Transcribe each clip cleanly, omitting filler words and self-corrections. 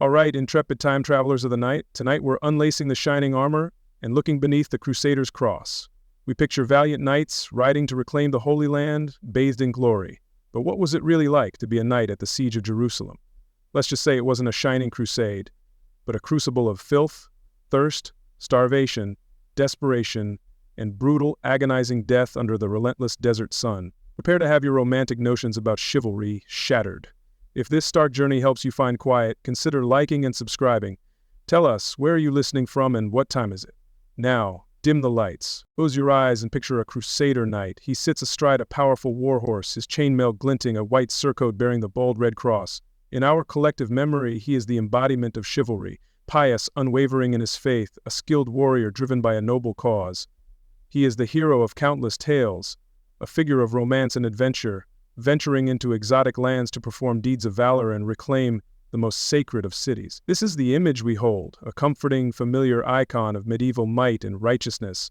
All right, intrepid time travelers of the night, tonight we're unlacing the shining armor and looking beneath the Crusader's cross. We picture valiant knights riding to reclaim the Holy Land, bathed in glory. But what was it really like to be a knight at the siege of Jerusalem? Let's just say it wasn't a shining crusade, but a crucible of filth, thirst, starvation, desperation, and brutal, agonizing death under the relentless desert sun. Prepare to have your romantic notions about chivalry shattered. If this stark journey helps you find quiet, consider liking and subscribing. Tell us, where are you listening from and what time is it? Now, dim the lights. Close your eyes and picture a Crusader knight. He sits astride a powerful warhorse, his chainmail glinting, a white surcoat bearing the bold red cross. In our collective memory, he is the embodiment of chivalry, pious, unwavering in his faith, a skilled warrior driven by a noble cause. He is the hero of countless tales, a figure of romance and adventure, venturing into exotic lands to perform deeds of valor and reclaim the most sacred of cities. This is the image we hold, a comforting, familiar icon of medieval might and righteousness.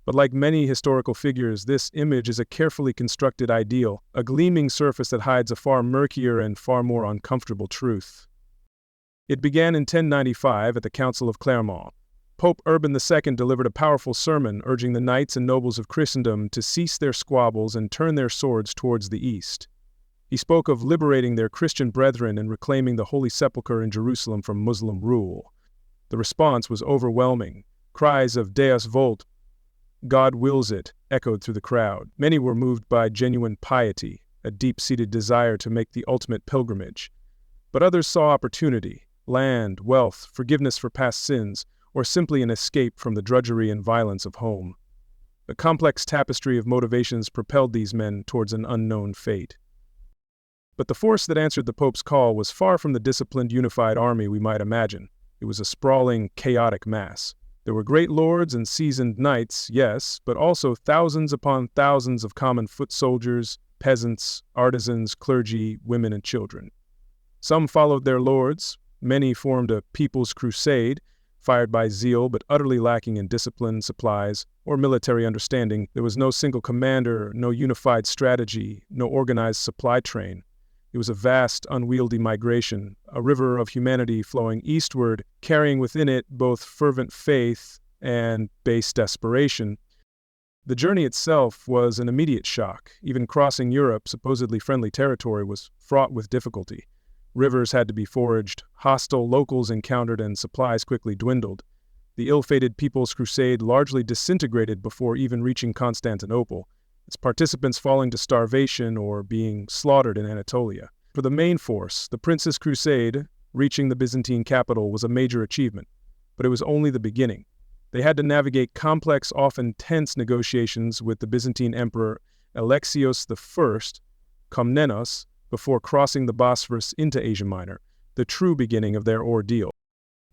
But like many historical figures, this image is a carefully constructed ideal, a gleaming surface that hides a far murkier and far more uncomfortable truth. It began in 1095 at the Council of Clermont. Pope Urban II delivered a powerful sermon urging the knights and nobles of Christendom to cease their squabbles and turn their swords towards the east. He spoke of liberating their Christian brethren and reclaiming the Holy Sepulchre in Jerusalem from Muslim rule. The response was overwhelming. Cries of Deus, Vult, God wills it, echoed through the crowd. Many were moved by genuine piety, a deep-seated desire to make the ultimate pilgrimage. But others saw opportunity, land, wealth, forgiveness for past sins, or simply an escape from the drudgery and violence of home. A complex tapestry of motivations propelled these men towards an unknown fate. But the force that answered the Pope's call was far from the disciplined, unified army we might imagine. It was a sprawling, chaotic mass. There were great lords and seasoned knights, yes, but also thousands upon thousands of common foot soldiers, peasants, artisans, clergy, women, and children. Some followed their lords. Many formed a people's crusade, fired by zeal but utterly lacking in discipline, supplies, or military understanding. There was no single commander, no unified strategy, no organized supply train. It was a vast, unwieldy migration, a river of humanity flowing eastward, carrying within it both fervent faith and base desperation. The journey itself was an immediate shock. Even crossing Europe, supposedly friendly territory, was fraught with difficulty. Rivers had to be foraged, hostile locals encountered, and supplies quickly dwindled. The ill-fated People's Crusade largely disintegrated before even reaching Constantinople, its participants falling to starvation or being slaughtered in Anatolia. For the main force, the Prince's Crusade, reaching the Byzantine capital, was a major achievement, but it was only the beginning. They had to navigate complex, often tense negotiations with the Byzantine Emperor Alexios I Komnenos, before crossing the Bosphorus into Asia Minor, the true beginning of their ordeal.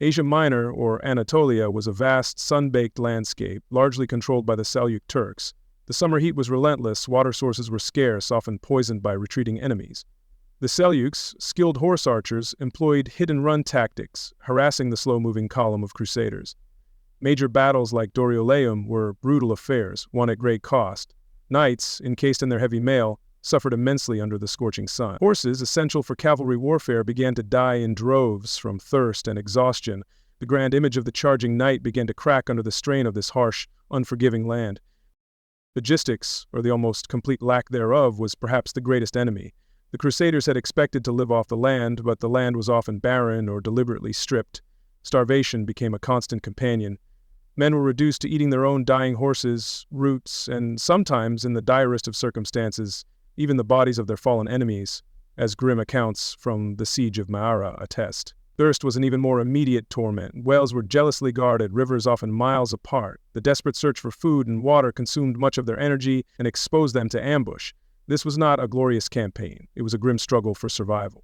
Asia Minor, or Anatolia, was a vast, sun-baked landscape, largely controlled by the Seljuk Turks. The summer heat was relentless, water sources were scarce, often poisoned by retreating enemies. The Seljuks, skilled horse archers, employed hit-and-run tactics, harassing the slow-moving column of crusaders. Major battles like Dorioleum were brutal affairs, won at great cost. Knights, encased in their heavy mail, suffered immensely under the scorching sun. Horses, essential for cavalry warfare, began to die in droves from thirst and exhaustion. The grand image of the charging knight began to crack under the strain of this harsh, unforgiving land. Logistics, or the almost complete lack thereof, was perhaps the greatest enemy. The Crusaders had expected to live off the land, but the land was often barren or deliberately stripped. Starvation became a constant companion. Men were reduced to eating their own dying horses, roots, and sometimes, in the direst of circumstances, even the bodies of their fallen enemies, as grim accounts from the siege of Massacre attest. Thirst was an even more immediate torment. Wells were jealously guarded, rivers often miles apart. The desperate search for food and water consumed much of their energy and exposed them to ambush. This was not a glorious campaign. It was a grim struggle for survival.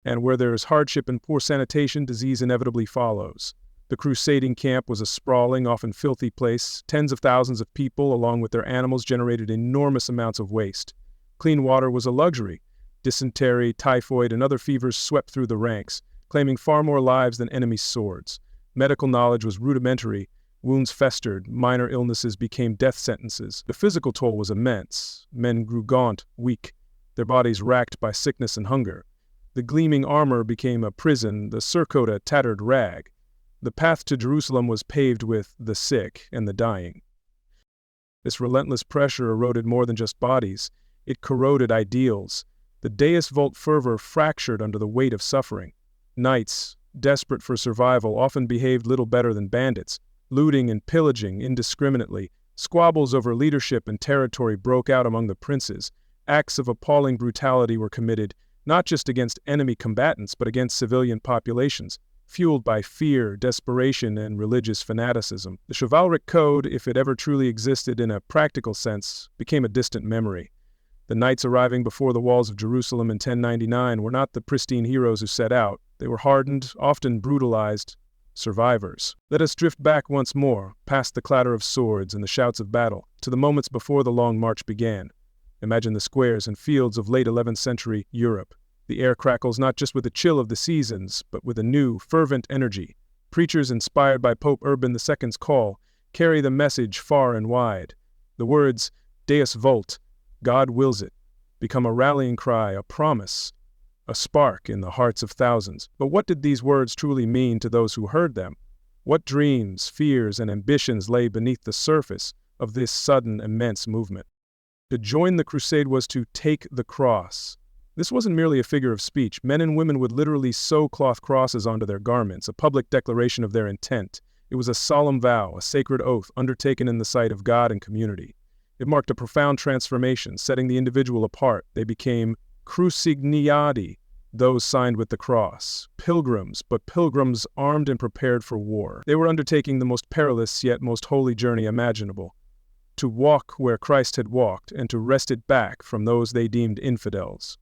And where there is hardship and poor sanitation, disease inevitably follows. The crusading camp was a sprawling, often filthy place. Tens of thousands of people, along with their animals, generated enormous amounts of waste. Clean water was a luxury. Dysentery, typhoid, and other fevers swept through the ranks, claiming far more lives than enemy swords. Medical knowledge was rudimentary. Wounds festered. Minor illnesses became death sentences. The physical toll was immense. Men grew gaunt, weak, their bodies racked by sickness and hunger. The gleaming armor became a prison, the surcoat a tattered rag. The path to Jerusalem was paved with the sick and the dying. This relentless pressure eroded more than just bodies. It corroded ideals. The Deus Vult fervor fractured under the weight of suffering. Knights, desperate for survival, often behaved little better than bandits, looting and pillaging indiscriminately. Squabbles over leadership and territory broke out among the princes. Acts of appalling brutality were committed, not just against enemy combatants, but against civilian populations, fueled by fear, desperation, and religious fanaticism. The chivalric code, if it ever truly existed in a practical sense, became a distant memory. The knights arriving before the walls of Jerusalem in 1099 were not the pristine heroes who set out. They were hardened, often brutalized survivors. Let us drift back once more, past the clatter of swords and the shouts of battle, to the moments before the long march began. Imagine the squares and fields of late 11th century Europe. The air crackles not just with the chill of the seasons, but with a new, fervent energy. Preachers inspired by Pope Urban II's call carry the message far and wide. The words, Deus Vult, God wills it, become a rallying cry, a promise, a spark in the hearts of thousands. But what did these words truly mean to those who heard them? What dreams, fears, and ambitions lay beneath the surface of this sudden, immense movement? To join the crusade was to take the cross. This wasn't merely a figure of speech. Men and women would literally sew cloth crosses onto their garments, a public declaration of their intent. It was a solemn vow, a sacred oath undertaken in the sight of God and community. It marked a profound transformation, setting the individual apart. They became crucignati, those signed with the cross, pilgrims, but pilgrims armed and prepared for war. They were undertaking the most perilous yet most holy journey imaginable, to walk where Christ had walked and to wrest it back from those they deemed infidels.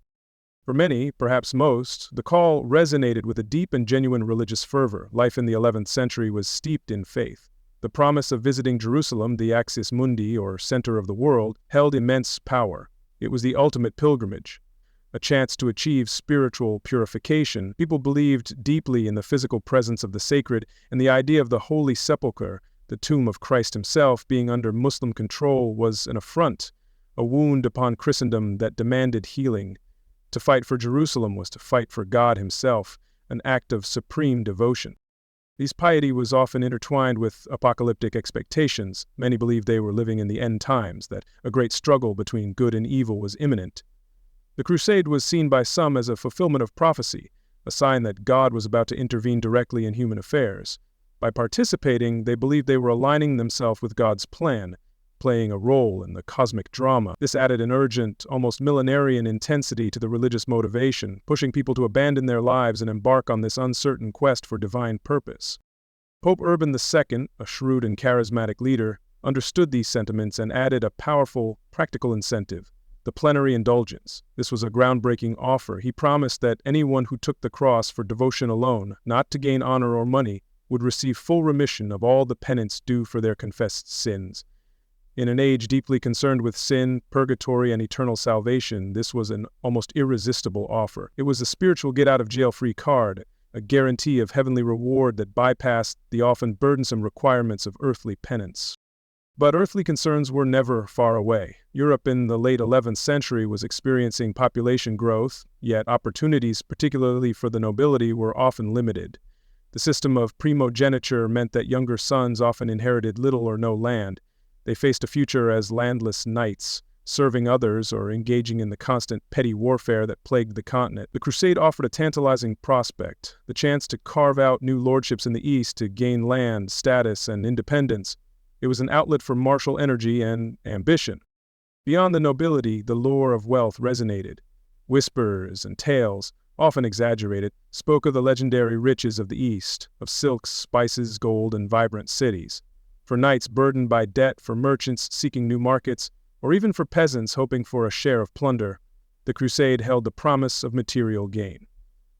For many, perhaps most, the call resonated with a deep and genuine religious fervor. Life in the 11th century was steeped in faith. The promise of visiting Jerusalem, the axis mundi, or center of the world, held immense power. It was the ultimate pilgrimage, a chance to achieve spiritual purification. People believed deeply in the physical presence of the sacred, and the idea of the Holy Sepulchre, the tomb of Christ himself, being under Muslim control was an affront, a wound upon Christendom that demanded healing. To fight for Jerusalem was to fight for God himself, an act of supreme devotion. This piety was often intertwined with apocalyptic expectations. Many believed they were living in the end times, that a great struggle between good and evil was imminent. The crusade was seen by some as a fulfillment of prophecy, a sign that God was about to intervene directly in human affairs. By participating, they believed they were aligning themselves with God's plan, playing a role in the cosmic drama. This added an urgent, almost millenarian intensity to the religious motivation, pushing people to abandon their lives and embark on this uncertain quest for divine purpose. Pope Urban II, a shrewd and charismatic leader, understood these sentiments and added a powerful, practical incentive, the plenary indulgence. This was a groundbreaking offer. He promised that anyone who took the cross for devotion alone, not to gain honor or money, would receive full remission of all the penance due for their confessed sins. In an age deeply concerned with sin, purgatory, and eternal salvation, this was an almost irresistible offer. It was a spiritual get-out-of-jail-free card, a guarantee of heavenly reward that bypassed the often burdensome requirements of earthly penance. But earthly concerns were never far away. Europe in the late 11th century was experiencing population growth, yet opportunities, particularly for the nobility, were often limited. The system of primogeniture meant that younger sons often inherited little or no land. They faced a future as landless knights, serving others or engaging in the constant petty warfare that plagued the continent. The crusade offered a tantalizing prospect, the chance to carve out new lordships in the East to gain land, status, and independence. It was an outlet for martial energy and ambition. Beyond the nobility, the lure of wealth resonated. Whispers and tales, often exaggerated, spoke of the legendary riches of the East, of silks, spices, gold, and vibrant cities. For knights burdened by debt, for merchants seeking new markets, or even for peasants hoping for a share of plunder, the crusade held the promise of material gain.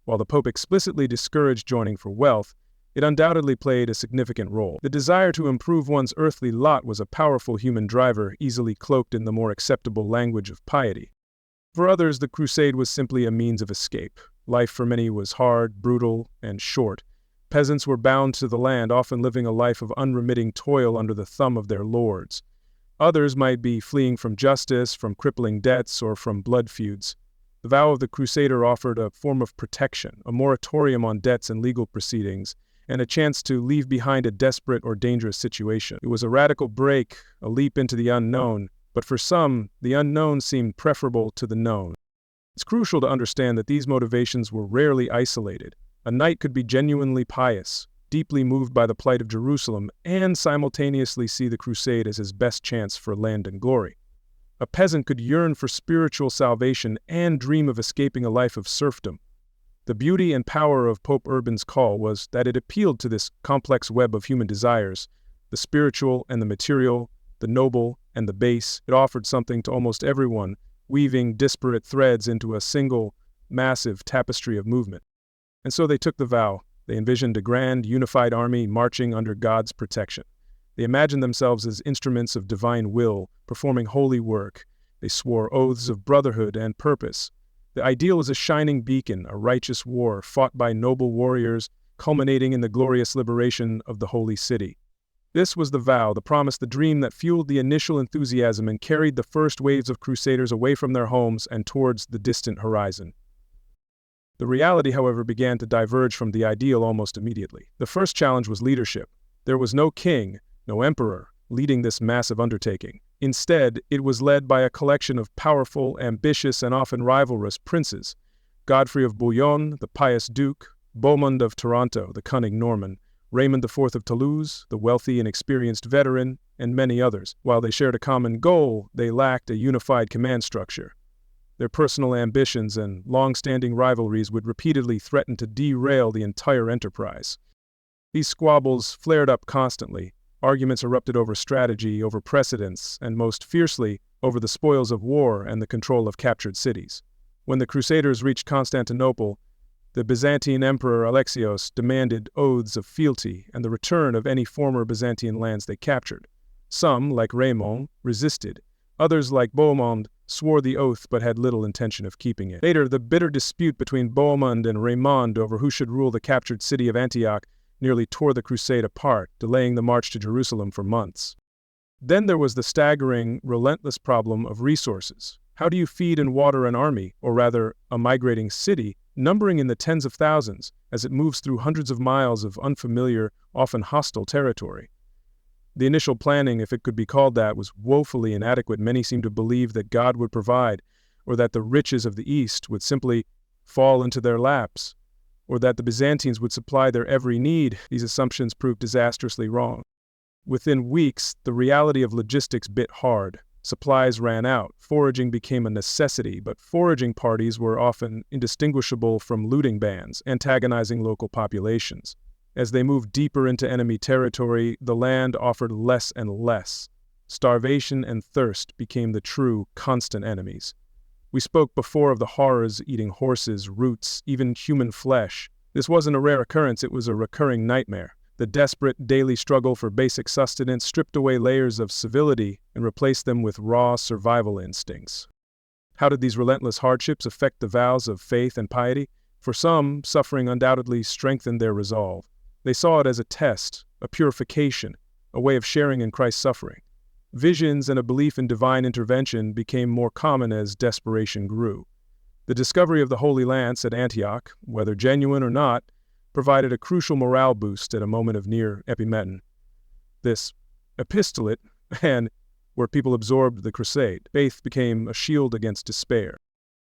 While the Pope explicitly discouraged joining for wealth, it undoubtedly played a significant role. The desire to improve one's earthly lot was a powerful human driver, easily cloaked in the more acceptable language of piety. For others, the crusade was simply a means of escape. Life for many was hard, brutal, and short. Peasants were bound to the land, often living a life of unremitting toil under the thumb of their lords. Others might be fleeing from justice, from crippling debts, or from blood feuds. The vow of the Crusader offered a form of protection, a moratorium on debts and legal proceedings, and a chance to leave behind a desperate or dangerous situation. It was a radical break, a leap into the unknown, but for some, the unknown seemed preferable to the known. It's crucial to understand that these motivations were rarely isolated. A knight could be genuinely pious, deeply moved by the plight of Jerusalem, and simultaneously see the crusade as his best chance for land and glory. A peasant could yearn for spiritual salvation and dream of escaping a life of serfdom. The beauty and power of Pope Urban's call was that it appealed to this complex web of human desires, the spiritual and the material, the noble and the base. It offered something to almost everyone, weaving disparate threads into a single, massive tapestry of movement. And so they took the vow. They envisioned a grand, unified army marching under God's protection. They imagined themselves as instruments of divine will, performing holy work. They swore oaths of brotherhood and purpose. The ideal was a shining beacon, a righteous war fought by noble warriors, culminating in the glorious liberation of the holy city. This was the vow, the promise, the dream that fueled the initial enthusiasm and carried the first waves of crusaders away from their homes and towards the distant horizon. The reality, however, began to diverge from the ideal almost immediately. The first challenge was leadership. There was no king, no emperor, leading this massive undertaking. Instead, it was led by a collection of powerful, ambitious, and often rivalrous princes: Godfrey of Bouillon, the pious Duke; Beaumont of Taranto, the cunning Norman; Raymond IV of Toulouse, the wealthy and experienced veteran, and many others. While they shared a common goal, they lacked a unified command structure. Their personal ambitions and long-standing rivalries would repeatedly threaten to derail the entire enterprise. These squabbles flared up constantly. Arguments erupted over strategy, over precedence, and most fiercely, over the spoils of war and the control of captured cities. When the Crusaders reached Constantinople, the Byzantine Emperor Alexios demanded oaths of fealty and the return of any former Byzantine lands they captured. Some, like Raymond, resisted. Others, like Beaumont, swore the oath but had little intention of keeping it. Later, the bitter dispute between Beaumont and Raymond over who should rule the captured city of Antioch nearly tore the crusade apart, delaying the march to Jerusalem for months. Then there was the staggering, relentless problem of resources. How do you feed and water an army, or rather, a migrating city, numbering in the tens of thousands, as it moves through hundreds of miles of unfamiliar, often hostile territory? The initial planning, if it could be called that, was woefully inadequate. Many seemed to believe that God would provide, or that the riches of the East would simply fall into their laps, or that the Byzantines would supply their every need. These assumptions proved disastrously wrong. Within weeks, the reality of logistics bit hard. Supplies ran out. Foraging became a necessity, but foraging parties were often indistinguishable from looting bands, antagonizing local populations. As they moved deeper into enemy territory, the land offered less and less. Starvation and thirst became the true, constant enemies. We spoke before of the horrors eating horses, roots, even human flesh. This wasn't a rare occurrence, it was a recurring nightmare. The desperate daily struggle for basic sustenance stripped away layers of civility and replaced them with raw survival instincts. How did these relentless hardships affect the vows of faith and piety? For some, suffering undoubtedly strengthened their resolve. They saw it as a test, a purification, a way of sharing in Christ's suffering. Visions and a belief in divine intervention became more common as desperation grew. The discovery of the Holy Lance at Antioch, whether genuine or not, provided a crucial morale boost at a moment of near epimeton. This epistolate, and where people absorbed the crusade, faith became a shield against despair.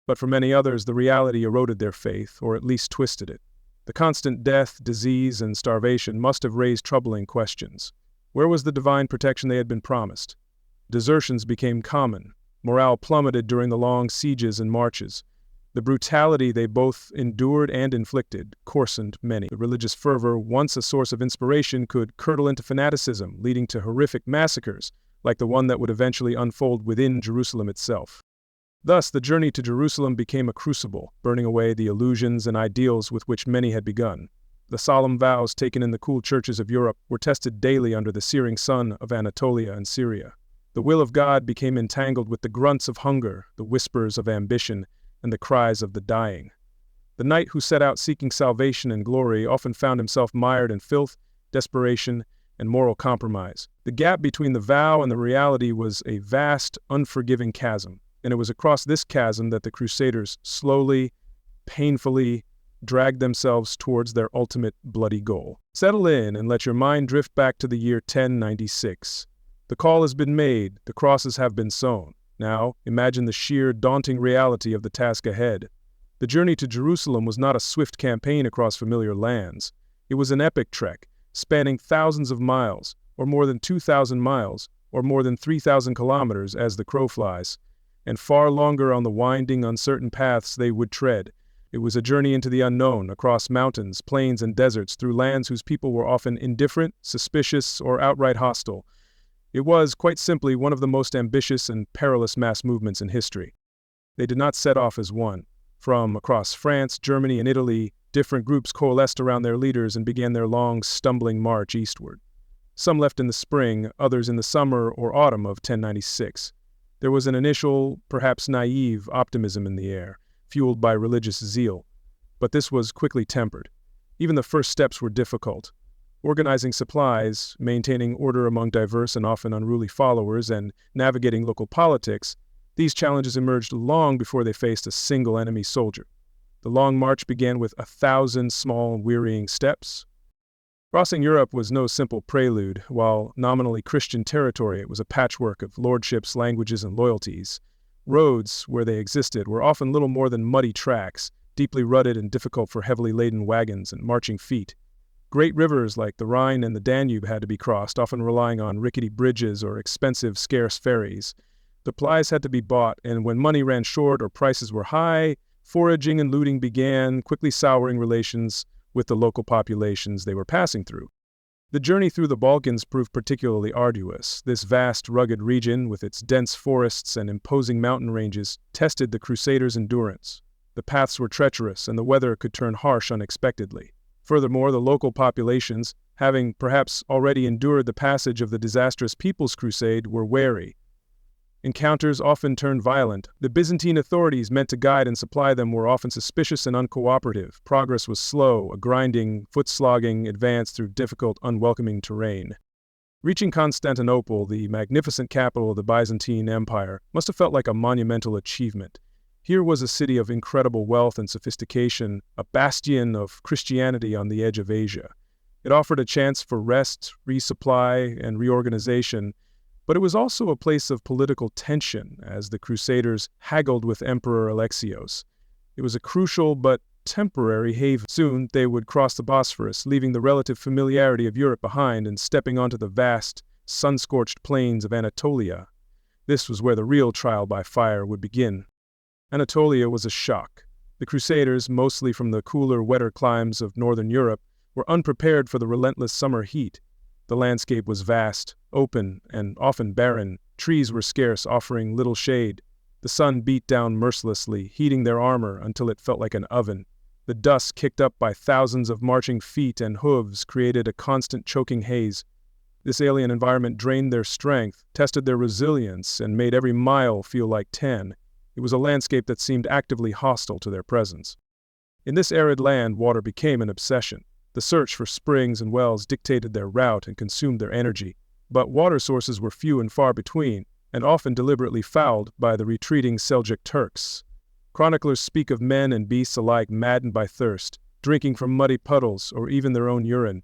But for many others, the reality eroded their faith, or at least twisted it. The constant death, disease, and starvation must have raised troubling questions. Where was the divine protection they had been promised? Desertions became common. Morale plummeted during the long sieges and marches. The brutality they both endured and inflicted coarsened many. The religious fervor, once a source of inspiration, could curdle into fanaticism, leading to horrific massacres, like the one that would eventually unfold within Jerusalem itself. Thus, the journey to Jerusalem became a crucible, burning away the illusions and ideals with which many had begun. The solemn vows taken in the cool churches of Europe were tested daily under the searing sun of Anatolia and Syria. The will of God became entangled with the grunts of hunger, the whispers of ambition, and the cries of the dying. The knight who set out seeking salvation and glory often found himself mired in filth, desperation, and moral compromise. The gap between the vow and the reality was a vast, unforgiving chasm. and it was across this chasm that the Crusaders slowly, painfully dragged themselves towards their ultimate bloody goal. Settle in and let your mind drift back to the year 1096. The call has been made, the crosses have been sown. Now, imagine the sheer, daunting reality of the task ahead. The journey to Jerusalem was not a swift campaign across familiar lands. It was an epic trek, spanning thousands of miles, or more than 2,000 miles, or more than 3,000 kilometers as the crow flies, and far longer on the winding, uncertain paths they would tread. It was a journey into the unknown, across mountains, plains, and deserts, through lands whose people were often indifferent, suspicious, or outright hostile. It was, quite simply, one of the most ambitious and perilous mass movements in history. They did not set off as one. From across France, Germany, and Italy, different groups coalesced around their leaders and began their long, stumbling march eastward. Some left in the spring, others in the summer or autumn of 1096. There was an initial, perhaps naive, optimism in the air, fueled by religious zeal. But this was quickly tempered. Even the first steps were difficult. Organizing supplies, maintaining order among diverse and often unruly followers, and navigating local politics, these challenges emerged long before they faced a single enemy soldier. The long march began with 1,000 small, wearying steps. Crossing Europe was no simple prelude. While nominally Christian territory, it was a patchwork of lordships, languages, and loyalties. Roads, where they existed, were often little more than muddy tracks, deeply rutted and difficult for heavily laden wagons and marching feet. Great rivers like the Rhine and the Danube had to be crossed, often relying on rickety bridges or expensive, scarce ferries. Supplies had to be bought, and when money ran short or prices were high, foraging and looting began, quickly souring relations with the local populations they were passing through. The journey through the Balkans proved particularly arduous. This vast, rugged region, with its dense forests and imposing mountain ranges, tested the Crusaders' endurance. The paths were treacherous, and the weather could turn harsh unexpectedly. Furthermore, the local populations, having perhaps already endured the passage of the disastrous People's Crusade, were wary. Encounters often turned violent. The Byzantine authorities meant to guide and supply them were often suspicious and uncooperative. Progress was slow, a grinding, foot-slogging advance through difficult, unwelcoming terrain. Reaching Constantinople, the magnificent capital of the Byzantine Empire, must have felt like a monumental achievement. Here was a city of incredible wealth and sophistication, a bastion of Christianity on the edge of Asia. It offered a chance for rest, resupply, and reorganization, but it was also a place of political tension as the Crusaders haggled with Emperor Alexios. It was a crucial but temporary haven. Soon they would cross the Bosphorus, leaving the relative familiarity of Europe behind and stepping onto the vast, sun-scorched plains of Anatolia. This was where the real trial by fire would begin. Anatolia was a shock. The Crusaders, mostly from the cooler, wetter climes of northern Europe, were unprepared for the relentless summer heat. The landscape was vast, open, and often barren. Trees were scarce, offering little shade. The sun beat down mercilessly, heating their armor until it felt like an oven. The dust kicked up by thousands of marching feet and hooves created a constant choking haze. This alien environment drained their strength, tested their resilience, and made every mile feel like 10. It was a landscape that seemed actively hostile to their presence. In this arid land, water became an obsession. The search for springs and wells dictated their route and consumed their energy. But water sources were few and far between, and often deliberately fouled by the retreating Seljuk Turks. Chroniclers speak of men and beasts alike maddened by thirst, drinking from muddy puddles or even their own urine.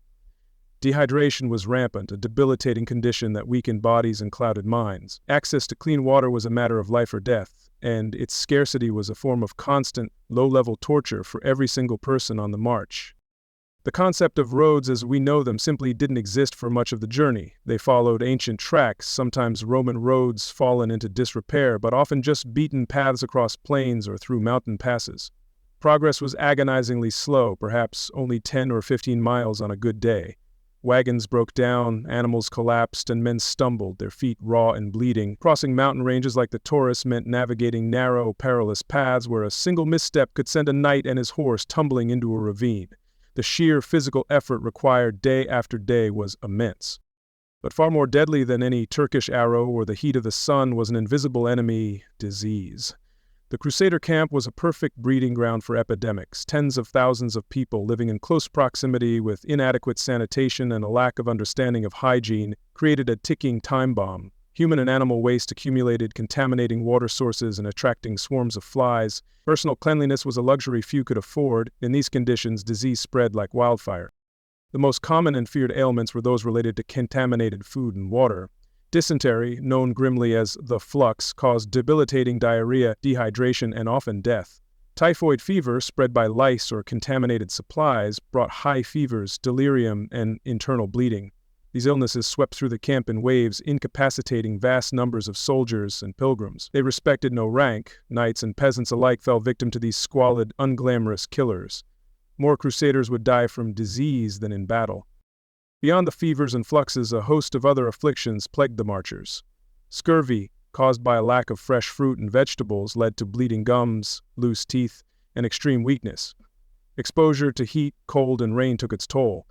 Dehydration was rampant, a debilitating condition that weakened bodies and clouded minds. Access to clean water was a matter of life or death, and its scarcity was a form of constant, low-level torture for every single person on the march. The concept of roads as we know them simply didn't exist for much of the journey. They followed ancient tracks, sometimes Roman roads fallen into disrepair, but often just beaten paths across plains or through mountain passes. Progress was agonizingly slow, perhaps only 10 or 15 miles on a good day. Wagons broke down, animals collapsed, and men stumbled, their feet raw and bleeding. Crossing mountain ranges like the Taurus meant navigating narrow, perilous paths where a single misstep could send a knight and his horse tumbling into a ravine. The sheer physical effort required day after day was immense. But far more deadly than any Turkish arrow or the heat of the sun was an invisible enemy, disease. The Crusader camp was a perfect breeding ground for epidemics. Tens of thousands of people living in close proximity with inadequate sanitation and a lack of understanding of hygiene created a ticking time bomb. Human and animal waste accumulated, contaminating water sources and attracting swarms of flies. Personal cleanliness was a luxury few could afford. In these conditions, disease spread like wildfire. The most common and feared ailments were those related to contaminated food and water. Dysentery, known grimly as the flux, caused debilitating diarrhea, dehydration, and often death. Typhoid fever, spread by lice or contaminated supplies, brought high fevers, delirium, and internal bleeding. These illnesses swept through the camp in waves, incapacitating vast numbers of soldiers and pilgrims. They respected no rank. Knights and peasants alike fell victim to these squalid, unglamorous killers. More crusaders would die from disease than in battle. Beyond the fevers and fluxes, a host of other afflictions plagued the marchers. Scurvy, caused by a lack of fresh fruit and vegetables, led to bleeding gums, loose teeth, and extreme weakness. Exposure to heat, cold, and rain took its toll.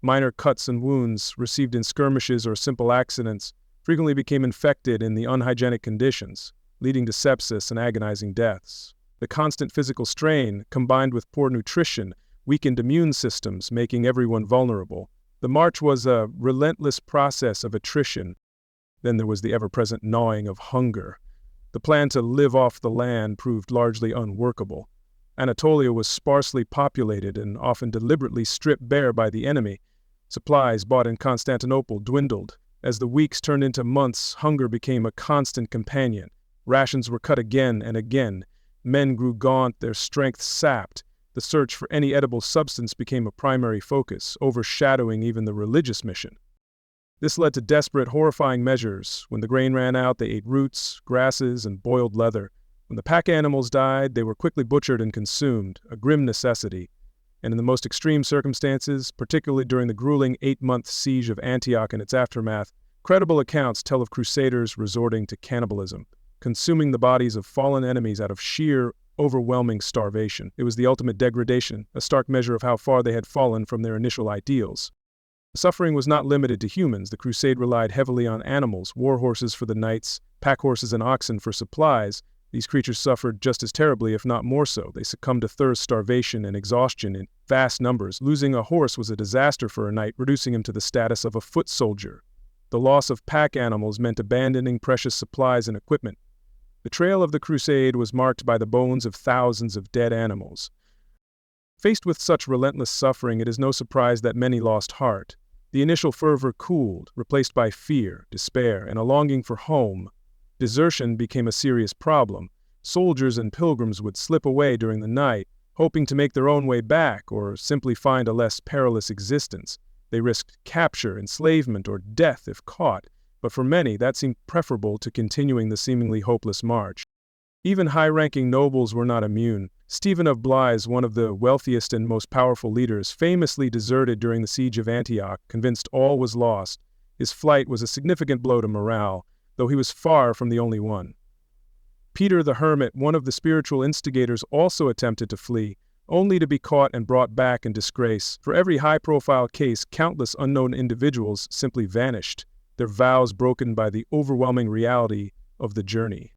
Minor cuts and wounds, received in skirmishes or simple accidents, frequently became infected in the unhygienic conditions, leading to sepsis and agonizing deaths. The constant physical strain, combined with poor nutrition, weakened immune systems, making everyone vulnerable. The march was a relentless process of attrition. Then there was the ever-present gnawing of hunger. The plan to live off the land proved largely unworkable. Anatolia was sparsely populated and often deliberately stripped bare by the enemy. Supplies bought in Constantinople dwindled. As the weeks turned into months, hunger became a constant companion. Rations were cut again and again. Men grew gaunt, their strength sapped. The search for any edible substance became a primary focus, overshadowing even the religious mission. This led to desperate, horrifying measures. When the grain ran out, they ate roots, grasses, and boiled leather. When the pack animals died, they were quickly butchered and consumed, a grim necessity. And in the most extreme circumstances, particularly during the grueling 8-month siege of Antioch and its aftermath, credible accounts tell of crusaders resorting to cannibalism, consuming the bodies of fallen enemies out of sheer, overwhelming starvation. It was the ultimate degradation, a stark measure of how far they had fallen from their initial ideals. Suffering was not limited to humans. The crusade relied heavily on animals, war horses for the knights, pack horses and oxen for supplies. These creatures suffered just as terribly, if not more so. They succumbed to thirst, starvation, and exhaustion in vast numbers. Losing a horse was a disaster for a knight, reducing him to the status of a foot soldier. The loss of pack animals meant abandoning precious supplies and equipment. The trail of the crusade was marked by the bones of thousands of dead animals. Faced with such relentless suffering, it is no surprise that many lost heart. The initial fervor cooled, replaced by fear, despair, and a longing for home. Desertion became a serious problem. Soldiers and pilgrims would slip away during the night, hoping to make their own way back or simply find a less perilous existence. They risked capture, enslavement, or death if caught, but for many that seemed preferable to continuing the seemingly hopeless march. Even high-ranking nobles were not immune. Stephen of Blois, one of the wealthiest and most powerful leaders, famously deserted during the siege of Antioch, convinced all was lost. His flight was a significant blow to morale, though he was far from the only one. Peter the Hermit, one of the spiritual instigators, also attempted to flee, only to be caught and brought back in disgrace. For every high-profile case, countless unknown individuals simply vanished, their vows broken by the overwhelming reality of the journey.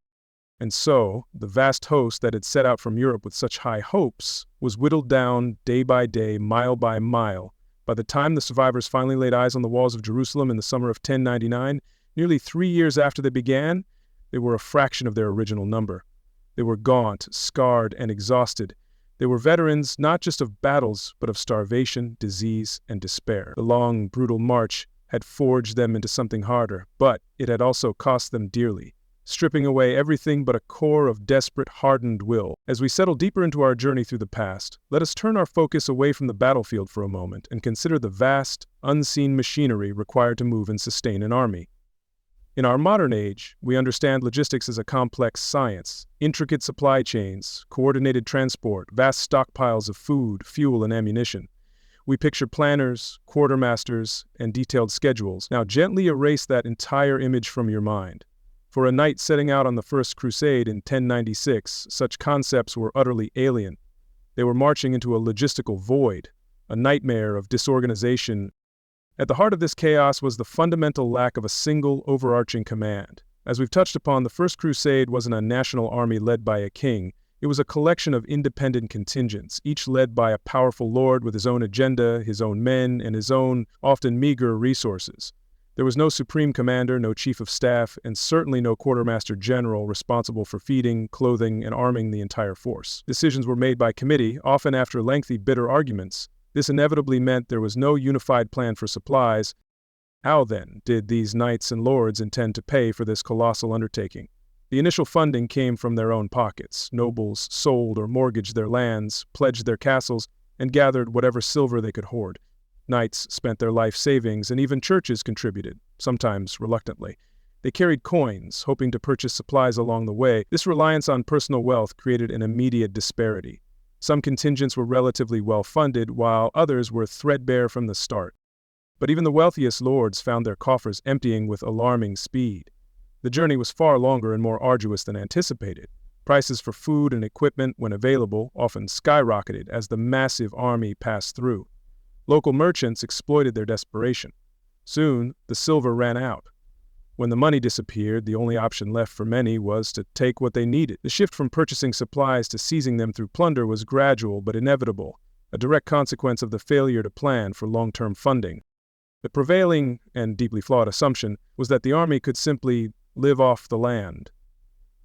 And so, the vast host that had set out from Europe with such high hopes was whittled down day by day, mile by mile. By the time the survivors finally laid eyes on the walls of Jerusalem in the summer of 1099, nearly 3 years after they began, they were a fraction of their original number. They were gaunt, scarred, and exhausted. They were veterans not just of battles, but of starvation, disease, and despair. The long, brutal march had forged them into something harder, but it had also cost them dearly, stripping away everything but a core of desperate, hardened will. As we settle deeper into our journey through the past, let us turn our focus away from the battlefield for a moment and consider the vast, unseen machinery required to move and sustain an army. In our modern age, we understand logistics as a complex science: intricate supply chains, coordinated transport, vast stockpiles of food, fuel, and ammunition. We picture planners, quartermasters, and detailed schedules. Now gently erase that entire image from your mind. For a knight setting out on the First Crusade in 1096, such concepts were utterly alien. They were marching into a logistical void, a nightmare of disorganization. At the heart of this chaos was the fundamental lack of a single overarching command. As we've touched upon, the First Crusade wasn't a national army led by a king. It was a collection of independent contingents, each led by a powerful lord with his own agenda, his own men, and his own, often meager, resources. There was no supreme commander, no chief of staff, and certainly no quartermaster general responsible for feeding, clothing, and arming the entire force. Decisions were made by committee, often after lengthy, bitter arguments. This inevitably meant there was no unified plan for supplies. How, then, did these knights and lords intend to pay for this colossal undertaking? The initial funding came from their own pockets. Nobles sold or mortgaged their lands, pledged their castles, and gathered whatever silver they could hoard. Knights spent their life savings, and even churches contributed, sometimes reluctantly. They carried coins, hoping to purchase supplies along the way. This reliance on personal wealth created an immediate disparity. Some contingents were relatively well-funded, while others were threadbare from the start. But even the wealthiest lords found their coffers emptying with alarming speed. The journey was far longer and more arduous than anticipated. Prices for food and equipment, when available, often skyrocketed as the massive army passed through. Local merchants exploited their desperation. Soon, the silver ran out. When the money disappeared, the only option left for many was to take what they needed. The shift from purchasing supplies to seizing them through plunder was gradual but inevitable, a direct consequence of the failure to plan for long-term funding. The prevailing and deeply flawed assumption was that the army could simply live off the land.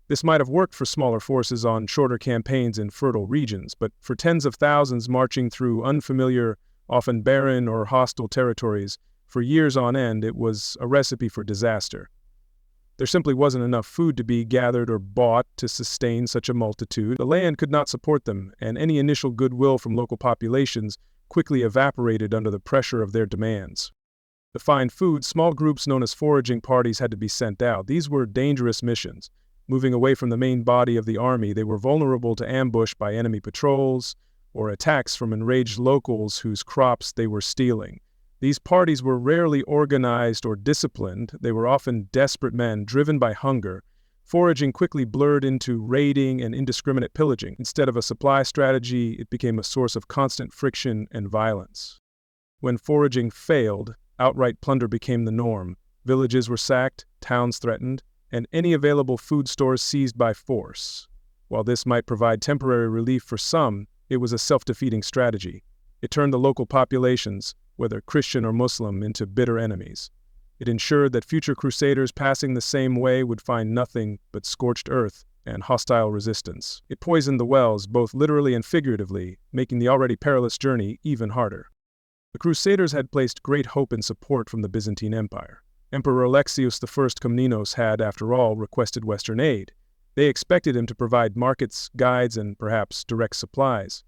This might have worked for smaller forces on shorter campaigns in fertile regions, but for tens of thousands marching through unfamiliar, often barren or hostile territories, for years on end, it was a recipe for disaster. There simply wasn't enough food to be gathered or bought to sustain such a multitude. The land could not support them, and any initial goodwill from local populations quickly evaporated under the pressure of their demands. To find food, small groups known as foraging parties had to be sent out. These were dangerous missions. Moving away from the main body of the army, they were vulnerable to ambush by enemy patrols or attacks from enraged locals whose crops they were stealing. These parties were rarely organized or disciplined. They were often desperate men driven by hunger. Foraging quickly blurred into raiding and indiscriminate pillaging. Instead of a supply strategy, it became a source of constant friction and violence. When foraging failed, outright plunder became the norm. Villages were sacked, towns threatened, and any available food stores seized by force. While this might provide temporary relief for some, it was a self-defeating strategy. It turned the local populations, whether Christian or Muslim, into bitter enemies. It ensured that future crusaders passing the same way would find nothing but scorched earth and hostile resistance. It poisoned the wells, both literally and figuratively, making the already perilous journey even harder. The Crusaders had placed great hope in support from the Byzantine Empire. Emperor Alexius I Komnenos had, after all, requested Western aid. They expected him to provide markets, guides, and perhaps direct supplies.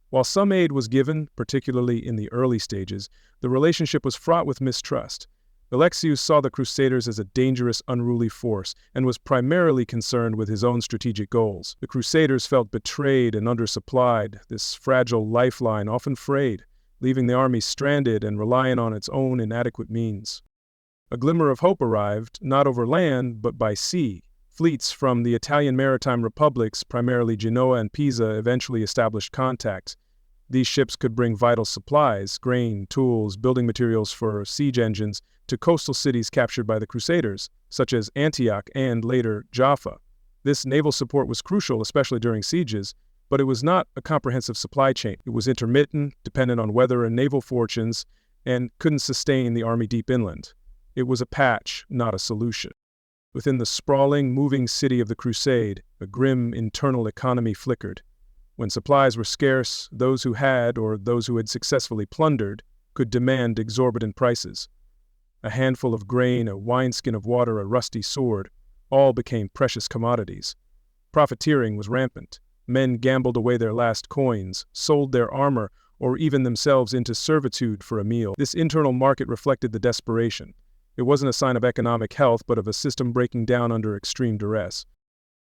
While some aid was given, particularly in the early stages, the relationship was fraught with mistrust. Alexius saw the Crusaders as a dangerous, unruly force and was primarily concerned with his own strategic goals. The Crusaders felt betrayed and undersupplied, this fragile lifeline often frayed, leaving the army stranded and reliant on its own inadequate means. A glimmer of hope arrived, not over land, but by sea. Fleets from the Italian maritime republics, primarily Genoa and Pisa, eventually established contact. These ships could bring vital supplies, grain, tools, building materials for siege engines, to coastal cities captured by the Crusaders, such as Antioch and, later, Jaffa. This naval support was crucial, especially during sieges, but it was not a comprehensive supply chain. It was intermittent, dependent on weather and naval fortunes, and couldn't sustain the army deep inland. It was a patch, not a solution. Within the sprawling, moving city of the Crusade, a grim internal economy flickered. When supplies were scarce, those who had, or those who had successfully plundered, could demand exorbitant prices. A handful of grain, a wineskin of water, a rusty sword, all became precious commodities. Profiteering was rampant. Men gambled away their last coins, sold their armor, or even themselves into servitude for a meal. This internal market reflected the desperation. It wasn't a sign of economic health, but of a system breaking down under extreme duress.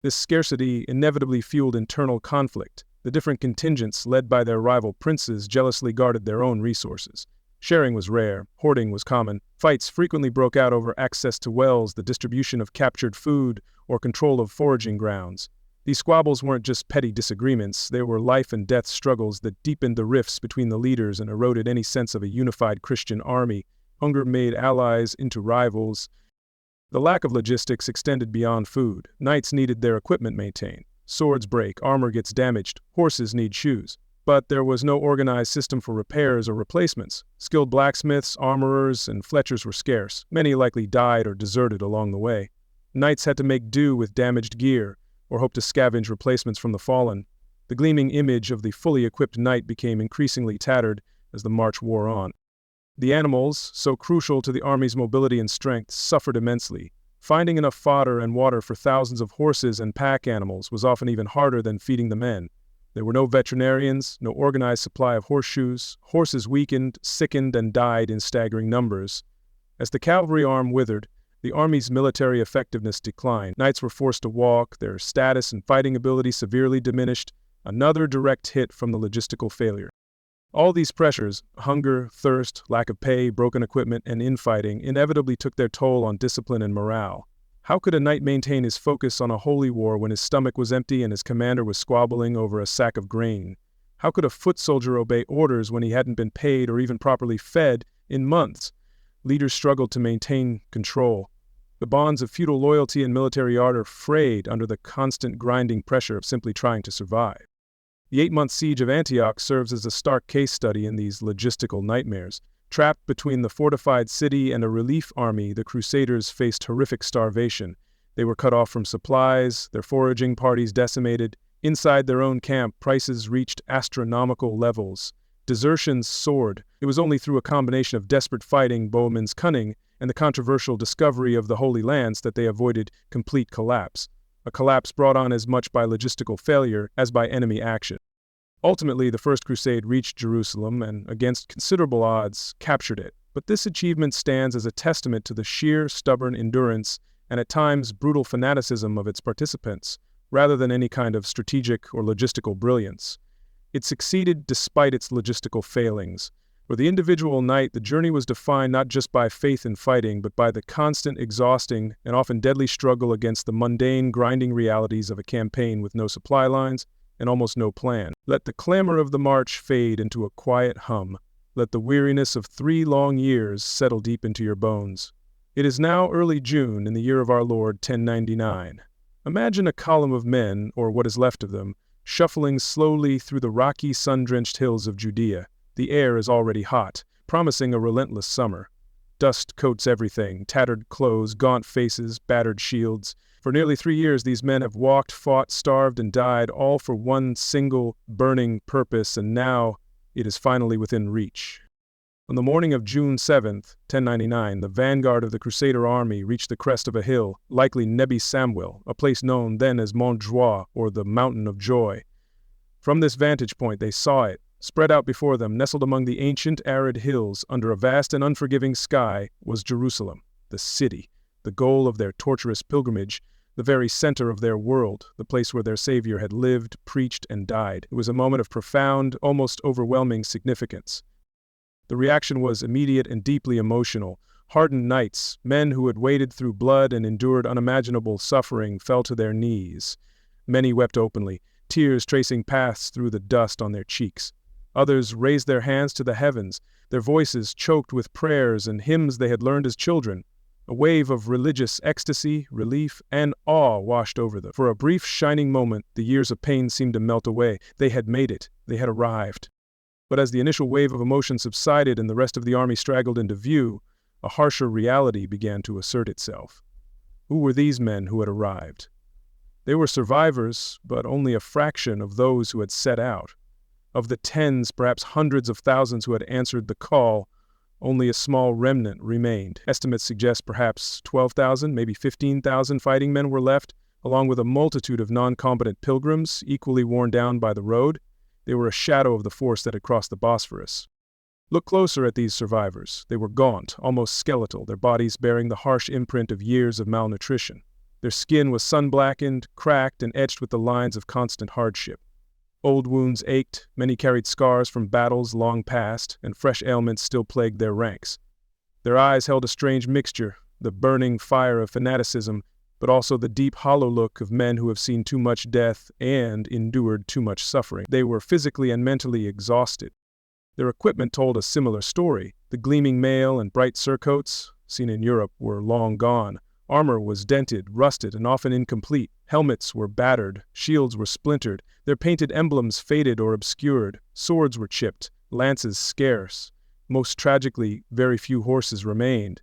This scarcity inevitably fueled internal conflict. The different contingents, led by their rival princes, jealously guarded their own resources. Sharing was rare, hoarding was common. Fights frequently broke out over access to wells, the distribution of captured food, or control of foraging grounds. These squabbles weren't just petty disagreements, they were life and death struggles that deepened the rifts between the leaders and eroded any sense of a unified Christian army. Hunger made allies into rivals. The lack of logistics extended beyond food. Knights needed their equipment maintained. Swords break, armor gets damaged, horses need shoes. But there was no organized system for repairs or replacements. Skilled blacksmiths, armorers, and fletchers were scarce. Many likely died or deserted along the way. Knights had to make do with damaged gear, or hope to scavenge replacements from the fallen. The gleaming image of the fully equipped knight became increasingly tattered as the march wore on. The animals, so crucial to the army's mobility and strength, suffered immensely. Finding enough fodder and water for thousands of horses and pack animals was often even harder than feeding the men. There were no veterinarians, no organized supply of horseshoes. Horses weakened, sickened, and died in staggering numbers. As the cavalry arm withered, the army's military effectiveness declined. Knights were forced to walk, their status and fighting ability severely diminished, another direct hit from the logistical failure. All these pressures, hunger, thirst, lack of pay, broken equipment, and infighting, inevitably took their toll on discipline and morale. How could a knight maintain his focus on a holy war when his stomach was empty and his commander was squabbling over a sack of grain? How could a foot soldier obey orders when he hadn't been paid or even properly fed in months? Leaders struggled to maintain control. The bonds of feudal loyalty and military ardor frayed under the constant grinding pressure of simply trying to survive. The 8-month siege of Antioch serves as a stark case study in these logistical nightmares. Trapped between the fortified city and a relief army, the Crusaders faced horrific starvation. They were cut off from supplies, their foraging parties decimated. Inside their own camp, prices reached astronomical levels. Desertions soared. It was only through a combination of desperate fighting, bowmen's cunning, and the controversial discovery of the Holy Lands that they avoided complete collapse. A collapse brought on as much by logistical failure as by enemy action. Ultimately, the First Crusade reached Jerusalem and, against considerable odds, captured it. But this achievement stands as a testament to the sheer, stubborn endurance and at times brutal fanaticism of its participants, rather than any kind of strategic or logistical brilliance. It succeeded despite its logistical failings. For the individual knight, the journey was defined not just by faith in fighting, but by the constant, exhausting, and often deadly struggle against the mundane, grinding realities of a campaign with no supply lines and almost no plan. Let the clamor of the march fade into a quiet hum. Let the weariness of 3 long years settle deep into your bones. It is now early June in the year of our Lord 1099. Imagine a column of men, or what is left of them, shuffling slowly through the rocky, sun-drenched hills of Judea. The air is already hot, promising a relentless summer. Dust coats everything, tattered clothes, gaunt faces, battered shields. For nearly 3 years, these men have walked, fought, starved, and died, all for one single, burning purpose, and now it is finally within reach. On the morning of June 7th, 1099, the vanguard of the Crusader army reached the crest of a hill, likely Nebi Samuel, a place known then as Mont Joie, or the Mountain of Joy. From this vantage point, they saw it. Spread out before them, nestled among the ancient, arid hills, under a vast and unforgiving sky, was Jerusalem, the city, the goal of their torturous pilgrimage, the very center of their world, the place where their Savior had lived, preached, and died. It was a moment of profound, almost overwhelming significance. The reaction was immediate and deeply emotional. Hardened knights, men who had waded through blood and endured unimaginable suffering, fell to their knees. Many wept openly, tears tracing paths through the dust on their cheeks. Others raised their hands to the heavens, their voices choked with prayers and hymns they had learned as children. A wave of religious ecstasy, relief, and awe washed over them. For a brief, shining moment, the years of pain seemed to melt away. They had made it. They had arrived. But as the initial wave of emotion subsided and the rest of the army straggled into view, a harsher reality began to assert itself. Who were these men who had arrived? They were survivors, but only a fraction of those who had set out. Of the tens, perhaps hundreds of thousands who had answered the call, only a small remnant remained. Estimates suggest perhaps 12,000, maybe 15,000 fighting men were left, along with a multitude of non-combatant pilgrims, equally worn down by the road. They were a shadow of the force that had crossed the Bosphorus. Look closer at these survivors. They were gaunt, almost skeletal, their bodies bearing the harsh imprint of years of malnutrition. Their skin was sun-blackened, cracked, and etched with the lines of constant hardship. Old wounds ached, many carried scars from battles long past, and fresh ailments still plagued their ranks. Their eyes held a strange mixture, the burning fire of fanaticism, but also the deep, hollow look of men who have seen too much death and endured too much suffering. They were physically and mentally exhausted. Their equipment told a similar story. The gleaming mail and bright surcoats, seen in Europe, were long gone. Armor was dented, rusted, and often incomplete. Helmets were battered, shields were splintered, their painted emblems faded or obscured, swords were chipped, lances scarce. Most tragically, very few horses remained.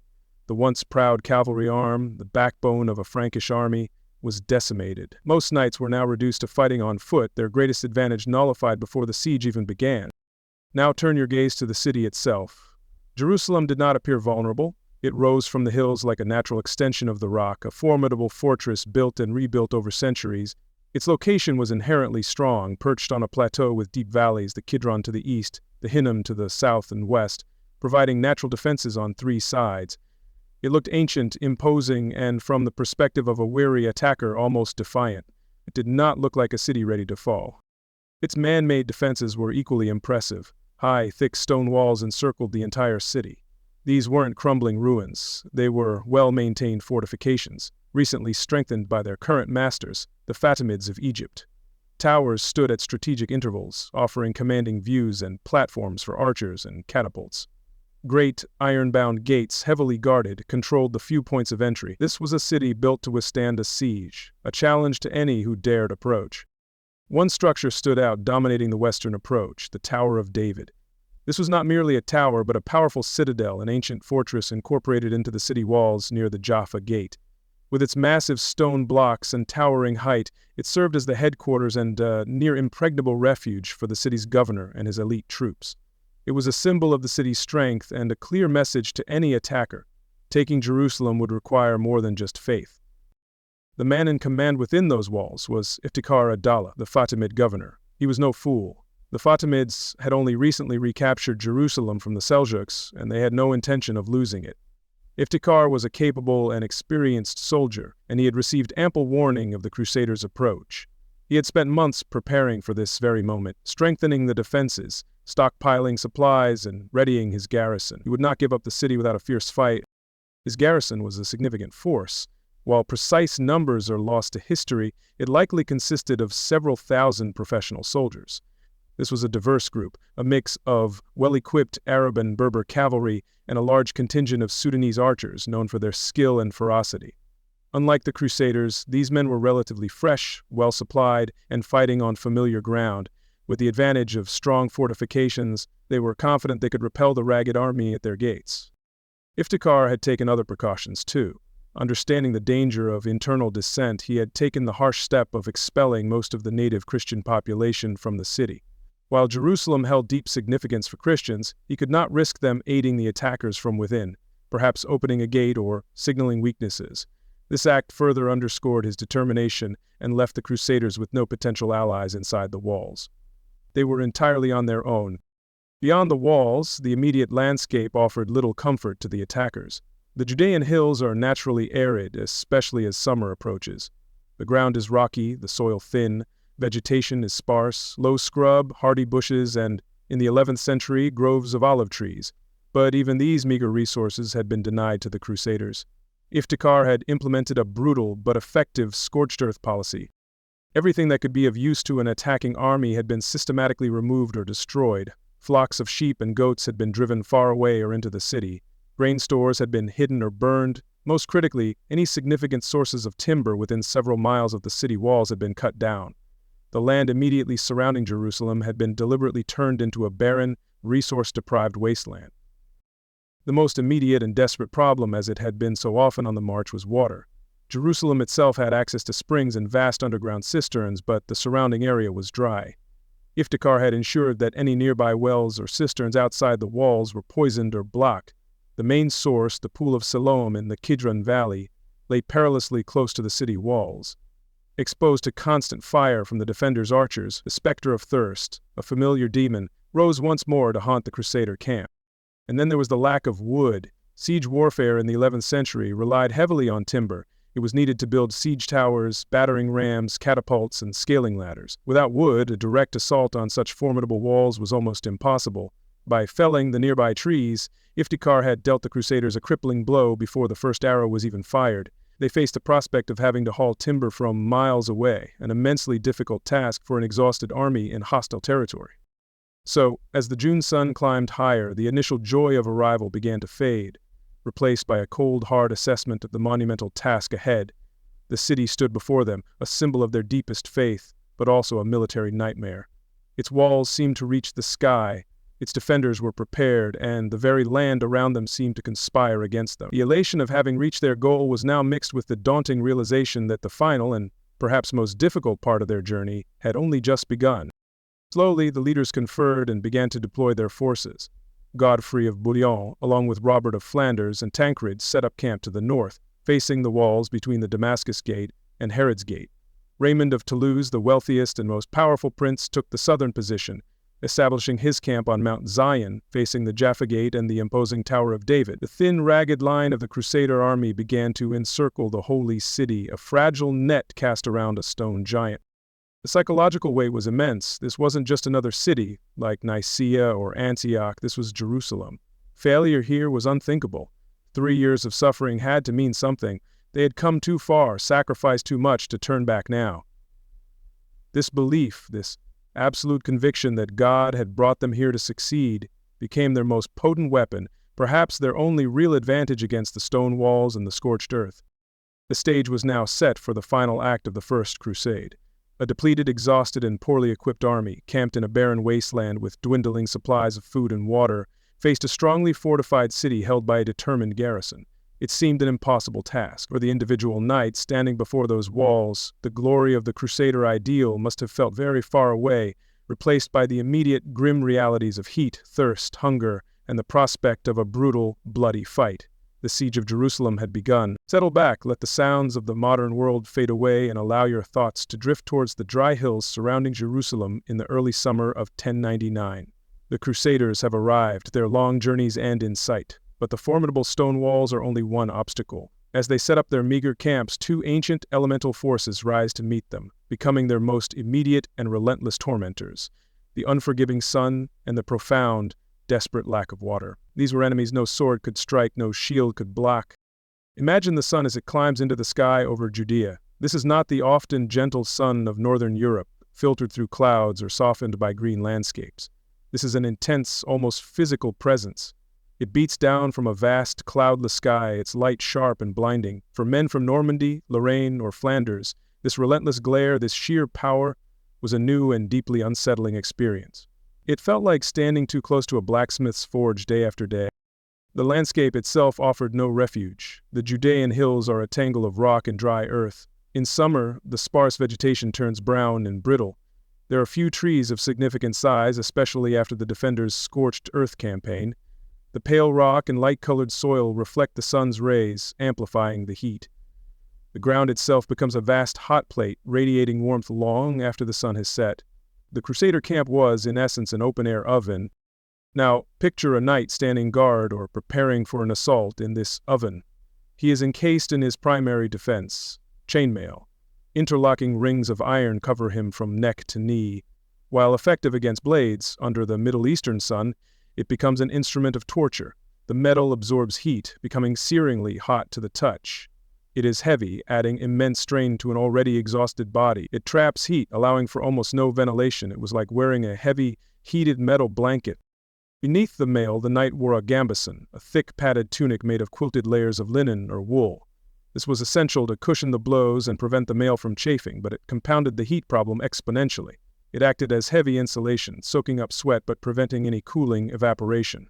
The once proud cavalry arm, the backbone of a Frankish army, was decimated. Most knights were now reduced to fighting on foot, their greatest advantage nullified before the siege even began. Now turn your gaze to the city itself. Jerusalem did not appear vulnerable. It rose from the hills like a natural extension of the rock, a formidable fortress built and rebuilt over centuries. Its location was inherently strong, perched on a plateau with deep valleys, the Kidron to the east, the Hinnom to the south and west, providing natural defenses on three sides. It looked ancient, imposing, and from the perspective of a weary attacker, almost defiant. It did not look like a city ready to fall. Its man-made defenses were equally impressive. High, thick stone walls encircled the entire city. These weren't crumbling ruins. They were well-maintained fortifications, recently strengthened by their current masters, the Fatimids of Egypt. Towers stood at strategic intervals, offering commanding views and platforms for archers and catapults. Great, iron-bound gates, heavily guarded, controlled the few points of entry. This was a city built to withstand a siege, a challenge to any who dared approach. One structure stood out, dominating the western approach, the Tower of David. This was not merely a tower, but a powerful citadel, an ancient fortress incorporated into the city walls near the Jaffa Gate. With its massive stone blocks and towering height, it served as the headquarters and near impregnable refuge for the city's governor and his elite troops. It was a symbol of the city's strength and a clear message to any attacker. Taking Jerusalem would require more than just faith. The man in command within those walls was Iftikhar ad-Dawla, the Fatimid governor. He was no fool. The Fatimids had only recently recaptured Jerusalem from the Seljuks, and they had no intention of losing it. Iftikhar was a capable and experienced soldier, and he had received ample warning of the Crusaders' approach. He had spent months preparing for this very moment, strengthening the defenses, stockpiling supplies, and readying his garrison. He would not give up the city without a fierce fight. His garrison was a significant force. While precise numbers are lost to history, it likely consisted of several thousand professional soldiers. This was a diverse group, a mix of well-equipped Arab and Berber cavalry and a large contingent of Sudanese archers known for their skill and ferocity. Unlike the Crusaders, these men were relatively fresh, well-supplied, and fighting on familiar ground. With the advantage of strong fortifications, they were confident they could repel the ragged army at their gates. Iftikhar had taken other precautions too. Understanding the danger of internal dissent, he had taken the harsh step of expelling most of the native Christian population from the city. While Jerusalem held deep significance for Christians, he could not risk them aiding the attackers from within, perhaps opening a gate or signaling weaknesses. This act further underscored his determination and left the Crusaders with no potential allies inside the walls. They were entirely on their own. Beyond the walls, the immediate landscape offered little comfort to the attackers. The Judean hills are naturally arid, especially as summer approaches. The ground is rocky, the soil thin, vegetation is sparse, low scrub, hardy bushes, and, in the 11th century, groves of olive trees. But even these meager resources had been denied to the Crusaders. Iftikhar had implemented a brutal but effective scorched earth policy. Everything that could be of use to an attacking army had been systematically removed or destroyed. Flocks of sheep and goats had been driven far away or into the city. Grain stores had been hidden or burned. Most critically, any significant sources of timber within several miles of the city walls had been cut down. The land immediately surrounding Jerusalem had been deliberately turned into a barren, resource-deprived wasteland. The most immediate and desperate problem, as it had been so often on the march, was water. Jerusalem itself had access to springs and vast underground cisterns, but the surrounding area was dry. Iftikhar had ensured that any nearby wells or cisterns outside the walls were poisoned or blocked. The main source, the Pool of Siloam in the Kidron Valley, lay perilously close to the city walls. Exposed to constant fire from the defenders' archers, the specter of thirst, a familiar demon, rose once more to haunt the Crusader camp. And then there was the lack of wood. Siege warfare in the 11th century relied heavily on timber. It was needed to build siege towers, battering rams, catapults, and scaling ladders. Without wood, a direct assault on such formidable walls was almost impossible. By felling the nearby trees, Iftikhar had dealt the Crusaders a crippling blow before the first arrow was even fired. They faced the prospect of having to haul timber from miles away, an immensely difficult task for an exhausted army in hostile territory. So, as the June sun climbed higher, the initial joy of arrival began to fade. replaced by a cold, hard assessment of the monumental task ahead. The city stood before them, a symbol of their deepest faith, but also a military nightmare. Its walls seemed to reach the sky, its defenders were prepared, and the very land around them seemed to conspire against them. The elation of having reached their goal was now mixed with the daunting realization that the final and perhaps most difficult part of their journey had only just begun. Slowly, the leaders conferred and began to deploy their forces. Godfrey of Bouillon, along with Robert of Flanders and Tancred, set up camp to the north, facing the walls between the Damascus Gate and Herod's Gate. Raymond of Toulouse, the wealthiest and most powerful prince, took the southern position, establishing his camp on Mount Zion, facing the Jaffa Gate and the imposing Tower of David. The thin, ragged line of the Crusader army began to encircle the holy city, a fragile net cast around a stone giant. The psychological weight was immense. This wasn't just another city, like Nicaea or Antioch. This was Jerusalem. Failure here was unthinkable. 3 years of suffering had to mean something. They had come too far, sacrificed too much to turn back now. This belief, this absolute conviction that God had brought them here to succeed, became their most potent weapon, perhaps their only real advantage against the stone walls and the scorched earth. The stage was now set for the final act of the First Crusade. A depleted, exhausted, and poorly equipped army, camped in a barren wasteland with dwindling supplies of food and water, faced a strongly fortified city held by a determined garrison. It seemed an impossible task. For the individual knight standing before those walls, the glory of the Crusader ideal must have felt very far away, replaced by the immediate, grim realities of heat, thirst, hunger, and the prospect of a brutal, bloody fight. The siege of Jerusalem had begun. Settle back, let the sounds of the modern world fade away, and allow your thoughts to drift towards the dry hills surrounding Jerusalem in the early summer of 1099. The Crusaders have arrived, their long journey's end in sight. But the formidable stone walls are only one obstacle. As they set up their meager camps, 2 ancient elemental forces rise to meet them, becoming their most immediate and relentless tormentors: the unforgiving sun and the profound, desperate lack of water. These were enemies no sword could strike, no shield could block. Imagine the sun as it climbs into the sky over Judea. This is not the often gentle sun of northern Europe, filtered through clouds or softened by green landscapes. This is an intense, almost physical presence. It beats down from a vast, cloudless sky, its light sharp and blinding. For men from Normandy, Lorraine, or Flanders, this relentless glare, this sheer power, was a new and deeply unsettling experience. It felt like standing too close to a blacksmith's forge day after day. The landscape itself offered no refuge. The Judean hills are a tangle of rock and dry earth. In summer, the sparse vegetation turns brown and brittle. There are few trees of significant size, especially after the defenders' scorched earth campaign. The pale rock and light-colored soil reflect the sun's rays, amplifying the heat. The ground itself becomes a vast hot plate, radiating warmth long after the sun has set. The Crusader camp was, in essence, an open-air oven. Now, picture a knight standing guard or preparing for an assault in this oven. He is encased in his primary defense, chainmail. Interlocking rings of iron cover him from neck to knee. While effective against blades, under the Middle Eastern sun, it becomes an instrument of torture. The metal absorbs heat, becoming searingly hot to the touch. It is heavy, adding immense strain to an already exhausted body. It traps heat, allowing for almost no ventilation. It was like wearing a heavy, heated metal blanket. Beneath the mail, the knight wore a gambeson, a thick padded tunic made of quilted layers of linen or wool. This was essential to cushion the blows and prevent the mail from chafing, but it compounded the heat problem exponentially. It acted as heavy insulation, soaking up sweat but preventing any cooling evaporation.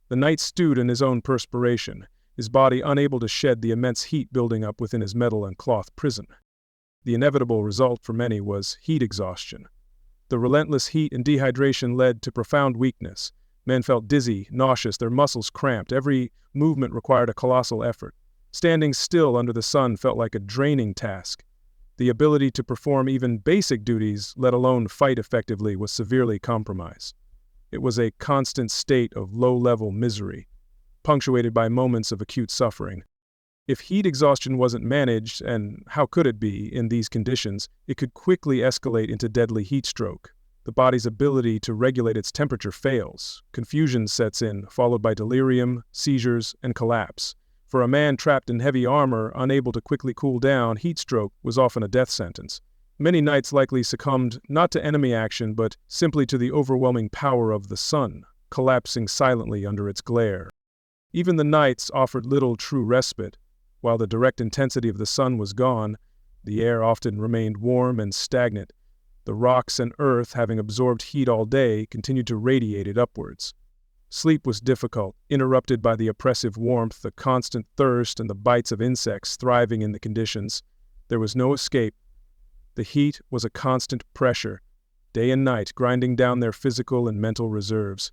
The knight stewed in his own perspiration, his body unable to shed the immense heat building up within his metal and cloth prison. The inevitable result for many was heat exhaustion. The relentless heat and dehydration led to profound weakness. Men felt dizzy, nauseous, their muscles cramped. Every movement required a colossal effort. Standing still under the sun felt like a draining task. The ability to perform even basic duties, let alone fight effectively, was severely compromised. It was a constant state of low-level misery, punctuated by moments of acute suffering. If heat exhaustion wasn't managed, and how could it be in these conditions, it could quickly escalate into deadly heat stroke. The body's ability to regulate its temperature fails. Confusion sets in, followed by delirium, seizures, and collapse. For a man trapped in heavy armor, unable to quickly cool down, heat stroke was often a death sentence. Many knights likely succumbed not to enemy action, but simply to the overwhelming power of the sun, collapsing silently under its glare. Even the nights offered little true respite. While the direct intensity of the sun was gone, the air often remained warm and stagnant. The rocks and earth, having absorbed heat all day, continued to radiate it upwards. Sleep was difficult, interrupted by the oppressive warmth, the constant thirst, and the bites of insects thriving in the conditions. There was no escape. The heat was a constant pressure, day and night, grinding down their physical and mental reserves.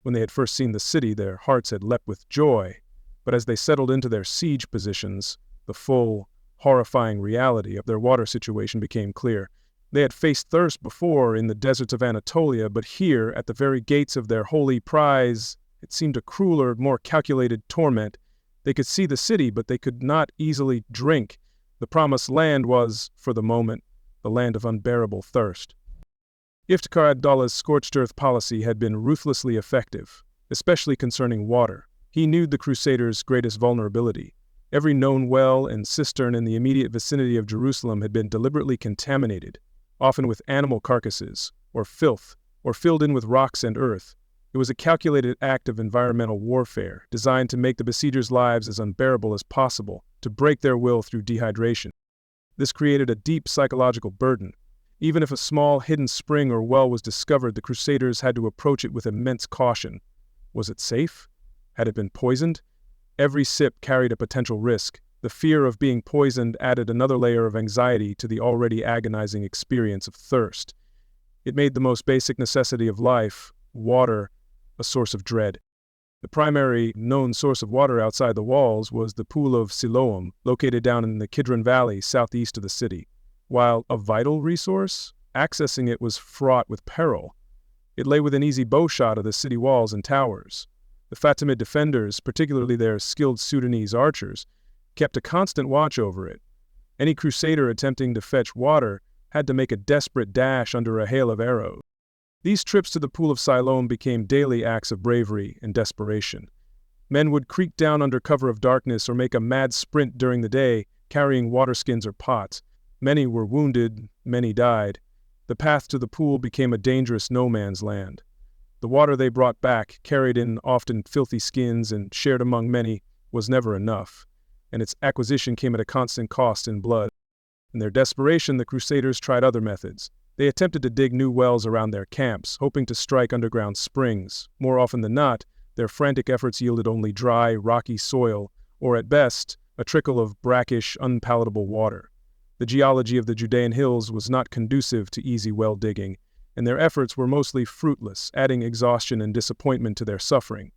When they had first seen the city, their hearts had leapt with joy, but as they settled into their siege positions, the full, horrifying reality of their water situation became clear. They had faced thirst before in the deserts of Anatolia, but here, at the very gates of their holy prize, it seemed a crueler, more calculated torment. They could see the city, but they could not easily drink. The promised land was, for the moment, the land of unbearable thirst. Iftikhar ad-Dawlah's scorched earth policy had been ruthlessly effective, especially concerning water. He knew the Crusaders' greatest vulnerability. Every known well and cistern in the immediate vicinity of Jerusalem had been deliberately contaminated, often with animal carcasses, or filth, or filled in with rocks and earth. It was a calculated act of environmental warfare, designed to make the besiegers' lives as unbearable as possible, to break their will through dehydration. This created a deep psychological burden. Even if a small, hidden spring or well was discovered, the Crusaders had to approach it with immense caution. Was it safe? Had it been poisoned? Every sip carried a potential risk. The fear of being poisoned added another layer of anxiety to the already agonizing experience of thirst. It made the most basic necessity of life, water, a source of dread. The primary known source of water outside the walls was the Pool of Siloam, located down in the Kidron Valley southeast of the city. While a vital resource, accessing it was fraught with peril. It lay within easy bowshot of the city walls and towers. The Fatimid defenders, particularly their skilled Sudanese archers, kept a constant watch over it. Any crusader attempting to fetch water had to make a desperate dash under a hail of arrows. These trips to the Pool of Siloam became daily acts of bravery and desperation. Men would creep down under cover of darkness or make a mad sprint during the day, carrying water skins or pots. Many were wounded, many died. The path to the pool became a dangerous no-man's land. The water they brought back, carried in often filthy skins and shared among many, was never enough, and its acquisition came at a constant cost in blood. In their desperation, the Crusaders tried other methods. They attempted to dig new wells around their camps, hoping to strike underground springs. More often than not, their frantic efforts yielded only dry, rocky soil, or at best, a trickle of brackish, unpalatable water. The geology of the Judean hills was not conducive to easy well digging, and their efforts were mostly fruitless, adding exhaustion and disappointment to their suffering.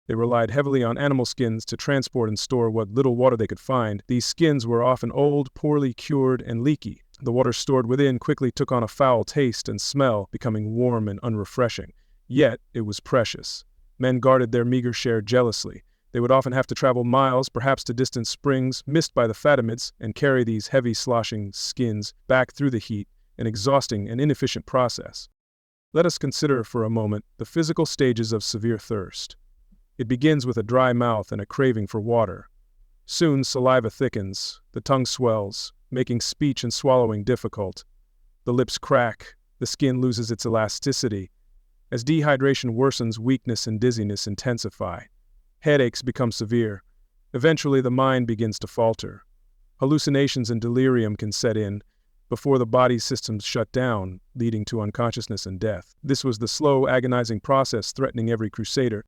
They relied heavily on animal skins to transport and store what little water they could find. These skins were often old, poorly cured, and leaky. The water stored within quickly took on a foul taste and smell, becoming warm and unrefreshing. Yet, it was precious. Men guarded their meager share jealously. They would often have to travel miles, perhaps to distant springs, missed by the Fatimids, and carry these heavy, sloshing skins back through the heat, an exhausting and inefficient process. Let us consider for a moment the physical stages of severe thirst. It begins with a dry mouth and a craving for water. Soon saliva thickens, the tongue swells, making speech and swallowing difficult. The lips crack, the skin loses its elasticity. As dehydration worsens, weakness and dizziness intensify. Headaches become severe. Eventually, the mind begins to falter. Hallucinations and delirium can set in before the body's systems shut down, leading to unconsciousness and death. This was the slow, agonizing process threatening every crusader.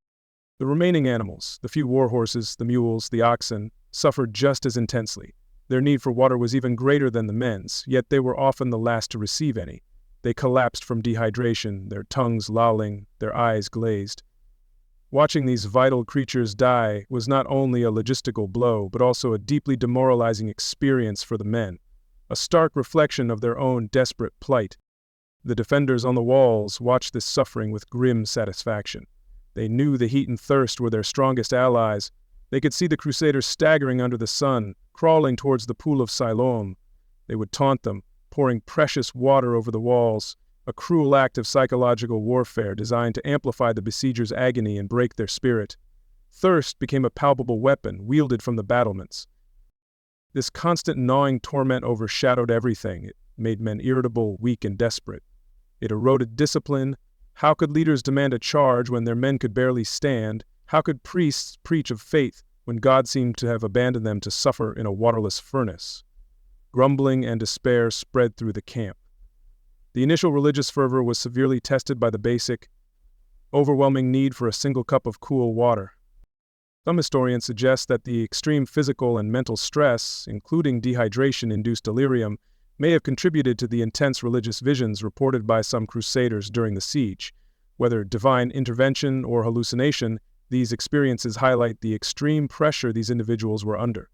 The remaining animals, the few war horses, the mules, the oxen, suffered just as intensely. Their need for water was even greater than the men's, yet they were often the last to receive any. They collapsed from dehydration, their tongues lolling, their eyes glazed. Watching these vital creatures die was not only a logistical blow, but also a deeply demoralizing experience for the men, a stark reflection of their own desperate plight. The defenders on the walls watched this suffering with grim satisfaction. They knew the heat and thirst were their strongest allies. They could see the Crusaders staggering under the sun, crawling towards the Pool of Siloam. They would taunt them, pouring precious water over the walls, a cruel act of psychological warfare designed to amplify the besiegers' agony and break their spirit. Thirst became a palpable weapon wielded from the battlements. This constant gnawing torment overshadowed everything. It made men irritable, weak, and desperate. It eroded discipline. How could leaders demand a charge when their men could barely stand? How could priests preach of faith when God seemed to have abandoned them to suffer in a waterless furnace? Grumbling and despair spread through the camp. The initial religious fervor was severely tested by the basic, overwhelming need for a single cup of cool water. Some historians suggest that the extreme physical and mental stress, including dehydration-induced delirium, may have contributed to the intense religious visions reported by some crusaders during the siege. Whether divine intervention or hallucination, these experiences highlight the extreme pressure these individuals were under.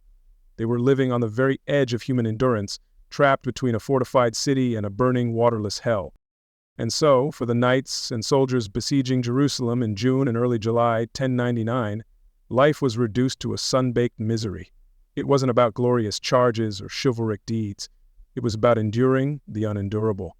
They were living on the very edge of human endurance, trapped between a fortified city and a burning, waterless hell. And so, for the knights and soldiers besieging Jerusalem in June and early July 1099, life was reduced to a sun-baked misery. It wasn't about glorious charges or chivalric deeds. It was about enduring the unendurable.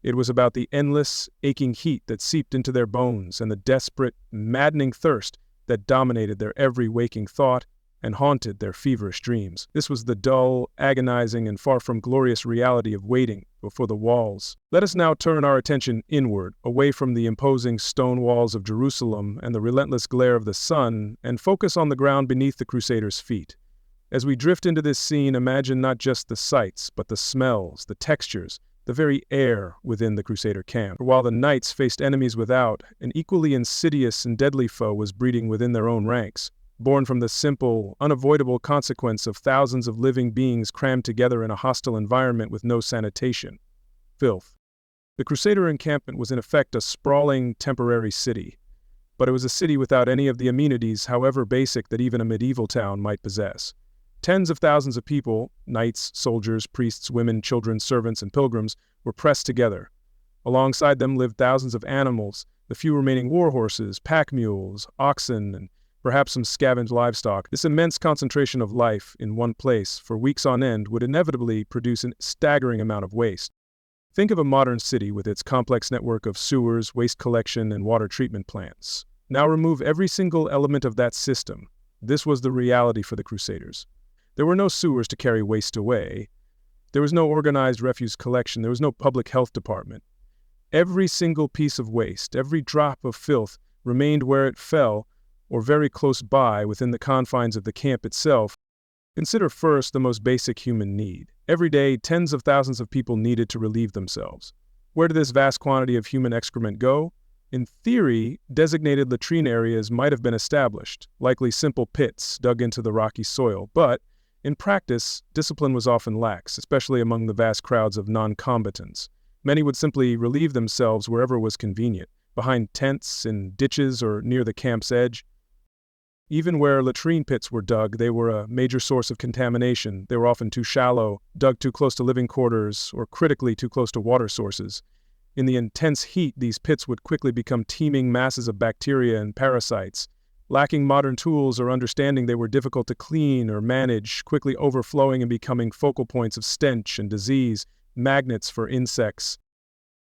It was about the endless, aching heat that seeped into their bones and the desperate, maddening thirst that dominated their every waking thought and haunted their feverish dreams. This was the dull, agonizing, and far from glorious reality of waiting before the walls. Let us now turn our attention inward, away from the imposing stone walls of Jerusalem and the relentless glare of the sun, and focus on the ground beneath the Crusaders' feet. As we drift into this scene, imagine not just the sights, but the smells, the textures, the very air within the Crusader camp. For while the knights faced enemies without, an equally insidious and deadly foe was breeding within their own ranks, born from the simple, unavoidable consequence of thousands of living beings crammed together in a hostile environment with no sanitation: filth. The Crusader encampment was in effect a sprawling, temporary city, but it was a city without any of the amenities, however basic, that even a medieval town might possess. Tens of thousands of people, knights, soldiers, priests, women, children, servants, and pilgrims, were pressed together. Alongside them lived thousands of animals, the few remaining war horses, pack mules, oxen, and perhaps some scavenged livestock. This immense concentration of life in one place for weeks on end would inevitably produce a staggering amount of waste. Think of a modern city with its complex network of sewers, waste collection, and water treatment plants. Now remove every single element of that system. This was the reality for the Crusaders. There were no sewers to carry waste away. There was no organized refuse collection. There was no public health department. Every single piece of waste, every drop of filth remained where it fell, or very close by within the confines of the camp itself. Consider first the most basic human need. Every day, tens of thousands of people needed to relieve themselves. Where did this vast quantity of human excrement go? In theory, designated latrine areas might have been established, likely simple pits dug into the rocky soil, but in practice, discipline was often lax, especially among the vast crowds of non-combatants. Many would simply relieve themselves wherever was convenient, behind tents, in ditches, or near the camp's edge. Even where latrine pits were dug, they were a major source of contamination. They were often too shallow, dug too close to living quarters, or critically too close to water sources. In the intense heat, these pits would quickly become teeming masses of bacteria and parasites. Lacking modern tools or understanding, they were difficult to clean or manage, quickly overflowing and becoming focal points of stench and disease, magnets for insects.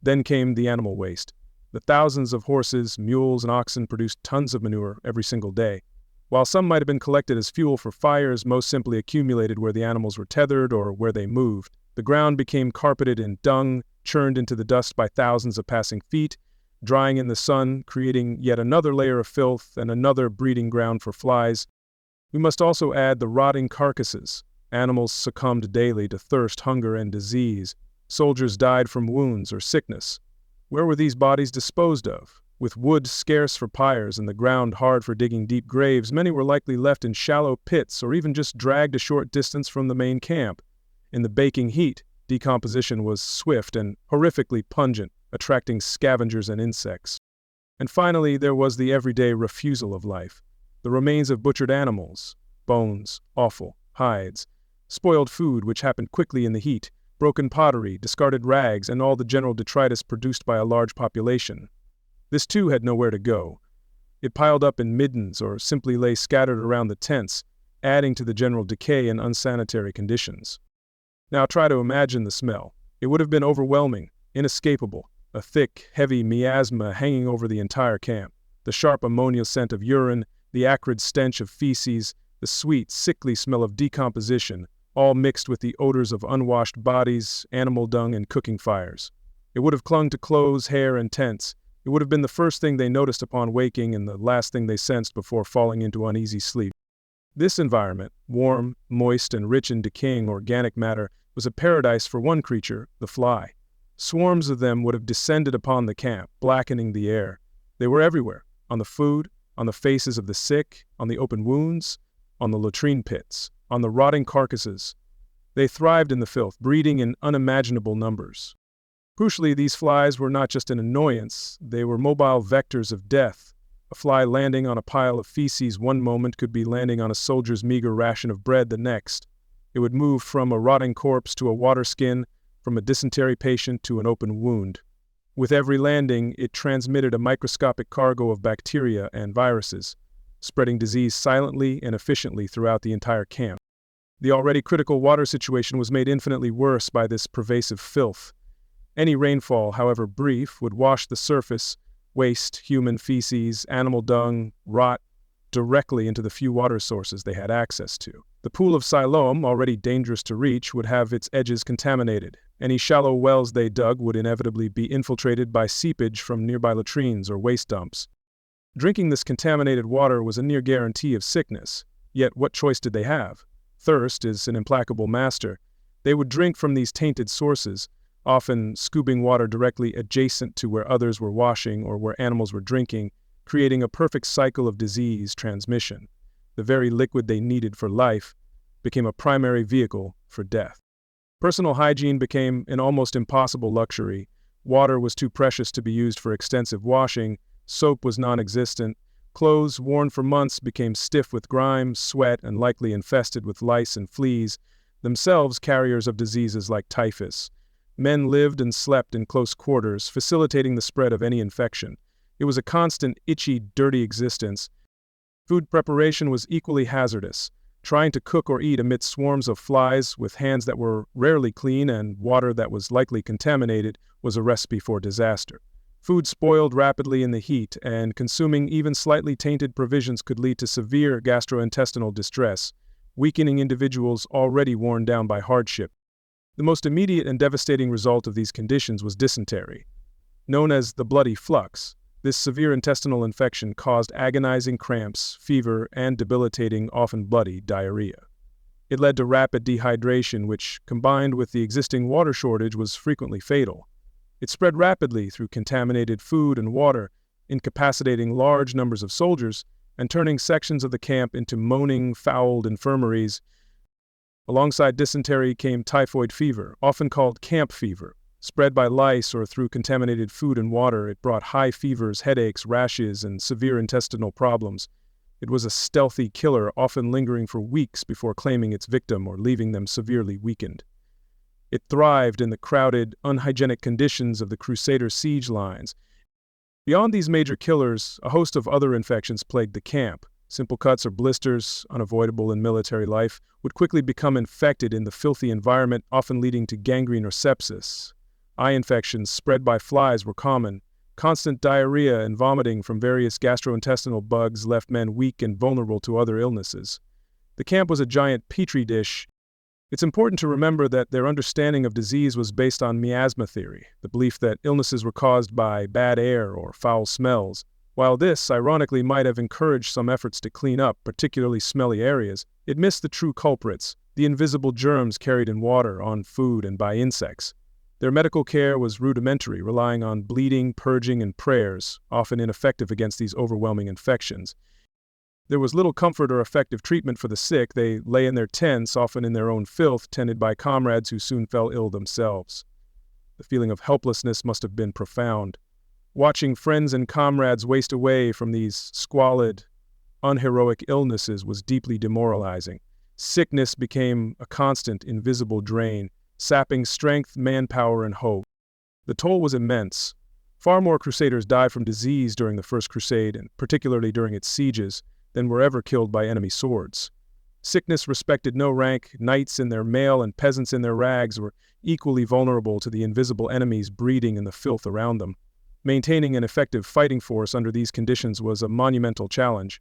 Then came the animal waste. The thousands of horses, mules, and oxen produced tons of manure every single day. While some might have been collected as fuel for fires, most simply accumulated where the animals were tethered or where they moved. The ground became carpeted in dung, churned into the dust by thousands of passing feet, drying in the sun, creating yet another layer of filth and another breeding ground for flies. We must also add the rotting carcasses. Animals succumbed daily to thirst, hunger, and disease. Soldiers died from wounds or sickness. Where were these bodies disposed of? With wood scarce for pyres and the ground hard for digging deep graves, many were likely left in shallow pits or even just dragged a short distance from the main camp. In the baking heat, decomposition was swift and horrifically pungent, attracting scavengers and insects. And finally, there was the everyday refusal of life. The remains of butchered animals, bones, offal, hides, spoiled food which happened quickly in the heat, broken pottery, discarded rags, and all the general detritus produced by a large population. This too had nowhere to go. It piled up in middens or simply lay scattered around the tents, adding to the general decay and unsanitary conditions. Now try to imagine the smell. It would have been overwhelming, inescapable, a thick, heavy miasma hanging over the entire camp. The sharp ammonia scent of urine, the acrid stench of feces, the sweet, sickly smell of decomposition, all mixed with the odors of unwashed bodies, animal dung, and cooking fires. It would have clung to clothes, hair, and tents, It would have been the first thing they noticed upon waking and the last thing they sensed before falling into uneasy sleep. This environment, warm, moist, and rich in decaying organic matter, was a paradise for one creature, the fly. Swarms of them would have descended upon the camp, blackening the air. They were everywhere, on the food, on the faces of the sick, on the open wounds, on the latrine pits, on the rotting carcasses. They thrived in the filth, breeding in unimaginable numbers. Crucially, these flies were not just an annoyance, they were mobile vectors of death. A fly landing on a pile of feces one moment could be landing on a soldier's meager ration of bread the next. It would move from a rotting corpse to a water skin, from a dysentery patient to an open wound. With every landing, it transmitted a microscopic cargo of bacteria and viruses, spreading disease silently and efficiently throughout the entire camp. The already critical water situation was made infinitely worse by this pervasive filth. Any rainfall, however brief, would wash the surface, waste, human feces, animal dung, rot, directly into the few water sources they had access to. The pool of Siloam, already dangerous to reach, would have its edges contaminated. Any shallow wells they dug would inevitably be infiltrated by seepage from nearby latrines or waste dumps. Drinking this contaminated water was a near guarantee of sickness. Yet what choice did they have? Thirst is an implacable master. They would drink from these tainted sources, often scooping water directly adjacent to where others were washing or where animals were drinking, creating a perfect cycle of disease transmission. The very liquid they needed for life became a primary vehicle for death. Personal hygiene became an almost impossible luxury. Water was too precious to be used for extensive washing, soap was non-existent, clothes worn for months became stiff with grime, sweat, and likely infested with lice and fleas, themselves carriers of diseases like typhus. Men lived and slept in close quarters, facilitating the spread of any infection. It was a constant, itchy, dirty existence. Food preparation was equally hazardous. Trying to cook or eat amidst swarms of flies with hands that were rarely clean and water that was likely contaminated was a recipe for disaster. Food spoiled rapidly in the heat, and consuming even slightly tainted provisions could lead to severe gastrointestinal distress, weakening individuals already worn down by hardship. The most immediate and devastating result of these conditions was dysentery. Known as the bloody flux, this severe intestinal infection caused agonizing cramps, fever, and debilitating, often bloody, diarrhea. It led to rapid dehydration, which, combined with the existing water shortage, was frequently fatal. It spread rapidly through contaminated food and water, incapacitating large numbers of soldiers and turning sections of the camp into moaning, fouled infirmaries. Alongside dysentery came typhoid fever, often called camp fever. Spread by lice or through contaminated food and water, it brought high fevers, headaches, rashes, and severe intestinal problems. It was a stealthy killer, often lingering for weeks before claiming its victim or leaving them severely weakened. It thrived in the crowded, unhygienic conditions of the Crusader siege lines. Beyond these major killers, a host of other infections plagued the camp. Simple cuts or blisters, unavoidable in military life, would quickly become infected in the filthy environment, often leading to gangrene or sepsis. Eye infections spread by flies were common. Constant diarrhea and vomiting from various gastrointestinal bugs left men weak and vulnerable to other illnesses. The camp was a giant petri dish. It's important to remember that their understanding of disease was based on miasma theory, the belief that illnesses were caused by bad air or foul smells. While this, ironically, might have encouraged some efforts to clean up particularly smelly areas, it missed the true culprits, the invisible germs carried in water, on food, and by insects. Their medical care was rudimentary, relying on bleeding, purging, and prayers, often ineffective against these overwhelming infections. There was little comfort or effective treatment for the sick. They lay in their tents, often in their own filth, tended by comrades who soon fell ill themselves. The feeling of helplessness must have been profound. Watching friends and comrades waste away from these squalid, unheroic illnesses was deeply demoralizing. Sickness became a constant, invisible drain, sapping strength, manpower, and hope. The toll was immense. Far more Crusaders died from disease during the First Crusade, and particularly during its sieges, than were ever killed by enemy swords. Sickness respected no rank. Knights in their mail and peasants in their rags were equally vulnerable to the invisible enemies breeding in the filth around them. Maintaining an effective fighting force under these conditions was a monumental challenge.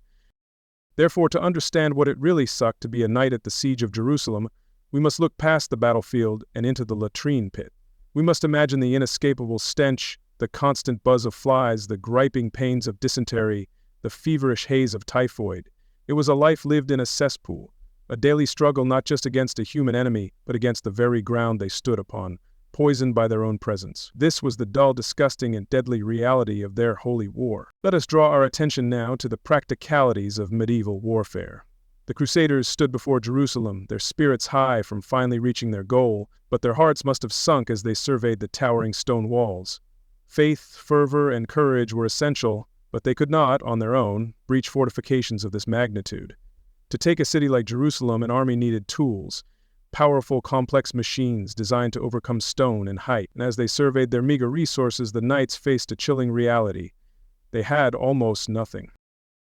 Therefore, to understand what it really sucked to be a knight at the siege of Jerusalem, we must look past the battlefield and into the latrine pit. We must imagine the inescapable stench, The constant buzz of flies, the griping pains of dysentery, the feverish haze of typhoid. It was a life lived in a cesspool, a daily struggle not just against a human enemy, but against the very ground they stood upon, poisoned by their own presence. This was the dull, disgusting, and deadly reality of their holy war. Let us draw our attention now to the practicalities of medieval warfare. The Crusaders stood before Jerusalem, their spirits high from finally reaching their goal, but their hearts must have sunk as they surveyed the towering stone walls. Faith, fervor, and courage were essential, but they could not, on their own, breach fortifications of this magnitude. To take a city like Jerusalem, an army needed tools, powerful, complex machines designed to overcome stone and height. And as they surveyed their meager resources, the knights faced a chilling reality. They had almost nothing.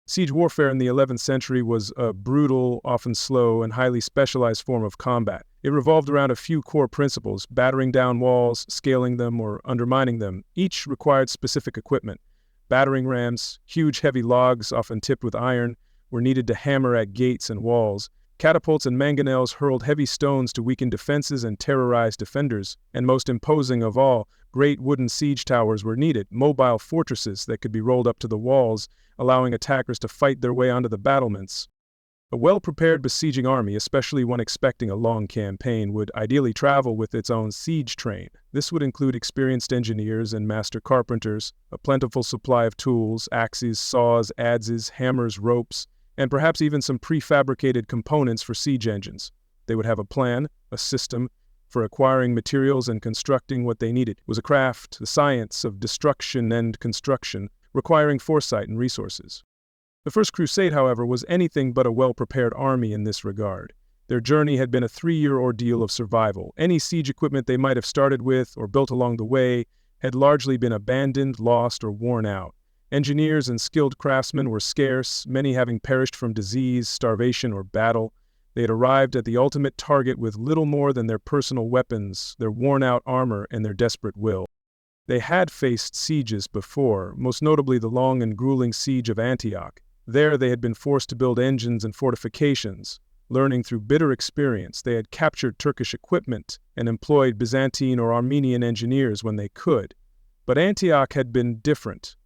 Siege warfare in the 11th century was a brutal, often slow, and highly specialized form of combat. It revolved around a few core principles: battering down walls, scaling them, or undermining them. Each required specific equipment. Battering rams, huge heavy logs, often tipped with iron, were needed to hammer at gates and walls. Catapults and mangonels hurled heavy stones to weaken defenses and terrorize defenders. And most imposing of all, great wooden siege towers were needed, mobile fortresses that could be rolled up to the walls, allowing attackers to fight their way onto the battlements. A well-prepared besieging army, especially one expecting a long campaign, would ideally travel with its own siege train. This would include experienced engineers and master carpenters, a plentiful supply of tools, axes, saws, adzes, hammers, ropes, and perhaps even some prefabricated components for siege engines. They would have a plan, a system, for acquiring materials and constructing what they needed. It was a craft, the science of destruction and construction, requiring foresight and resources. The First Crusade, however, was anything but a well-prepared army in this regard. Their journey had been a 3-year ordeal of survival. Any siege equipment they might have started with or built along the way had largely been abandoned, lost, or worn out. Engineers and skilled craftsmen were scarce, many having perished from disease, starvation, or battle. They had arrived at the ultimate target with little more than their personal weapons, their worn-out armor, and their desperate will. They had faced sieges before, most notably the long and grueling siege of Antioch. There they had been forced to build engines and fortifications. Learning through bitter experience, they had captured Turkish equipment and employed Byzantine or Armenian engineers when they could. But Antioch had been different.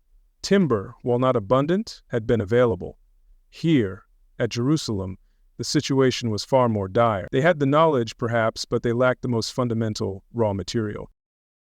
Timber, while not abundant, had been available. Here, at Jerusalem, the situation was far more dire. They had the knowledge, perhaps, but they lacked the most fundamental raw material.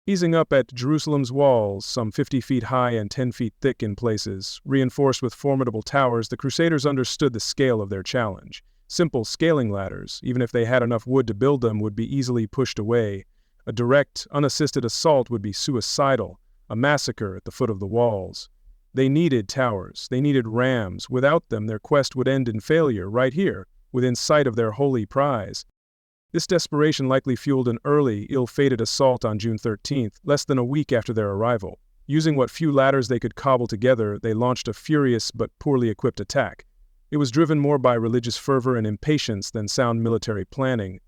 Easing up at Jerusalem's walls, some 50 feet high and 10 feet thick in places, reinforced with formidable towers, the Crusaders understood the scale of their challenge. Simple scaling ladders, even if they had enough wood to build them, would be easily pushed away. A direct, unassisted assault would be suicidal, a massacre at the foot of the walls. They needed towers, they needed rams. Without them, their quest would end in failure, right here, within sight of their holy prize. This desperation likely fueled an early, ill-fated assault on June 13th, less than a week after their arrival. Using what few ladders they could cobble together, they launched a furious but poorly equipped attack. It was driven more by religious fervor and impatience than sound military planning.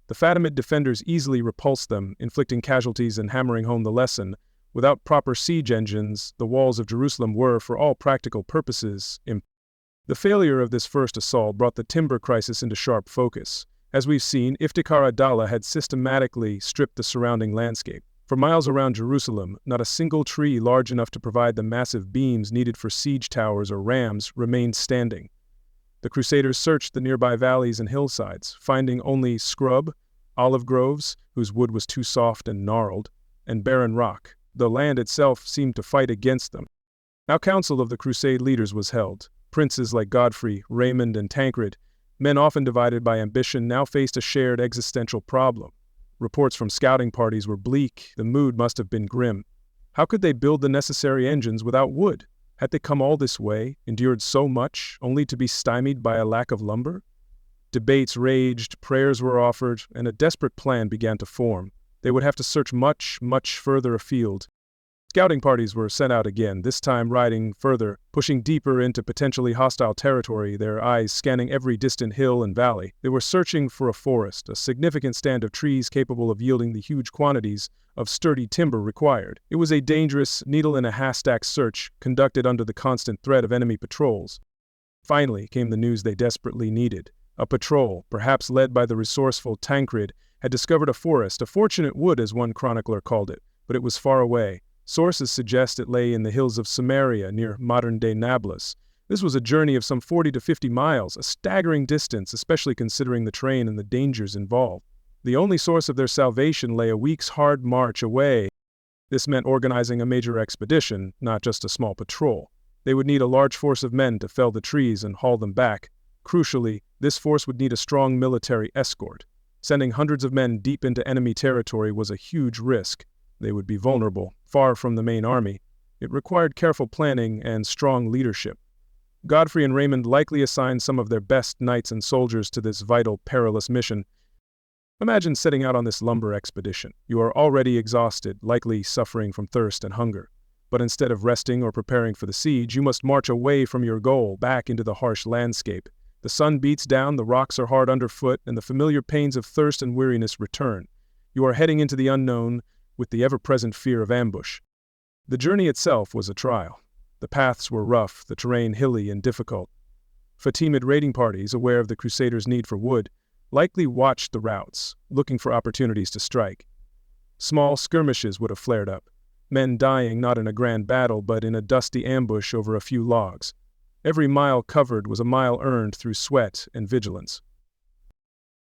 The Fatimid defenders easily repulsed them, inflicting casualties and hammering home the lesson. Without proper siege engines, the walls of Jerusalem were, for all practical purposes, The failure of this first assault brought the timber crisis into sharp focus. As we've seen, Iftikhar ad-Dawla had systematically stripped the surrounding landscape. For miles around Jerusalem, not a single tree large enough to provide the massive beams needed for siege towers or rams remained standing. The Crusaders searched the nearby valleys and hillsides, finding only scrub, olive groves, whose wood was too soft and gnarled, and barren rock. The land itself seemed to fight against them. Now council of the Crusade leaders was held. Princes like Godfrey, Raymond, and Tancred, men often divided by ambition, now faced a shared existential problem. Reports from scouting parties were bleak. The mood must have been grim. How could they build the necessary engines without wood? Had they come all this way, endured so much, only to be stymied by a lack of lumber? Debates raged, prayers were offered, and a desperate plan began to form. They would have to search much, much further afield. Scouting parties were sent out again, this time riding further, pushing deeper into potentially hostile territory, their eyes scanning every distant hill and valley. They were searching for a forest, a significant stand of trees capable of yielding the huge quantities of sturdy timber required. It was a dangerous, needle-in-a-haystack search, conducted under the constant threat of enemy patrols. Finally came the news they desperately needed. A patrol, perhaps led by the resourceful Tancred, had discovered a forest, a fortunate wood as one chronicler called it, but it was far away. Sources suggest it lay in the hills of Samaria near modern-day Nablus. This was a journey of some 40 to 50 miles, a staggering distance, especially considering the terrain and the dangers involved. The only source of their salvation lay a week's hard march away. This meant organizing a major expedition, not just a small patrol. They would need a large force of men to fell the trees and haul them back. Crucially, this force would need a strong military escort. Sending hundreds of men deep into enemy territory was a huge risk. They would be vulnerable, far from the main army. It required careful planning and strong leadership. Godfrey and Raymond likely assigned some of their best knights and soldiers to this vital, perilous mission. Imagine setting out on this lumber expedition. You are already exhausted, likely suffering from thirst and hunger. But instead of resting or preparing for the siege, you must march away from your goal, back into the harsh landscape. The sun beats down, the rocks are hard underfoot, and the familiar pains of thirst and weariness return. You are heading into the unknown, with the ever-present fear of ambush. The journey itself was a trial. The paths were rough, the terrain hilly and difficult. Fatimid raiding parties, aware of the Crusaders' need for wood, likely watched the routes, looking for opportunities to strike. Small skirmishes would have flared up, men dying not in a grand battle but in a dusty ambush over a few logs. Every mile covered was a mile earned through sweat and vigilance.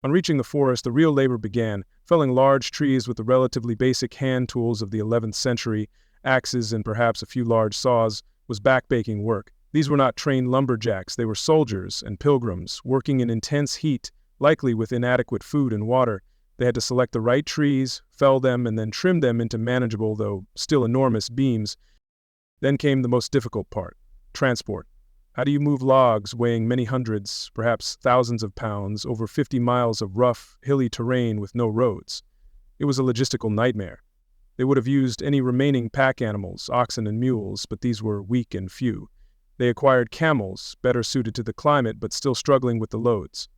On reaching the forest, the real labor began, felling large trees with the relatively basic hand tools of the 11th century. Axes and perhaps a few large saws was backbaking work. These were not trained lumberjacks, they were soldiers and pilgrims, working in intense heat, likely with inadequate food and water. They had to select the right trees, fell them, and then trim them into manageable, though still enormous, beams. Then came the most difficult part: transport. How do you move logs weighing many hundreds, perhaps thousands of pounds, over 50 miles of rough, hilly terrain with no roads? It was a logistical nightmare. They would have used any remaining pack animals, oxen and mules, but these were weak and few. They acquired camels, better suited to the climate but still struggling with the loads.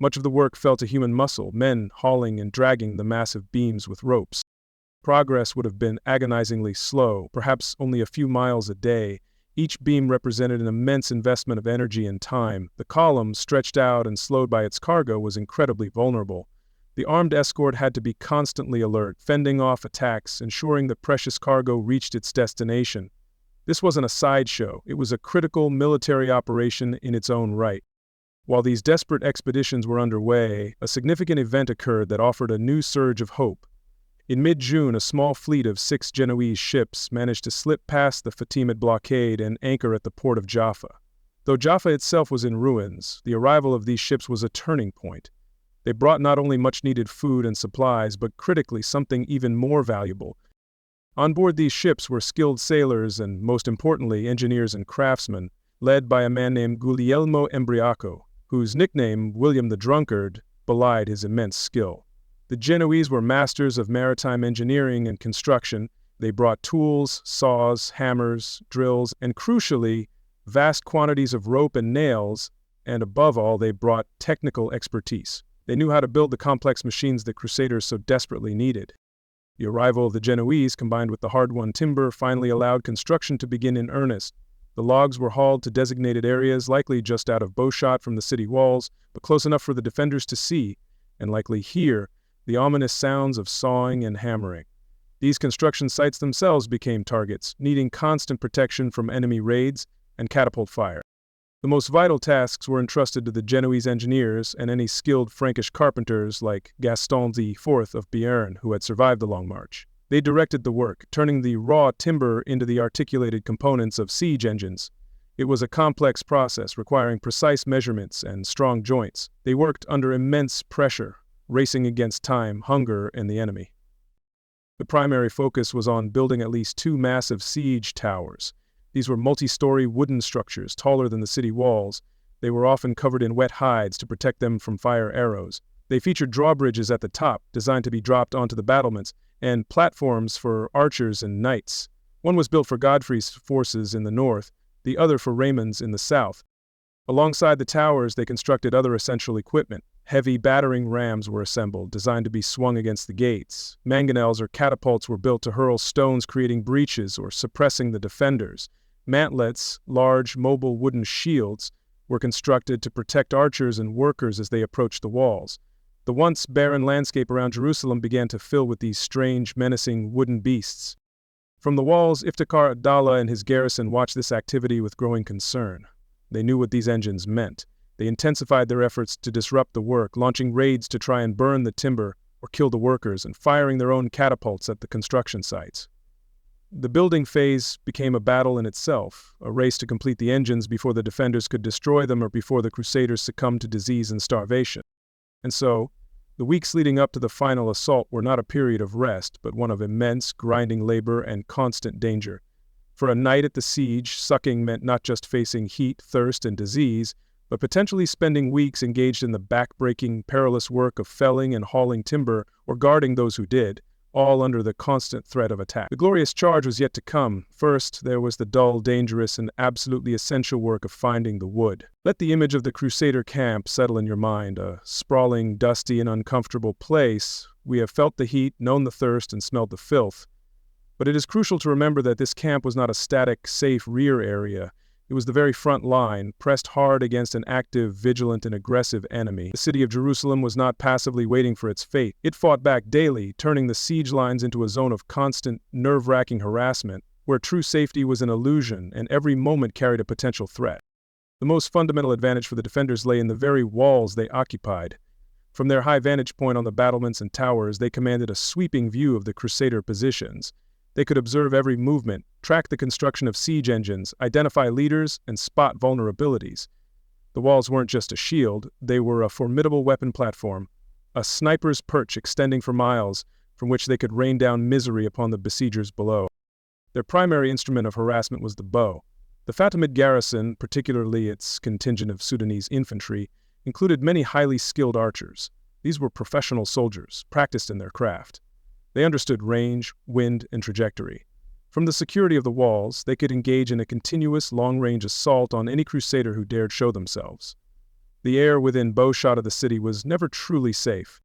Much of the work fell to human muscle, men hauling and dragging the massive beams with ropes. Progress would have been agonizingly slow, perhaps only a few miles a day. Each beam represented an immense investment of energy and time. The column, stretched out and slowed by its cargo, was incredibly vulnerable. The armed escort had to be constantly alert, fending off attacks, ensuring the precious cargo reached its destination. This wasn't a sideshow, it was a critical military operation in its own right. While these desperate expeditions were underway, a significant event occurred that offered a new surge of hope. In mid-June, a small fleet of 6 Genoese ships managed to slip past the Fatimid blockade and anchor at the port of Jaffa. Though Jaffa itself was in ruins, the arrival of these ships was a turning point. They brought not only much-needed food and supplies, but critically something even more valuable. On board these ships were skilled sailors and, most importantly, engineers and craftsmen, led by a man named Guglielmo Embriaco, whose nickname, William the Drunkard, belied his immense skill. The Genoese were masters of maritime engineering and construction. They brought tools, saws, hammers, drills, and crucially, vast quantities of rope and nails, and above all, they brought technical expertise. They knew how to build the complex machines the Crusaders so desperately needed. The arrival of the Genoese, combined with the hard-won timber, finally allowed construction to begin in earnest. The logs were hauled to designated areas, likely just out of bowshot from the city walls, but close enough for the defenders to see, and likely hear, the ominous sounds of sawing and hammering. These construction sites themselves became targets, needing constant protection from enemy raids and catapult fire. The most vital tasks were entrusted to the Genoese engineers and any skilled Frankish carpenters like Gaston IV of Béarn, who had survived the long march. They directed the work, turning the raw timber into the articulated components of siege engines. It was a complex process requiring precise measurements and strong joints. They worked under immense pressure, racing against time, hunger, and the enemy. The primary focus was on building at least 2 massive siege towers. These were multi-story wooden structures, taller than the city walls. They were often covered in wet hides to protect them from fire arrows. They featured drawbridges at the top, designed to be dropped onto the battlements, and platforms for archers and knights. One was built for Godfrey's forces in the north, the other for Raymond's in the south. Alongside the towers, they constructed other essential equipment. Heavy battering rams were assembled, designed to be swung against the gates. Mangonels or catapults were built to hurl stones, creating breaches or suppressing the defenders. Mantlets, large, mobile wooden shields, were constructed to protect archers and workers as they approached the walls. The once barren landscape around Jerusalem began to fill with these strange, menacing wooden beasts. From the walls, Iftikhar Abdallah and his garrison watched this activity with growing concern. They knew what these engines meant. They intensified their efforts to disrupt the work, launching raids to try and burn the timber or kill the workers, and firing their own catapults at the construction sites. The building phase became a battle in itself, a race to complete the engines before the defenders could destroy them or before the Crusaders succumbed to disease and starvation. And so, the weeks leading up to the final assault were not a period of rest, but one of immense, grinding labor and constant danger. For a knight at the siege, sucking meant not just facing heat, thirst, and disease, but potentially spending weeks engaged in the back-breaking, perilous work of felling and hauling timber or guarding those who did, all under the constant threat of attack. The glorious charge was yet to come. First, there was the dull, dangerous, and absolutely essential work of finding the wood. Let the image of the Crusader camp settle in your mind, a sprawling, dusty, and uncomfortable place. We have felt the heat, known the thirst, and smelled the filth. But it is crucial to remember that this camp was not a static, safe rear area. It was the very front line, pressed hard against an active, vigilant, and aggressive enemy. The city of Jerusalem was not passively waiting for its fate. It fought back daily, turning the siege lines into a zone of constant, nerve-wracking harassment, where true safety was an illusion and every moment carried a potential threat. The most fundamental advantage for the defenders lay in the very walls they occupied. From their high vantage point on the battlements and towers, they commanded a sweeping view of the Crusader positions. They could observe every movement, track the construction of siege engines, identify leaders, and spot vulnerabilities. The walls weren't just a shield, they were a formidable weapon platform, a sniper's perch extending for miles, from which they could rain down misery upon the besiegers below. Their primary instrument of harassment was the bow. The Fatimid garrison, particularly its contingent of Sudanese infantry, included many highly skilled archers. These were professional soldiers, practiced in their craft. They understood range, wind, and trajectory. From the security of the walls, they could engage in a continuous, long-range assault on any crusader who dared show themselves. The air within bowshot of the city was never truly safe.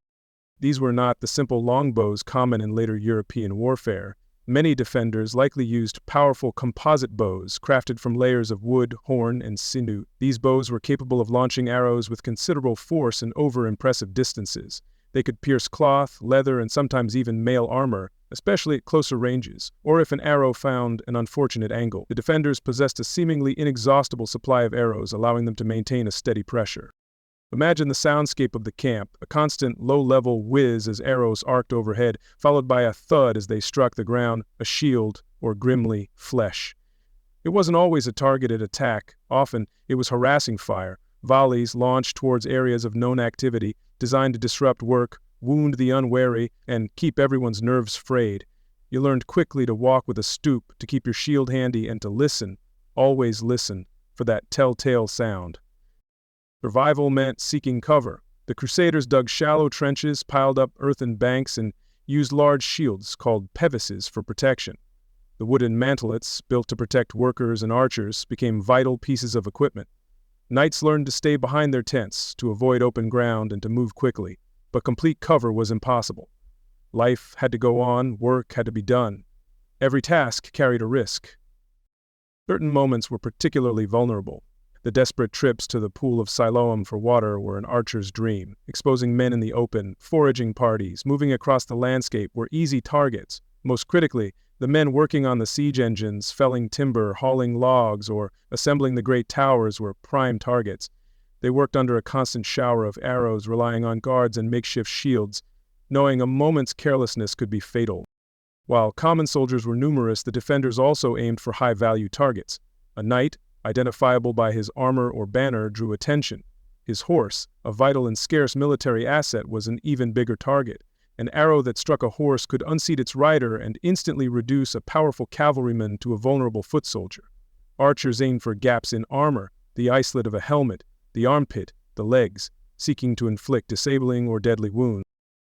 These were not the simple longbows common in later European warfare. Many defenders likely used powerful composite bows crafted from layers of wood, horn, and sinew. These bows were capable of launching arrows with considerable force and over impressive distances. They could pierce cloth, leather, and sometimes even mail armor, especially at closer ranges, or if an arrow found an unfortunate angle. The defenders possessed a seemingly inexhaustible supply of arrows, allowing them to maintain a steady pressure. Imagine the soundscape of the camp, a constant low-level whiz as arrows arced overhead, followed by a thud as they struck the ground, a shield, or grimly, flesh. It wasn't always a targeted attack. Often, it was harassing fire, volleys launched towards areas of known activity, designed to disrupt work, wound the unwary, and keep everyone's nerves frayed. You learned quickly to walk with a stoop, to keep your shield handy, and to listen, always listen, for that telltale sound. Survival meant seeking cover. The Crusaders dug shallow trenches, piled up earthen banks, and used large shields called pevises for protection. The wooden mantelets, built to protect workers and archers, became vital pieces of equipment. Knights learned to stay behind their tents, to avoid open ground, and to move quickly. But complete cover was impossible. Life had to go on, work had to be done. Every task carried a risk. Certain moments were particularly vulnerable. The desperate trips to the pool of Siloam for water were an archer's dream. Exposing men in the open, foraging parties, moving across the landscape were easy targets. Most critically, the men working on the siege engines, felling timber, hauling logs, or assembling the great towers were prime targets. They worked under a constant shower of arrows, relying on guards and makeshift shields, knowing a moment's carelessness could be fatal. While common soldiers were numerous, the defenders also aimed for high-value targets. A knight, identifiable by his armor or banner, drew attention. His horse, a vital and scarce military asset, was an even bigger target. An arrow that struck a horse could unseat its rider and instantly reduce a powerful cavalryman to a vulnerable foot soldier. Archers aimed for gaps in armor, the eyelet of a helmet, the armpit, the legs, seeking to inflict disabling or deadly wounds.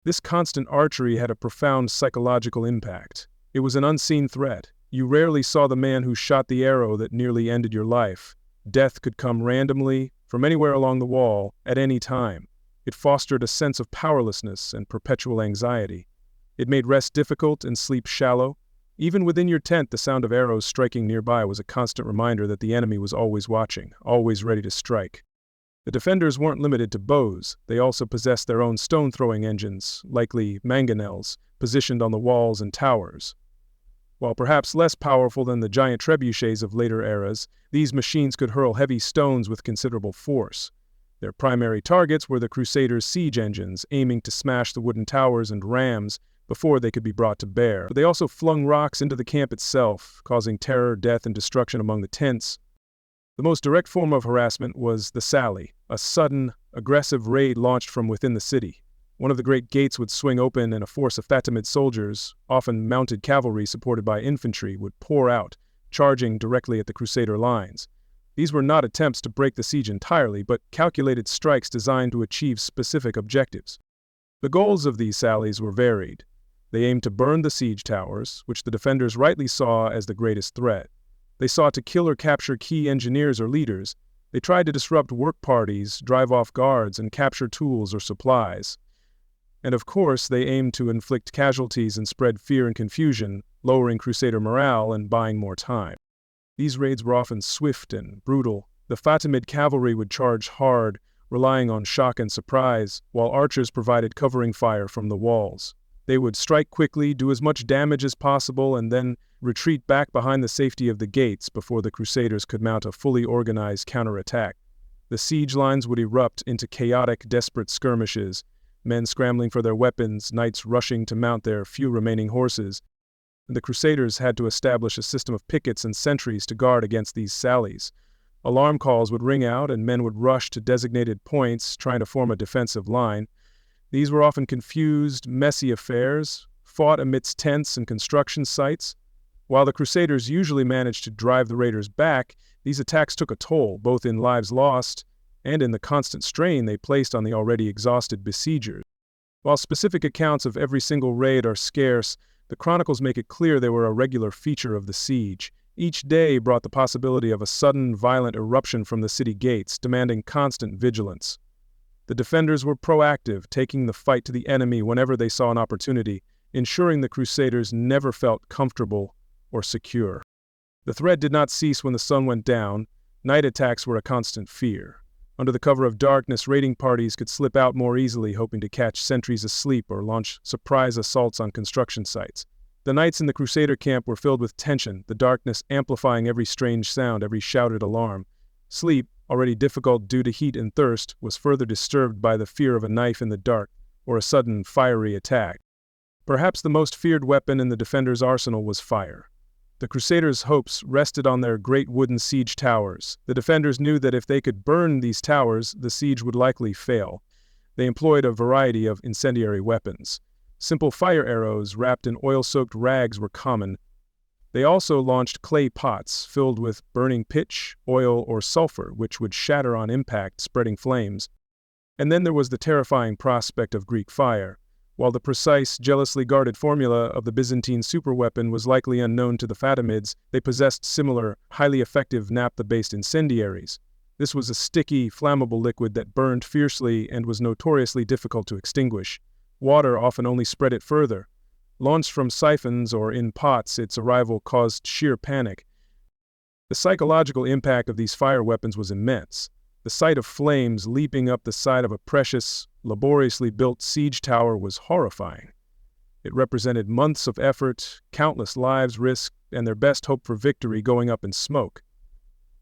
This constant archery had a profound psychological impact. It was an unseen threat. You rarely saw the man who shot the arrow that nearly ended your life. Death could come randomly, from anywhere along the wall, at any time. It fostered a sense of powerlessness and perpetual anxiety. It made rest difficult and sleep shallow. Even within your tent, the sound of arrows striking nearby was a constant reminder that the enemy was always watching, always ready to strike. The defenders weren't limited to bows. They also possessed their own stone-throwing engines, likely mangonels, positioned on the walls and towers. While perhaps less powerful than the giant trebuchets of later eras, these machines could hurl heavy stones with considerable force. Their primary targets were the Crusaders' siege engines, aiming to smash the wooden towers and rams before they could be brought to bear. But they also flung rocks into the camp itself, causing terror, death, and destruction among the tents. The most direct form of harassment was the sally, a sudden, aggressive raid launched from within the city. One of the great gates would swing open and a force of Fatimid soldiers, often mounted cavalry supported by infantry, would pour out, charging directly at the Crusader lines. These were not attempts to break the siege entirely, but calculated strikes designed to achieve specific objectives. The goals of these sallies were varied. They aimed to burn the siege towers, which the defenders rightly saw as the greatest threat. They sought to kill or capture key engineers or leaders. They tried to disrupt work parties, drive off guards, and capture tools or supplies. And of course, they aimed to inflict casualties and spread fear and confusion, lowering Crusader morale and buying more time. These raids were often swift and brutal. The Fatimid cavalry would charge hard, relying on shock and surprise, while archers provided covering fire from the walls. They would strike quickly, do as much damage as possible, and then retreat back behind the safety of the gates before the Crusaders could mount a fully organized counterattack. The siege lines would erupt into chaotic, desperate skirmishes, men scrambling for their weapons, knights rushing to mount their few remaining horses. The Crusaders had to establish a system of pickets and sentries to guard against these sallies. Alarm calls would ring out and men would rush to designated points, trying to form a defensive line. These were often confused, messy affairs, fought amidst tents and construction sites. While the Crusaders usually managed to drive the raiders back, these attacks took a toll, both in lives lost and in the constant strain they placed on the already exhausted besiegers. While specific accounts of every single raid are scarce, the chronicles make it clear they were a regular feature of the siege. Each day brought the possibility of a sudden, violent eruption from the city gates, demanding constant vigilance. The defenders were proactive, taking the fight to the enemy whenever they saw an opportunity, ensuring the Crusaders never felt comfortable or secure. The threat did not cease when the sun went down. Night attacks were a constant fear. Under the cover of darkness, raiding parties could slip out more easily, hoping to catch sentries asleep or launch surprise assaults on construction sites. The nights in the Crusader camp were filled with tension, the darkness amplifying every strange sound, every shouted alarm. Sleep, already difficult due to heat and thirst, was further disturbed by the fear of a knife in the dark or a sudden fiery attack. Perhaps the most feared weapon in the defender's arsenal was fire. The Crusaders' hopes rested on their great wooden siege towers. The defenders knew that if they could burn these towers, the siege would likely fail. They employed a variety of incendiary weapons. Simple fire arrows wrapped in oil-soaked rags were common. They also launched clay pots filled with burning pitch, oil, or sulfur, which would shatter on impact, spreading flames. And then there was the terrifying prospect of Greek fire. While the precise, jealously guarded formula of the Byzantine superweapon was likely unknown to the Fatimids, they possessed similar, highly effective naphtha-based incendiaries. This was a sticky, flammable liquid that burned fiercely and was notoriously difficult to extinguish. Water often only spread it further. Launched from siphons or in pots, its arrival caused sheer panic. The psychological impact of these fire weapons was immense. The sight of flames leaping up the side of a precious, laboriously built siege tower was horrifying. It represented months of effort, countless lives risked, and their best hope for victory going up in smoke.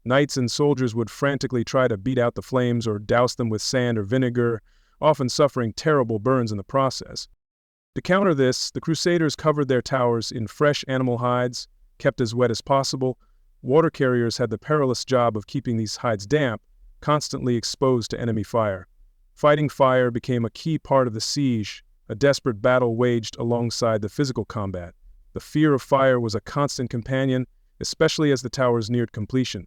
Knights and soldiers would frantically try to beat out the flames or douse them with sand or vinegar, often suffering terrible burns in the process. To counter this, the Crusaders covered their towers in fresh animal hides, kept as wet as possible. Water carriers had the perilous job of keeping these hides damp, constantly exposed to enemy fire. Fighting fire became a key part of the siege, a desperate battle waged alongside the physical combat. The fear of fire was a constant companion, especially as the towers neared completion.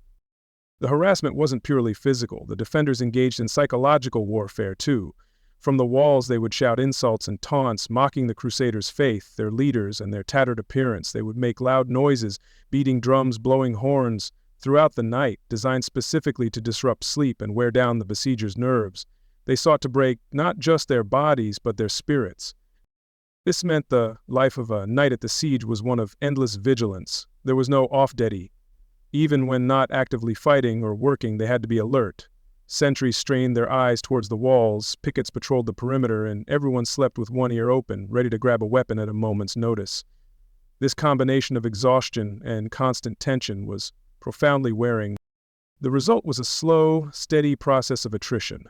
The harassment wasn't purely physical. The defenders engaged in psychological warfare too. From the walls they would shout insults and taunts, mocking the Crusaders' faith, their leaders, and their tattered appearance. They would make loud noises, beating drums, blowing horns, throughout the night, designed specifically to disrupt sleep and wear down the besiegers' nerves. They sought to break not just their bodies, but their spirits. This meant the life of a knight at the siege was one of endless vigilance. There was no off-duty. Even when not actively fighting or working, they had to be alert. Sentries strained their eyes towards the walls, pickets patrolled the perimeter, and everyone slept with one ear open, ready to grab a weapon at a moment's notice. This combination of exhaustion and constant tension was profoundly wearing. The result was a slow, steady process of attrition.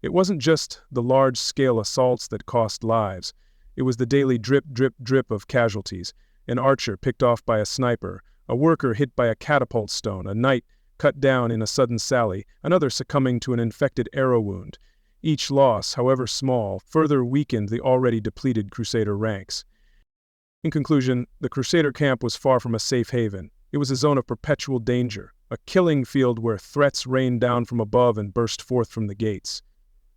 It wasn't just the large-scale assaults that cost lives. It was the daily drip, drip, drip of casualties. An archer picked off by a sniper, a worker hit by a catapult stone, a knight cut down in a sudden sally, another succumbing to an infected arrow wound. Each loss, however small, further weakened the already depleted Crusader ranks. In conclusion, the Crusader camp was far from a safe haven. It was a zone of perpetual danger, a killing field where threats rained down from above and burst forth from the gates.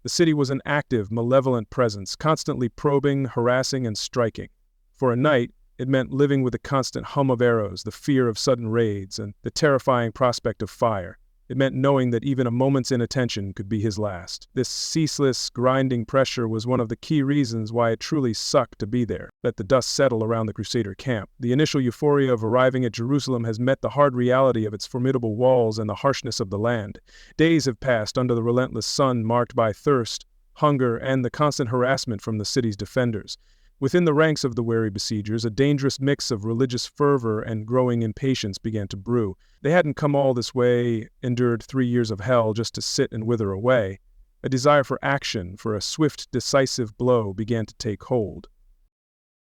The city was an active, malevolent presence, constantly probing, harassing, and striking. For a knight, it meant living with the constant hum of arrows, the fear of sudden raids, and the terrifying prospect of fire. It meant knowing that even a moment's inattention could be his last. This ceaseless, grinding pressure was one of the key reasons why it truly sucked to be there. Let the dust settle around the Crusader camp. The initial euphoria of arriving at Jerusalem has met the hard reality of its formidable walls and the harshness of the land. Days have passed under the relentless sun, marked by thirst, hunger, and the constant harassment from the city's defenders. Within the ranks of the wary besiegers, a dangerous mix of religious fervor and growing impatience began to brew. They hadn't come all this way, endured 3 years of hell just to sit and wither away. A desire for action, for a swift, decisive blow, began to take hold.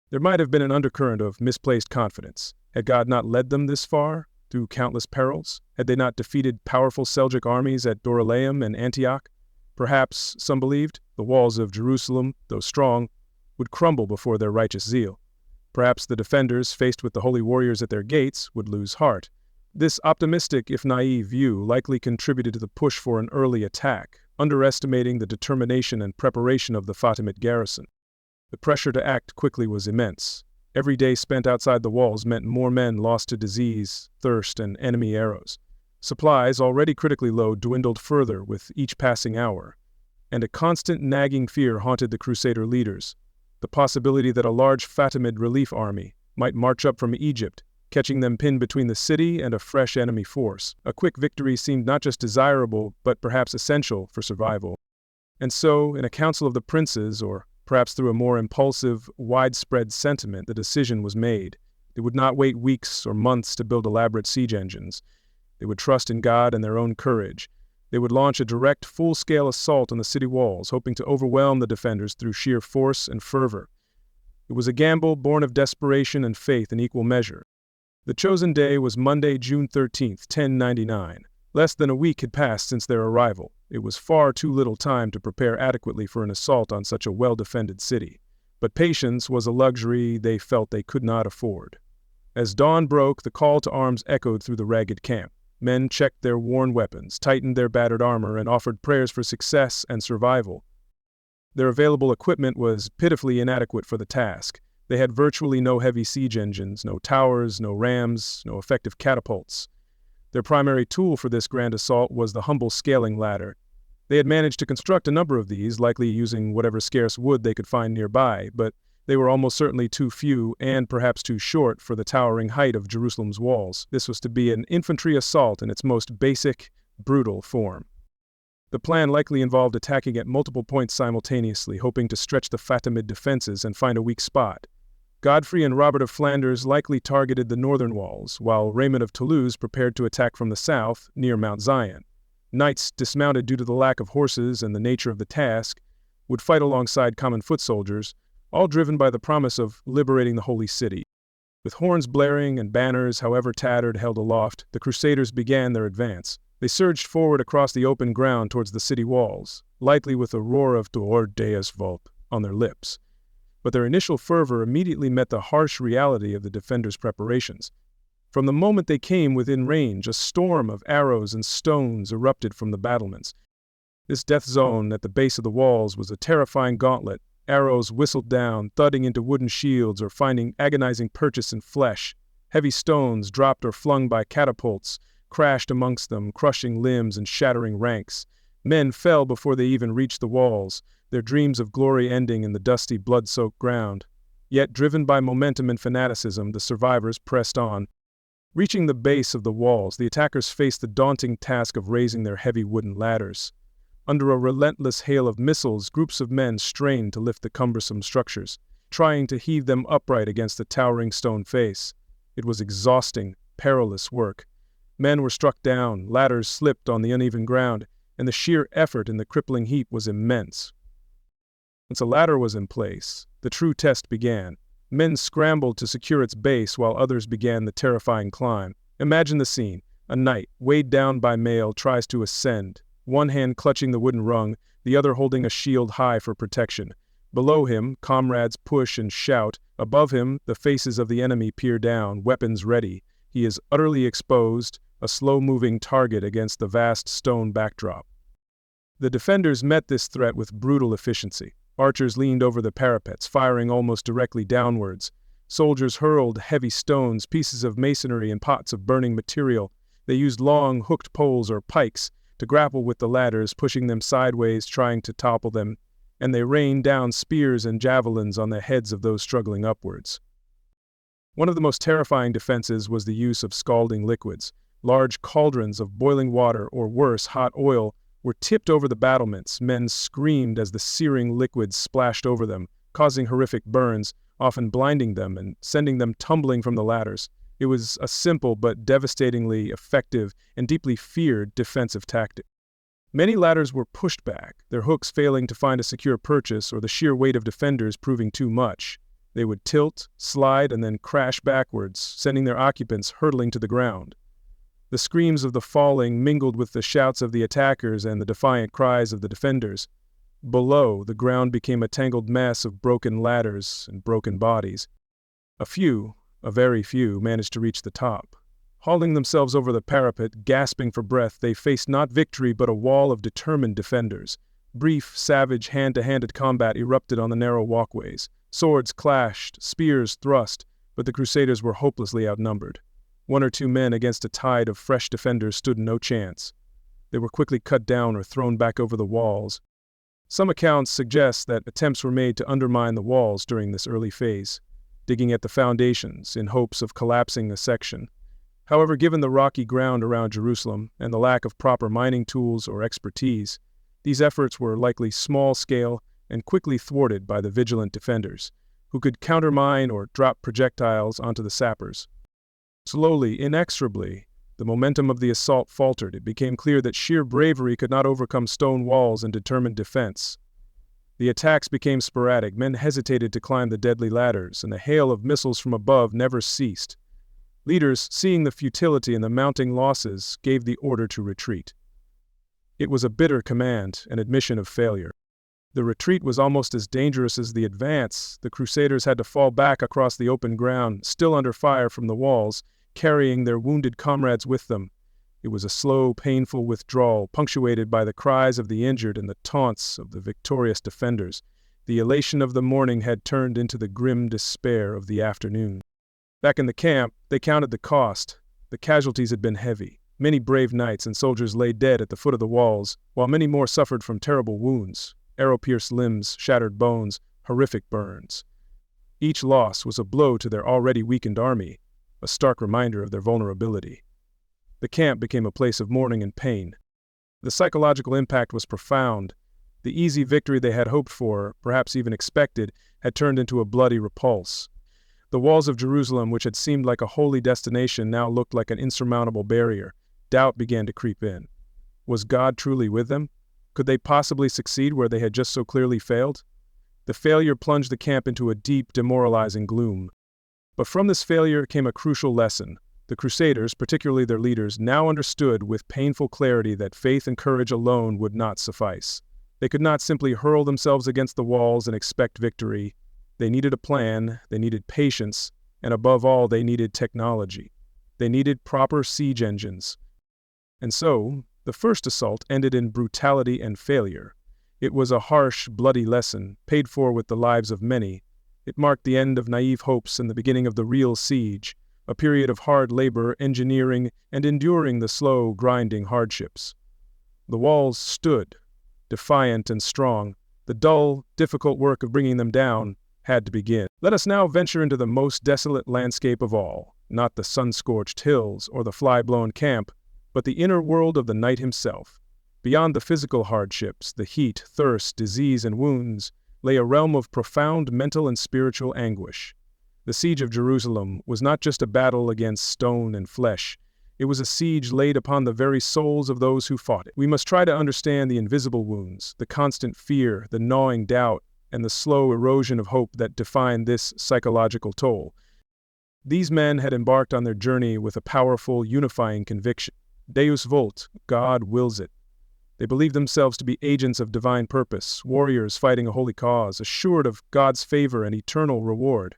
There might have been an undercurrent of misplaced confidence. Had God not led them this far, through countless perils? Had they not defeated powerful Seljuk armies at Dorylaeum and Antioch? Perhaps, some believed, the walls of Jerusalem, though strong, would crumble before their righteous zeal. Perhaps the defenders, faced with the holy warriors at their gates, would lose heart. This optimistic, if naive view likely contributed to the push for an early attack, underestimating the determination and preparation of the Fatimid garrison. The pressure to act quickly was immense. Every day spent outside the walls meant more men lost to disease, thirst, and enemy arrows. Supplies, already critically low, dwindled further with each passing hour, and a constant nagging fear haunted the Crusader leaders. The possibility that a large Fatimid relief army might march up from Egypt, catching them pinned between the city and a fresh enemy force. A quick victory seemed not just desirable, but perhaps essential for survival. And so, in a council of the princes, or perhaps through a more impulsive, widespread sentiment, the decision was made. They would not wait weeks or months to build elaborate siege engines. They would trust in God and their own courage. They would launch a direct, full-scale assault on the city walls, hoping to overwhelm the defenders through sheer force and fervor. It was a gamble born of desperation and faith in equal measure. The chosen day was Monday, June 13th, 1099. Less than a week had passed since their arrival. It was far too little time to prepare adequately for an assault on such a well-defended city. But patience was a luxury they felt they could not afford. As dawn broke, the call to arms echoed through the ragged camp. Men checked their worn weapons, tightened their battered armor, and offered prayers for success and survival. Their available equipment was pitifully inadequate for the task. They had virtually no heavy siege engines, no towers, no rams, no effective catapults. Their primary tool for this grand assault was the humble scaling ladder. They had managed to construct a number of these, likely using whatever scarce wood they could find nearby, but they were almost certainly too few and perhaps too short for the towering height of Jerusalem's walls. This was to be an infantry assault in its most basic, brutal form. The plan likely involved attacking at multiple points simultaneously, hoping to stretch the Fatimid defenses and find a weak spot. Godfrey and Robert of Flanders likely targeted the northern walls, while Raymond of Toulouse prepared to attack from the south, near Mount Zion. Knights, dismounted due to the lack of horses and the nature of the task, would fight alongside common foot soldiers, all driven by the promise of liberating the holy city. With horns blaring and banners, however tattered, held aloft, the Crusaders began their advance. They surged forward across the open ground towards the city walls, likely with a roar of Deus, Vult on their lips. But their initial fervor immediately met the harsh reality of the defenders' preparations. From the moment they came within range, a storm of arrows and stones erupted from the battlements. This death zone at the base of the walls was a terrifying gauntlet. Arrows whistled down, thudding into wooden shields or finding agonizing purchase in flesh. Heavy stones, dropped or flung by catapults, crashed amongst them, crushing limbs and shattering ranks. Men fell before they even reached the walls, their dreams of glory ending in the dusty, blood-soaked ground. Yet, driven by momentum and fanaticism, the survivors pressed on. Reaching the base of the walls, the attackers faced the daunting task of raising their heavy wooden ladders. Under a relentless hail of missiles, groups of men strained to lift the cumbersome structures. trying to heave them upright against the towering stone face. It was exhausting, perilous work. Men were struck down, ladders slipped on the uneven ground, and the sheer effort in the crippling heap was immense. Once a ladder was in place, the true test began. Men scrambled to secure its base while others began the terrifying climb. Imagine the scene. A knight, weighed down by mail, tries to ascend, one hand clutching the wooden rung, the other holding a shield high for protection. Below him, comrades push and shout. Above him, the faces of the enemy peer down, weapons ready. He is utterly exposed, a slow-moving target against the vast stone backdrop. The defenders met this threat with brutal efficiency. Archers leaned over the parapets, firing almost directly downwards. Soldiers hurled heavy stones, pieces of masonry, and pots of burning material. They used long, hooked poles or pikes to grapple with the ladders, pushing them sideways, trying to topple them, and they rained down spears and javelins on the heads of those struggling upwards. One of the most terrifying defenses was the use of scalding liquids. Large cauldrons of boiling water, or worse, hot oil, were tipped over the battlements. Men screamed as the searing liquids splashed over them, causing horrific burns, often blinding them and sending them tumbling from the ladders. It was a simple but devastatingly effective and deeply feared defensive tactic. Many ladders were pushed back, their hooks failing to find a secure purchase or the sheer weight of defenders proving too much. They would tilt, slide, and then crash backwards, sending their occupants hurtling to the ground. The screams of the falling mingled with the shouts of the attackers and the defiant cries of the defenders. Below, the ground became a tangled mess of broken ladders and broken bodies. A very few, managed to reach the top. Hauling themselves over the parapet, gasping for breath, they faced not victory but a wall of determined defenders. Brief, savage, hand-to-hand combat erupted on the narrow walkways. Swords clashed, spears thrust, but the Crusaders were hopelessly outnumbered. One or two men against a tide of fresh defenders stood no chance. They were quickly cut down or thrown back over the walls. Some accounts suggest that attempts were made to undermine the walls during this early phase, digging at the foundations in hopes of collapsing a section. However, given the rocky ground around Jerusalem and the lack of proper mining tools or expertise, these efforts were likely small-scale and quickly thwarted by the vigilant defenders, who could countermine or drop projectiles onto the sappers. Slowly, inexorably, the momentum of the assault faltered. It became clear that sheer bravery could not overcome stone walls and determined defense. The attacks became sporadic. Men hesitated to climb the deadly ladders, and the hail of missiles from above never ceased. Leaders, seeing the futility and the mounting losses, gave the order to retreat. It was a bitter command, an admission of failure. The retreat was almost as dangerous as the advance. The Crusaders had to fall back across the open ground, still under fire from the walls, carrying their wounded comrades with them. It was a slow, painful withdrawal, punctuated by the cries of the injured and the taunts of the victorious defenders. The elation of the morning had turned into the grim despair of the afternoon. Back in the camp, they counted the cost. The casualties had been heavy. Many brave knights and soldiers lay dead at the foot of the walls, while many more suffered from terrible wounds, arrow-pierced limbs, shattered bones, horrific burns. Each loss was a blow to their already weakened army, a stark reminder of their vulnerability. The camp became a place of mourning and pain. The psychological impact was profound. The easy victory they had hoped for, perhaps even expected, had turned into a bloody repulse. The walls of Jerusalem, which had seemed like a holy destination, now looked like an insurmountable barrier. Doubt began to creep in. Was God truly with them? Could they possibly succeed where they had just so clearly failed? The failure plunged the camp into a deep, demoralizing gloom. But from this failure came a crucial lesson. The Crusaders, particularly their leaders, now understood with painful clarity that faith and courage alone would not suffice. They could not simply hurl themselves against the walls and expect victory. They needed a plan, they needed patience, and above all, they needed technology. They needed proper siege engines. And so, the first assault ended in brutality and failure. It was a harsh, bloody lesson, paid for with the lives of many. It marked the end of naive hopes and the beginning of the real siege, a period of hard labor, engineering, and enduring the slow, grinding hardships. The walls stood, defiant and strong. The dull, difficult work of bringing them down had to begin. Let us now venture into the most desolate landscape of all, not the sun-scorched hills or the fly-blown camp, but the inner world of the knight himself. Beyond the physical hardships, the heat, thirst, disease, and wounds, lay a realm of profound mental and spiritual anguish. The siege of Jerusalem was not just a battle against stone and flesh. It was a siege laid upon the very souls of those who fought it. We must try to understand the invisible wounds, the constant fear, the gnawing doubt, and the slow erosion of hope that define this psychological toll. These men had embarked on their journey with a powerful, unifying conviction. Deus Vult, God wills it. They believed themselves to be agents of divine purpose, warriors fighting a holy cause, assured of God's favor and eternal reward.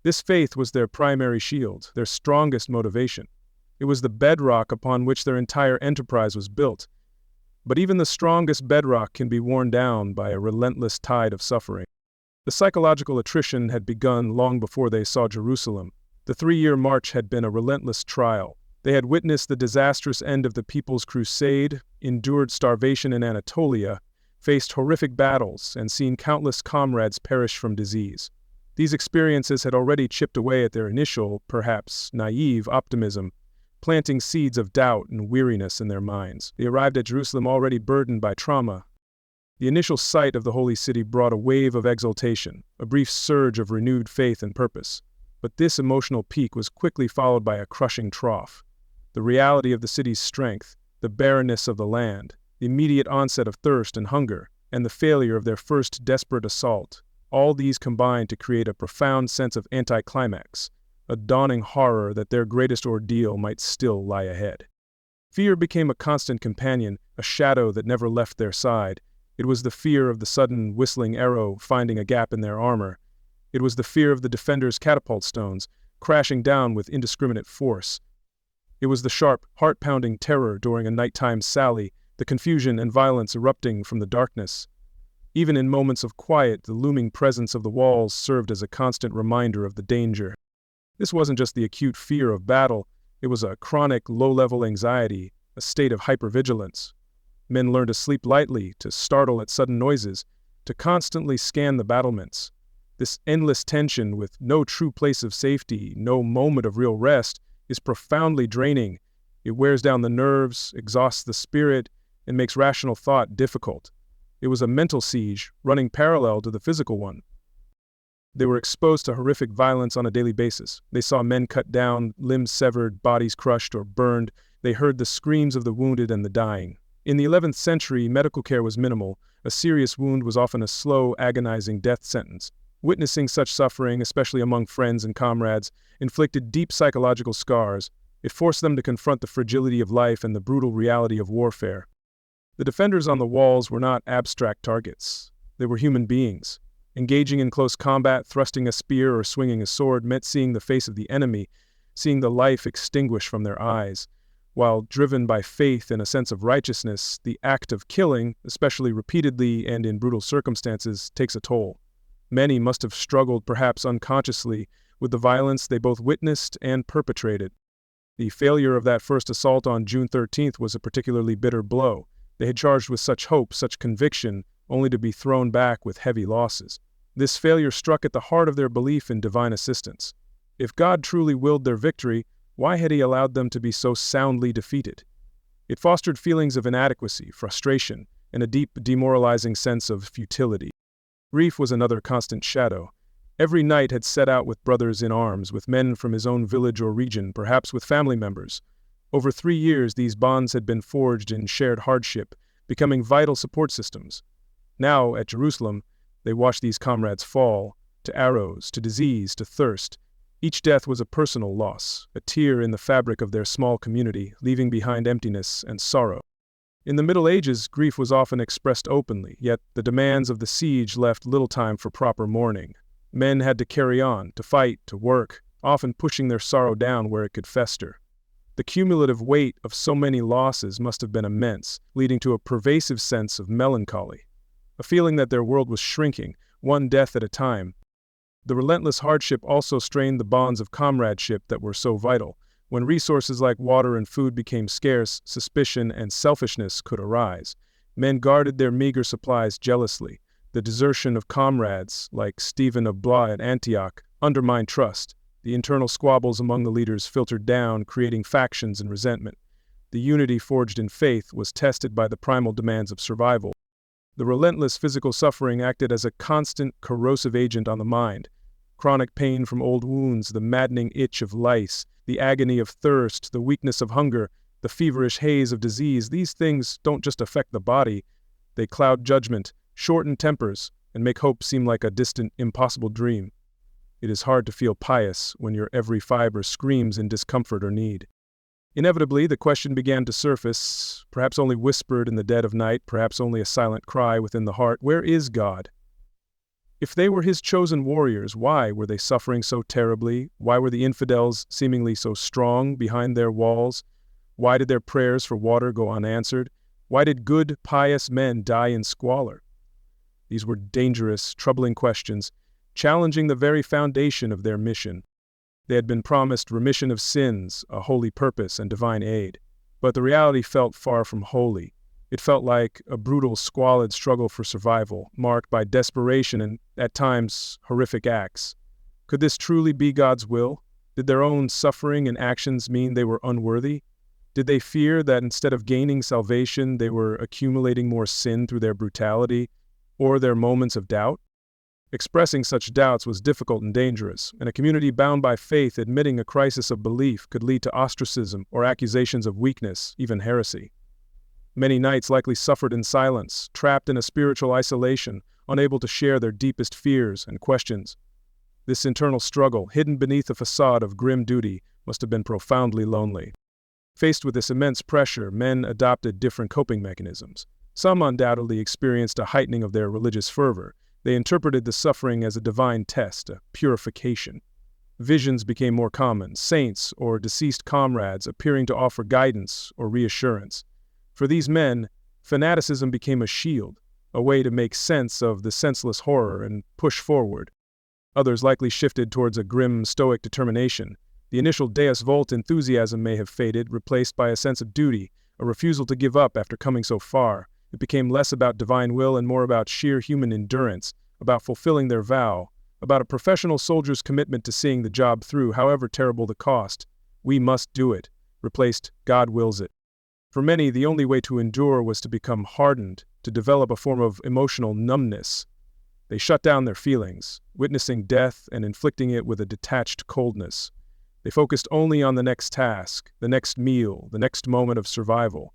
This faith was their primary shield, their strongest motivation. It was the bedrock upon which their entire enterprise was built. But even the strongest bedrock can be worn down by a relentless tide of suffering. The psychological attrition had begun long before they saw Jerusalem. The 3-year march had been a relentless trial. They had witnessed the disastrous end of the people's crusade, endured starvation in Anatolia, faced horrific battles, and seen countless comrades perish from disease. These experiences had already chipped away at their initial, perhaps naive, optimism, planting seeds of doubt and weariness in their minds. They arrived at Jerusalem already burdened by trauma. The initial sight of the holy city brought a wave of exultation, a brief surge of renewed faith and purpose. But this emotional peak was quickly followed by a crushing trough. The reality of the city's strength, the barrenness of the land, the immediate onset of thirst and hunger, and the failure of their first desperate assault, all these combined to create a profound sense of anticlimax, a dawning horror that their greatest ordeal might still lie ahead. Fear became a constant companion, a shadow that never left their side. It was the fear of the sudden whistling arrow finding a gap in their armor. It was the fear of the defenders' catapult stones crashing down with indiscriminate force. It was the sharp, heart-pounding terror during a nighttime sally, the confusion and violence erupting from the darkness. Even in moments of quiet, the looming presence of the walls served as a constant reminder of the danger. This wasn't just the acute fear of battle, it was a chronic, low-level anxiety, a state of hypervigilance. Men learned to sleep lightly, to startle at sudden noises, to constantly scan the battlements. This endless tension with no true place of safety, no moment of real rest, is profoundly draining. It wears down the nerves, exhausts the spirit, and makes rational thought difficult. It was a mental siege, running parallel to the physical one. They were exposed to horrific violence on a daily basis. They saw men cut down, limbs severed, bodies crushed or burned. They heard the screams of the wounded and the dying. In the 11th century, medical care was minimal. A serious wound was often a slow, agonizing death sentence. Witnessing such suffering, especially among friends and comrades, inflicted deep psychological scars. It forced them to confront the fragility of life and the brutal reality of warfare. The defenders on the walls were not abstract targets. They were human beings. Engaging in close combat, thrusting a spear or swinging a sword meant seeing the face of the enemy, seeing the life extinguish from their eyes. While driven by faith and a sense of righteousness, the act of killing, especially repeatedly and in brutal circumstances, takes a toll. Many must have struggled, perhaps unconsciously, with the violence they both witnessed and perpetrated. The failure of that first assault on June 13th was a particularly bitter blow. They had charged with such hope, such conviction, only to be thrown back with heavy losses. This failure struck at the heart of their belief in divine assistance. If God truly willed their victory, why had He allowed them to be so soundly defeated? It fostered feelings of inadequacy, frustration, and a deep, demoralizing sense of futility. Grief was another constant shadow. Every knight had set out with brothers in arms, with men from his own village or region, perhaps with family members. Over 3 years, these bonds had been forged in shared hardship, becoming vital support systems. Now, at Jerusalem, they watched these comrades fall, to arrows, to disease, to thirst. Each death was a personal loss, a tear in the fabric of their small community, leaving behind emptiness and sorrow. In the Middle Ages, grief was often expressed openly, yet the demands of the siege left little time for proper mourning. Men had to carry on, to fight, to work, often pushing their sorrow down where it could fester. The cumulative weight of so many losses must have been immense, leading to a pervasive sense of melancholy, a feeling that their world was shrinking, one death at a time. The relentless hardship also strained the bonds of comradeship that were so vital. When resources like water and food became scarce, suspicion and selfishness could arise. Men guarded their meager supplies jealously. The desertion of comrades, like Stephen of Blois at Antioch, undermined trust. The internal squabbles among the leaders filtered down, creating factions and resentment. The unity forged in faith was tested by the primal demands of survival. The relentless physical suffering acted as a constant corrosive agent on the mind. Chronic pain from old wounds, the maddening itch of lice, the agony of thirst, the weakness of hunger, the feverish haze of disease, these things don't just affect the body, they cloud judgment, shorten tempers, and make hope seem like a distant, impossible dream. It is hard to feel pious when your every fiber screams in discomfort or need. Inevitably, the question began to surface, perhaps only whispered in the dead of night, perhaps only a silent cry within the heart, where is God? If they were his chosen warriors, why were they suffering so terribly? Why were the infidels seemingly so strong behind their walls? Why did their prayers for water go unanswered? Why did good, pious men die in squalor? These were dangerous, troubling questions, challenging the very foundation of their mission. They had been promised remission of sins, a holy purpose, and divine aid. But the reality felt far from holy. It felt like a brutal, squalid struggle for survival, marked by desperation and, at times, horrific acts. Could this truly be God's will? Did their own suffering and actions mean they were unworthy? Did they fear that instead of gaining salvation, they were accumulating more sin through their brutality or their moments of doubt? Expressing such doubts was difficult and dangerous, and a community bound by faith admitting a crisis of belief could lead to ostracism or accusations of weakness, even heresy. Many knights likely suffered in silence, trapped in a spiritual isolation, unable to share their deepest fears and questions. This internal struggle, hidden beneath a facade of grim duty, must have been profoundly lonely. Faced with this immense pressure, men adopted different coping mechanisms. Some undoubtedly experienced a heightening of their religious fervor. They interpreted the suffering as a divine test, a purification. Visions became more common, saints or deceased comrades appearing to offer guidance or reassurance. For these men, fanaticism became a shield, a way to make sense of the senseless horror and push forward. Others likely shifted towards a grim, stoic determination. The initial Deus Vult enthusiasm may have faded, replaced by a sense of duty, a refusal to give up after coming so far. It became less about divine will and more about sheer human endurance, about fulfilling their vow, about a professional soldier's commitment to seeing the job through, however terrible the cost. We must do it, replaced God wills it. For many, the only way to endure was to become hardened, to develop a form of emotional numbness. They shut down their feelings, witnessing death and inflicting it with a detached coldness. They focused only on the next task, the next meal, the next moment of survival.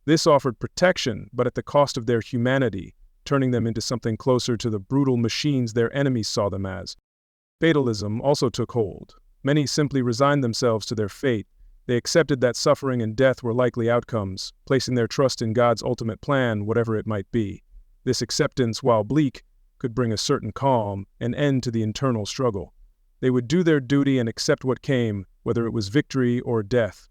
This offered protection, but at the cost of their humanity, turning them into something closer to the brutal machines their enemies saw them as. Fatalism also took hold. Many simply resigned themselves to their fate. They accepted that suffering and death were likely outcomes, placing their trust in God's ultimate plan, whatever it might be. This acceptance, while bleak, could bring a certain calm, an end to the internal struggle. They would do their duty and accept what came, whether it was victory or death.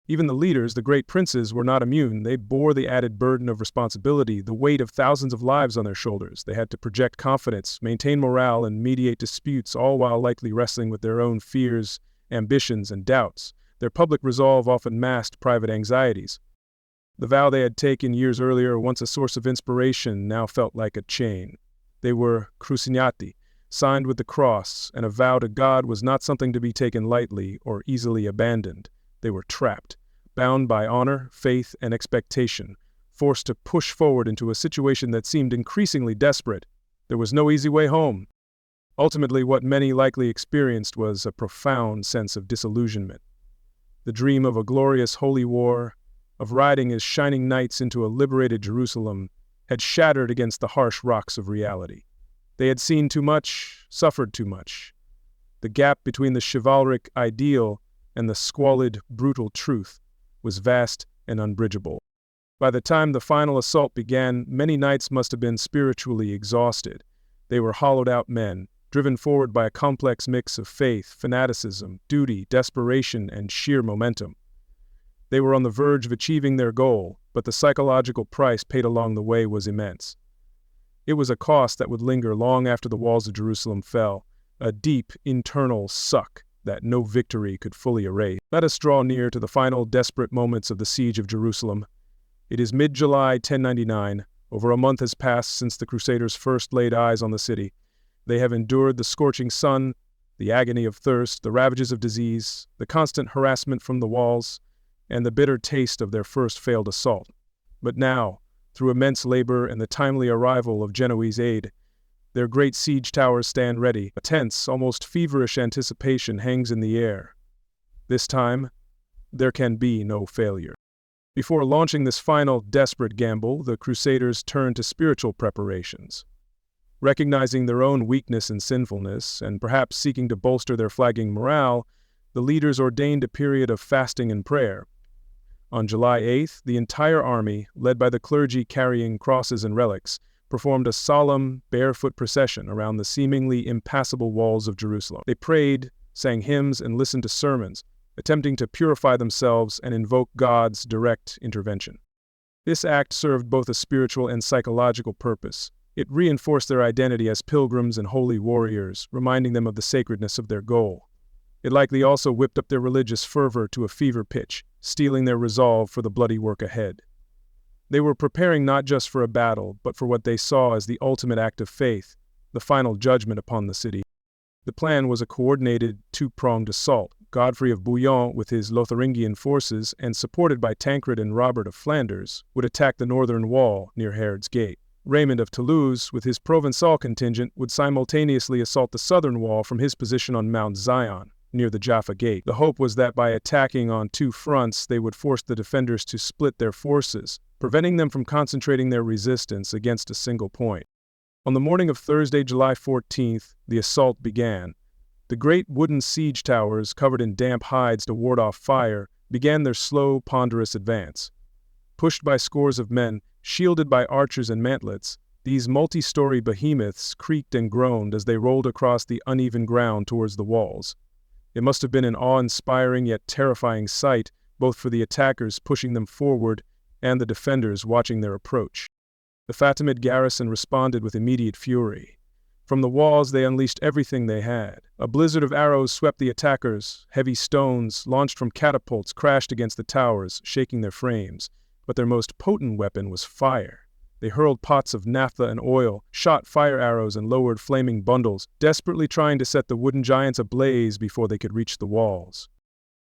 Even the leaders, the great princes, were not immune. They bore the added burden of responsibility, the weight of thousands of lives on their shoulders. They had to project confidence, maintain morale, and mediate disputes, all while likely wrestling with their own fears, ambitions, and doubts. Their public resolve often masked private anxieties. The vow they had taken years earlier, once a source of inspiration, now felt like a chain. They were Cruciate, signed with the cross, and a vow to God was not something to be taken lightly or easily abandoned. They were trapped, bound by honor, faith, and expectation, forced to push forward into a situation that seemed increasingly desperate. There was no easy way home. Ultimately, what many likely experienced was a profound sense of disillusionment. The dream of a glorious holy war, of riding as shining knights into a liberated Jerusalem, had shattered against the harsh rocks of reality. They had seen too much, suffered too much. The gap between the chivalric ideal and the squalid, brutal truth was vast and unbridgeable. By the time the final assault began, many knights must have been spiritually exhausted. They were hollowed-out men, driven forward by a complex mix of faith, fanaticism, duty, desperation, and sheer momentum. They were on the verge of achieving their goal, but the psychological price paid along the way was immense. It was a cost that would linger long after the walls of Jerusalem fell, a deep, internal suck that no victory could fully erase. Let us draw near to the final desperate moments of the siege of Jerusalem. It is mid-July 1099. Over a month has passed since the Crusaders first laid eyes on the city. They have endured the scorching sun, the agony of thirst, the ravages of disease, the constant harassment from the walls, and the bitter taste of their first failed assault. But now, Through immense labor and the timely arrival of Genoese aid, their great siege towers stand ready. A tense, almost feverish anticipation hangs in the air. This time, there can be no failure. Before launching this final, desperate gamble, the Crusaders turn to spiritual preparations. Recognizing their own weakness and sinfulness, and perhaps seeking to bolster their flagging morale, the leaders ordained a period of fasting and prayer. On July 8th, the entire army, led by the clergy carrying crosses and relics, performed a solemn, barefoot procession around the seemingly impassable walls of Jerusalem. They prayed, sang hymns, and listened to sermons, attempting to purify themselves and invoke God's direct intervention. This act served both a spiritual and psychological purpose. It reinforced their identity as pilgrims and holy warriors, reminding them of the sacredness of their goal. It likely also whipped up their religious fervor to a fever pitch, steeling their resolve for the bloody work ahead. They were preparing not just for a battle, but for what they saw as the ultimate act of faith, the final judgment upon the city. The plan was a coordinated, two-pronged assault. Godfrey of Bouillon, with his Lotharingian forces, and supported by Tancred and Robert of Flanders, would attack the northern wall near Herod's Gate. Raymond of Toulouse, with his Provençal contingent, would simultaneously assault the southern wall from his position on Mount Zion, near the Jaffa Gate. The hope was that by attacking on two fronts, they would force the defenders to split their forces, preventing them from concentrating their resistance against a single point. On the morning of Thursday, July 14th, the assault began. The great wooden siege towers, covered in damp hides to ward off fire, began their slow, ponderous advance. Pushed by scores of men, shielded by archers and mantlets, these multi-story behemoths creaked and groaned as they rolled across the uneven ground towards the walls. It must have been an awe-inspiring yet terrifying sight, both for the attackers pushing them forward and the defenders watching their approach. The Fatimid garrison responded with immediate fury. From the walls they unleashed everything they had. A blizzard of arrows swept the attackers. Heavy stones, launched from catapults, crashed against the towers, shaking their frames. But their most potent weapon was fire. They hurled pots of naphtha and oil, shot fire arrows and lowered flaming bundles, desperately trying to set the wooden giants ablaze before they could reach the walls.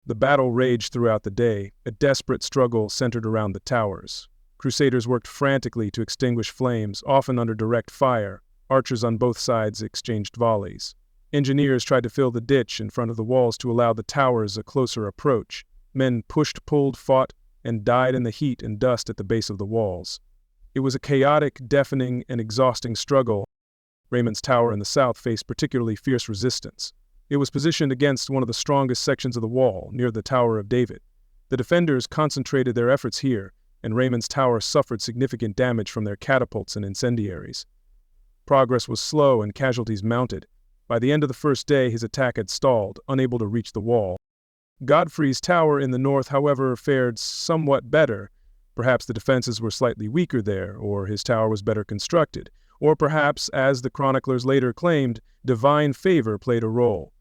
The battle raged throughout the day, a desperate struggle centered around the towers. Crusaders worked frantically to extinguish flames, often under direct fire. Archers on both sides exchanged volleys. Engineers tried to fill the ditch in front of the walls to allow the towers a closer approach. Men pushed, pulled, fought, and died in the heat and dust at the base of the walls. It was a chaotic, deafening, and exhausting struggle. Raymond's tower in the south faced particularly fierce resistance. It was positioned against one of the strongest sections of the wall, near the Tower of David. The defenders concentrated their efforts here, and Raymond's tower suffered significant damage from their catapults and incendiaries. Progress was slow and casualties mounted. By the end of the first day, his attack had stalled, unable to reach the wall. Godfrey's tower in the north, however, fared somewhat better. Perhaps the defenses were slightly weaker there, or his tower was better constructed, or perhaps, as the chroniclers later claimed, divine favor played a role.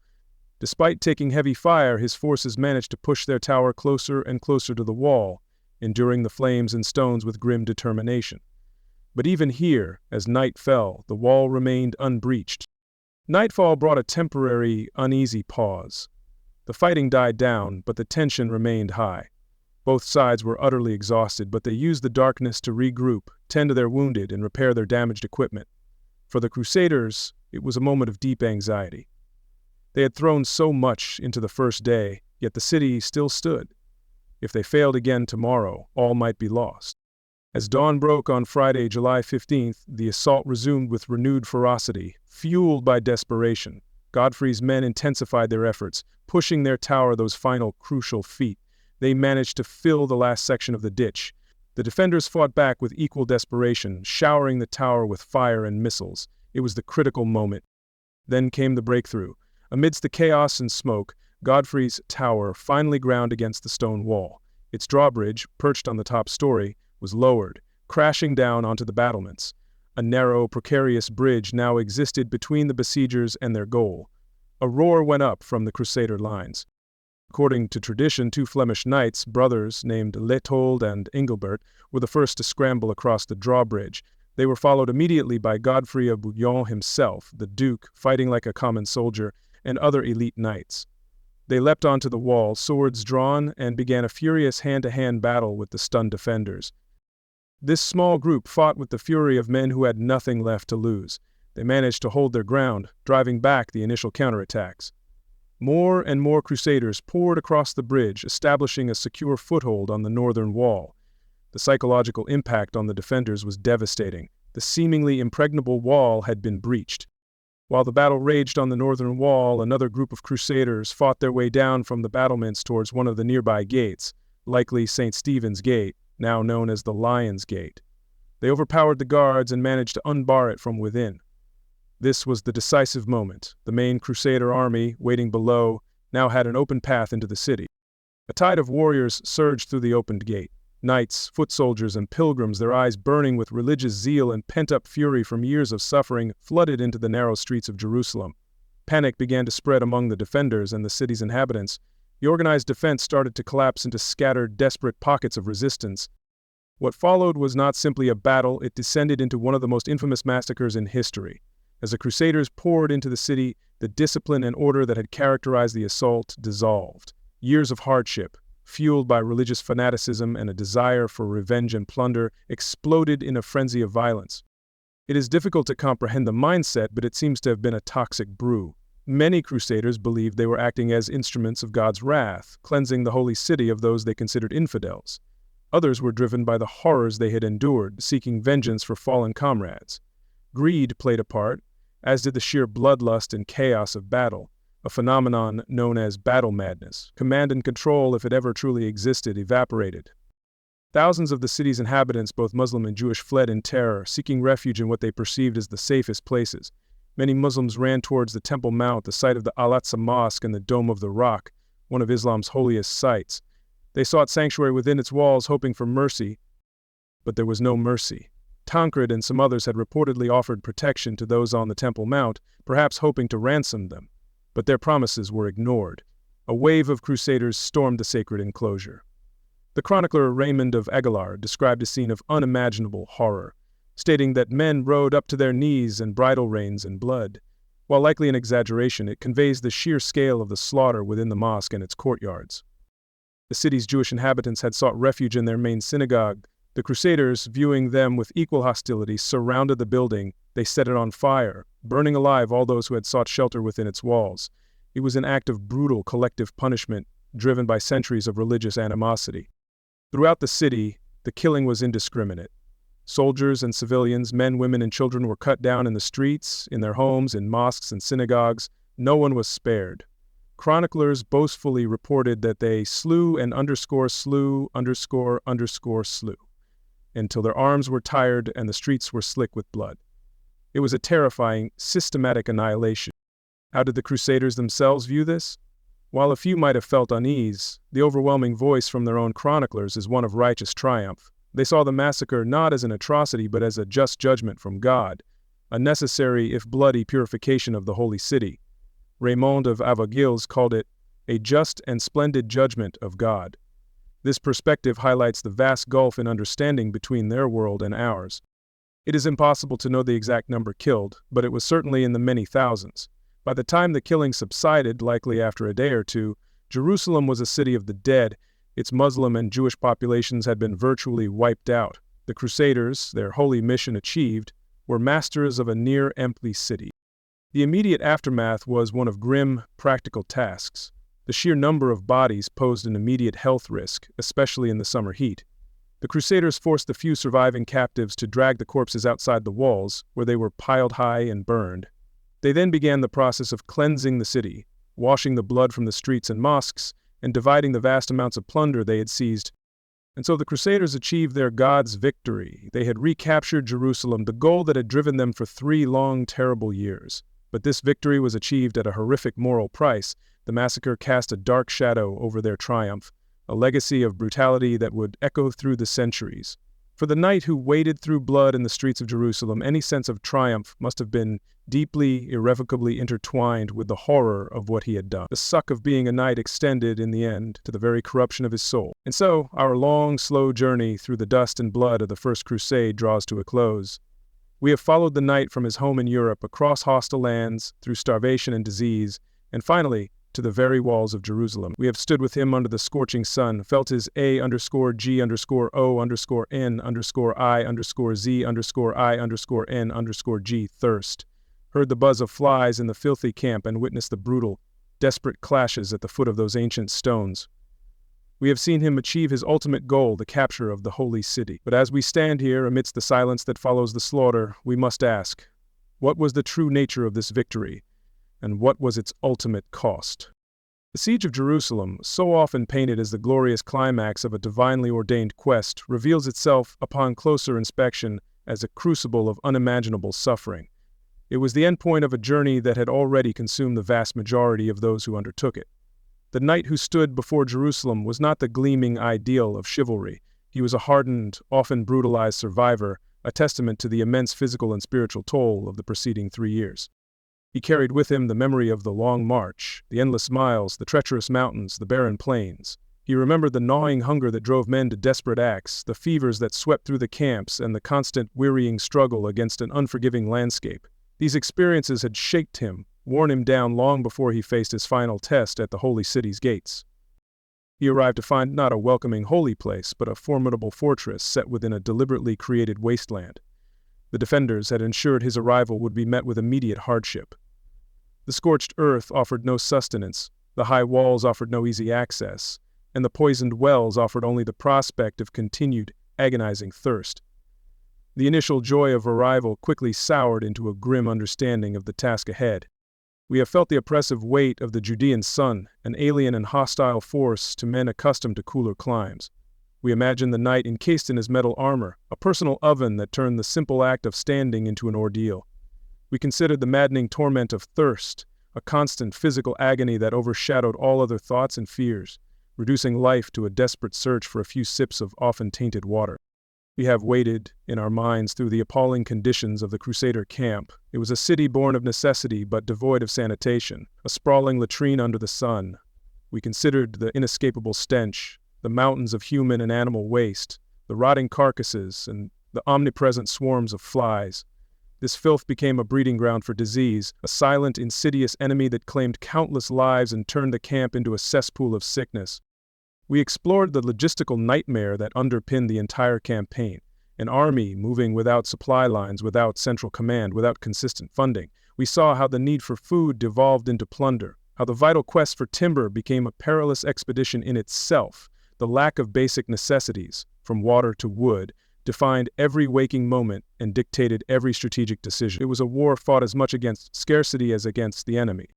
Despite taking heavy fire, his forces managed to push their tower closer and closer to the wall, enduring the flames and stones with grim determination. But even here, as night fell, the wall remained unbreached. Nightfall brought a temporary, uneasy pause. The fighting died down, but the tension remained high. Both sides were utterly exhausted, but they used the darkness to regroup, tend to their wounded, and repair their damaged equipment. For the Crusaders, it was a moment of deep anxiety. They had thrown so much into the first day, yet the city still stood. If they failed again tomorrow, all might be lost. As dawn broke on Friday, July 15th, the assault resumed with renewed ferocity, fueled by desperation. Godfrey's men intensified their efforts, pushing their tower those final crucial feet. They managed to fill the last section of the ditch. The defenders fought back with equal desperation, showering the tower with fire and missiles. It was the critical moment. Then came the breakthrough. Amidst the chaos and smoke, Godfrey's tower finally ground against the stone wall. Its drawbridge, perched on the top story, was lowered, crashing down onto the battlements. A narrow, precarious bridge now existed between the besiegers and their goal. A roar went up from the Crusader lines. According to tradition, two Flemish knights, brothers named Leopold and Engelbert, were the first to scramble across the drawbridge. They were followed immediately by Godfrey of Bouillon himself, the Duke, fighting like a common soldier, and other elite knights. They leapt onto the wall, swords drawn, and began a furious hand-to-hand battle with the stunned defenders. This small group fought with the fury of men who had nothing left to lose. They managed to hold their ground, driving back the initial counterattacks. More and more Crusaders poured across the bridge, establishing a secure foothold on the northern wall. The psychological impact on the defenders was devastating. The seemingly impregnable wall had been breached. While the battle raged on the northern wall, another group of Crusaders fought their way down from the battlements towards one of the nearby gates, likely St. Stephen's Gate, now known as the Lion's Gate. They overpowered the guards and managed to unbar it from within. This was the decisive moment. The main Crusader army, waiting below, now had an open path into the city. A tide of warriors surged through the opened gate. Knights, foot soldiers, and pilgrims, their eyes burning with religious zeal and pent-up fury from years of suffering, flooded into the narrow streets of Jerusalem. Panic began to spread among the defenders and the city's inhabitants. The organized defense started to collapse into scattered, desperate pockets of resistance. What followed was not simply a battle, it descended into one of the most infamous massacres in history. As the Crusaders poured into the city, the discipline and order that had characterized the assault dissolved. Years of hardship, fueled by religious fanaticism and a desire for revenge and plunder, exploded in a frenzy of violence. It is difficult to comprehend the mindset, but it seems to have been a toxic brew. Many Crusaders believed they were acting as instruments of God's wrath, cleansing the holy city of those they considered infidels. Others were driven by the horrors they had endured, seeking vengeance for fallen comrades. Greed played a part, as did the sheer bloodlust and chaos of battle, a phenomenon known as battle madness. Command and control, if it ever truly existed, evaporated. Thousands of the city's inhabitants, both Muslim and Jewish, fled in terror, seeking refuge in what they perceived as the safest places. Many Muslims ran towards the Temple Mount, the site of the Al-Aqsa Mosque and the Dome of the Rock, one of Islam's holiest sites. They sought sanctuary within its walls, hoping for mercy, but there was no mercy. Tancred and some others had reportedly offered protection to those on the Temple Mount, perhaps hoping to ransom them. But their promises were ignored. A wave of Crusaders stormed the sacred enclosure. The chronicler Raymond of Aguilar described a scene of unimaginable horror, stating that men rode up to their knees in bridle reins and blood. While likely an exaggeration, it conveys the sheer scale of the slaughter within the mosque and its courtyards. The city's Jewish inhabitants had sought refuge in their main synagogue. The Crusaders, viewing them with equal hostility, surrounded the building. They set it on fire, burning alive all those who had sought shelter within its walls. It was an act of brutal collective punishment, driven by centuries of religious animosity. Throughout the city, the killing was indiscriminate. Soldiers and civilians, men, women, and children were cut down in the streets, in their homes, in mosques and synagogues. No one was spared. Chroniclers boastfully reported that they slew and slew, until their arms were tired and the streets were slick with blood. It was a terrifying, systematic annihilation. How did the Crusaders themselves view this? While a few might have felt unease, the overwhelming voice from their own chroniclers is one of righteous triumph. They saw the massacre not as an atrocity but as a just judgment from God, a necessary if bloody purification of the holy city. Raymond of Avaugoilles called it a just and splendid judgment of God. This perspective highlights the vast gulf in understanding between their world and ours. It is impossible to know the exact number killed, but it was certainly in the many thousands. By the time the killing subsided, likely after a day or two, Jerusalem was a city of the dead. Its Muslim and Jewish populations had been virtually wiped out. The Crusaders, their holy mission achieved, were masters of a near-empty city. The immediate aftermath was one of grim, practical tasks. The sheer number of bodies posed an immediate health risk, especially in the summer heat. The Crusaders forced the few surviving captives to drag the corpses outside the walls, where they were piled high and burned. They then began the process of cleansing the city, washing the blood from the streets and mosques, and dividing the vast amounts of plunder they had seized. And so the Crusaders achieved their God's victory. They had recaptured Jerusalem, the goal that had driven them for 3 long, terrible years. But this victory was achieved at a horrific moral price. The massacre cast a dark shadow over their triumph, a legacy of brutality that would echo through the centuries. For the knight who waded through blood in the streets of Jerusalem, any sense of triumph must have been deeply, irrevocably intertwined with the horror of what he had done. The suck of being a knight extended, in the end, to the very corruption of his soul. And so, our long, slow journey through the dust and blood of the First Crusade draws to a close. We have followed the knight from his home in Europe, across hostile lands, through starvation and disease, and finally, to to the very walls of Jerusalem. We have stood with him under the scorching sun, felt his A_G_O_N_I_Z_I_N_G thirst, heard the buzz of flies in the filthy camp, and witnessed the brutal, desperate clashes at the foot of those ancient stones. We have seen him achieve his ultimate goal, the capture of the holy city. But as we stand here, amidst the silence that follows the slaughter, we must ask, what was the true nature of this victory, and what was its ultimate cost? The siege of Jerusalem, so often painted as the glorious climax of a divinely ordained quest, reveals itself, upon closer inspection, as a crucible of unimaginable suffering. It was the endpoint of a journey that had already consumed the vast majority of those who undertook it. The knight who stood before Jerusalem was not the gleaming ideal of chivalry. He was a hardened, often brutalized survivor, a testament to the immense physical and spiritual toll of the preceding 3 years. He carried with him the memory of the long march, the endless miles, the treacherous mountains, the barren plains. He remembered the gnawing hunger that drove men to desperate acts, the fevers that swept through the camps, and the constant, wearying struggle against an unforgiving landscape. These experiences had shaped him, worn him down long before he faced his final test at the holy city's gates. He arrived to find not a welcoming holy place, but a formidable fortress set within a deliberately created wasteland. The defenders had ensured his arrival would be met with immediate hardship. The scorched earth offered no sustenance, the high walls offered no easy access, and the poisoned wells offered only the prospect of continued, agonizing thirst. The initial joy of arrival quickly soured into a grim understanding of the task ahead. We have felt the oppressive weight of the Judean sun, an alien and hostile force to men accustomed to cooler climes. We imagine the knight encased in his metal armor, a personal oven that turned the simple act of standing into an ordeal. We considered the maddening torment of thirst, a constant physical agony that overshadowed all other thoughts and fears, reducing life to a desperate search for a few sips of often tainted water. We have waded, in our minds, through the appalling conditions of the Crusader camp. It was a city born of necessity but devoid of sanitation, a sprawling latrine under the sun. We considered the inescapable stench, the mountains of human and animal waste, the rotting carcasses, and the omnipresent swarms of flies. This filth became a breeding ground for disease, a silent, insidious enemy that claimed countless lives and turned the camp into a cesspool of sickness. We explored the logistical nightmare that underpinned the entire campaign, an army moving without supply lines, without central command, without consistent funding. We saw how the need for food devolved into plunder, how the vital quest for timber became a perilous expedition in itself. The lack of basic necessities, from water to wood, defined every waking moment and dictated every strategic decision. It was a war fought as much against scarcity as against the enemy.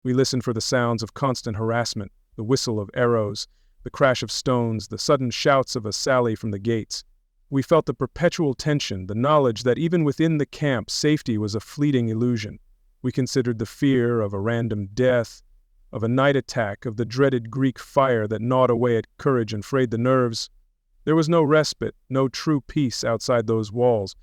We listened for the sounds of constant harassment, the whistle of arrows, the crash of stones, the sudden shouts of a sally from the gates. We felt the perpetual tension, the knowledge that even within the camp, safety was a fleeting illusion. We considered the fear of a random death, of a night attack, of the dreaded Greek fire that gnawed away at courage and frayed the nerves. There was no respite, no true peace outside those walls.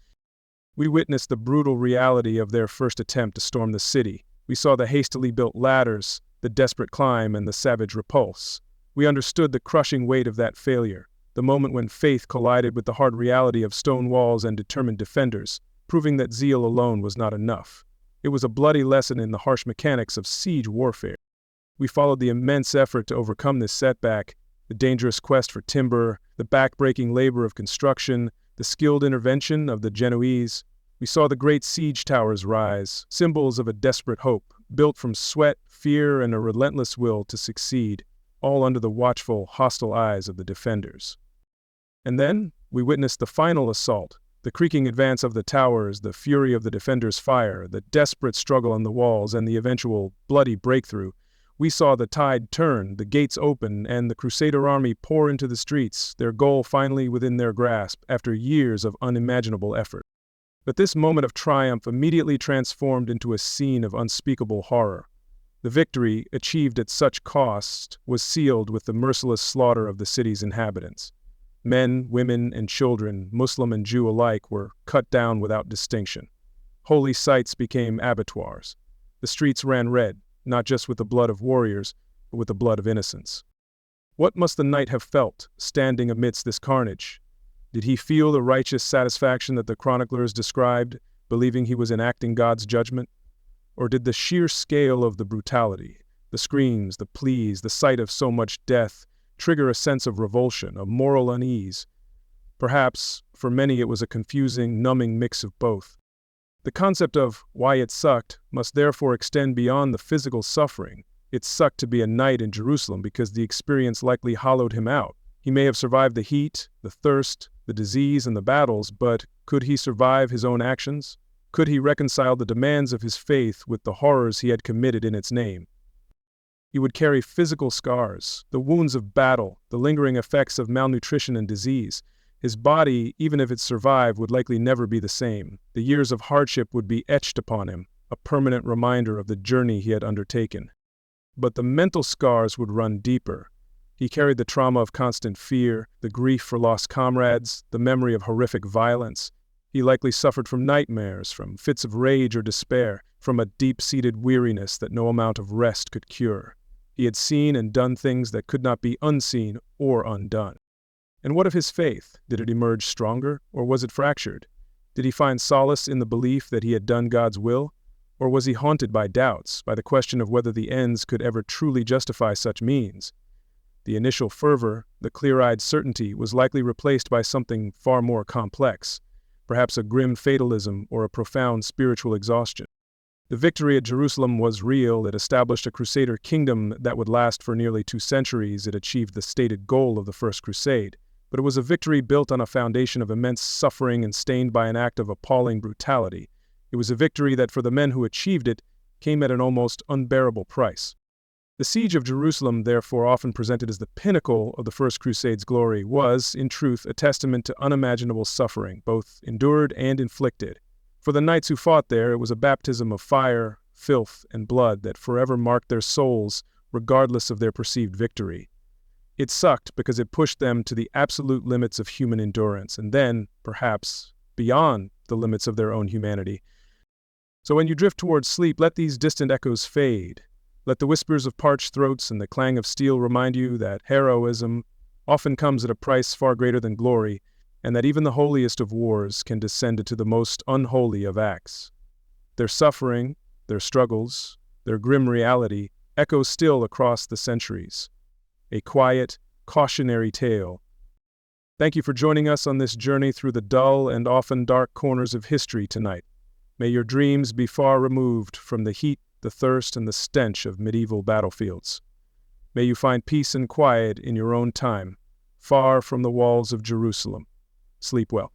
We witnessed the brutal reality of their first attempt to storm the city. We saw the hastily built ladders, the desperate climb, and the savage repulse. We understood the crushing weight of that failure, the moment when faith collided with the hard reality of stone walls and determined defenders, proving that zeal alone was not enough. It was a bloody lesson in the harsh mechanics of siege warfare. We followed the immense effort to overcome this setback, the dangerous quest for timber, the back-breaking labor of construction, the skilled intervention of the Genoese. We saw the great siege towers rise, symbols of a desperate hope, built from sweat, fear, and a relentless will to succeed, all under the watchful, hostile eyes of the defenders. And then, we witnessed the final assault, the creaking advance of the towers, the fury of the defenders' fire, the desperate struggle on the walls, and the eventual, bloody breakthrough. We saw the tide turn, the gates open, and the Crusader army pour into the streets, their goal finally within their grasp, after years of unimaginable effort. But this moment of triumph immediately transformed into a scene of unspeakable horror. The victory, achieved at such cost, was sealed with the merciless slaughter of the city's inhabitants. Men, women, and children, Muslim and Jew alike, were cut down without distinction. Holy sites became abattoirs. The streets ran red, not just with the blood of warriors, but with the blood of innocents. What must the knight have felt, standing amidst this carnage? Did he feel the righteous satisfaction that the chroniclers described, believing he was enacting God's judgment? Or did the sheer scale of the brutality, the The screams, the pleas, the sight of so much death trigger a sense of revulsion, of moral unease. Perhaps, for many it was a confusing, numbing mix of both. The concept of why it sucked must therefore extend beyond the physical suffering. It sucked to be a knight in Jerusalem because the experience likely hollowed him out. He may have survived the heat, the thirst, the disease, and the battles, but could he survive his own actions? Could he reconcile the demands of his faith with the horrors he had committed in its name? He would carry physical scars, the wounds of battle, the lingering effects of malnutrition and disease. His body, even if it survived, would likely never be the same. The years of hardship would be etched upon him, a permanent reminder of the journey he had undertaken. But the mental scars would run deeper. He carried the trauma of constant fear, the grief for lost comrades, the memory of horrific violence. He likely suffered from nightmares, from fits of rage or despair, from a deep-seated weariness that no amount of rest could cure. He had seen and done things that could not be unseen or undone. And what of his faith? Did it emerge stronger, or was it fractured? Did he find solace in the belief that he had done God's will? Or was he haunted by doubts, by the question of whether the ends could ever truly justify such means? The initial fervor, the clear-eyed certainty, was likely replaced by something far more complex, perhaps a grim fatalism or a profound spiritual exhaustion. The victory at Jerusalem was real. It established a Crusader kingdom that would last for nearly 2 centuries. It achieved the stated goal of the First Crusade. But it was a victory built on a foundation of immense suffering and stained by an act of appalling brutality. It was a victory that, for the men who achieved it, came at an almost unbearable price. The siege of Jerusalem, therefore often presented as the pinnacle of the First Crusade's glory, was, in truth, a testament to unimaginable suffering, both endured and inflicted. For the knights who fought there, it was a baptism of fire, filth, and blood that forever marked their souls, regardless of their perceived victory. It sucked because it pushed them to the absolute limits of human endurance, and then, perhaps, beyond the limits of their own humanity. So when you drift towards sleep, let these distant echoes fade. Let the whispers of parched throats and the clang of steel remind you that heroism often comes at a price far greater than glory, and that even the holiest of wars can descend into the most unholy of acts. Their suffering, their struggles, their grim reality echo still across the centuries. A quiet, cautionary tale. Thank you for joining us on this journey through the dull and often dark corners of history tonight. May your dreams be far removed from the heat, the thirst, and the stench of medieval battlefields. May you find peace and quiet in your own time, far from the walls of Jerusalem. Sleep well.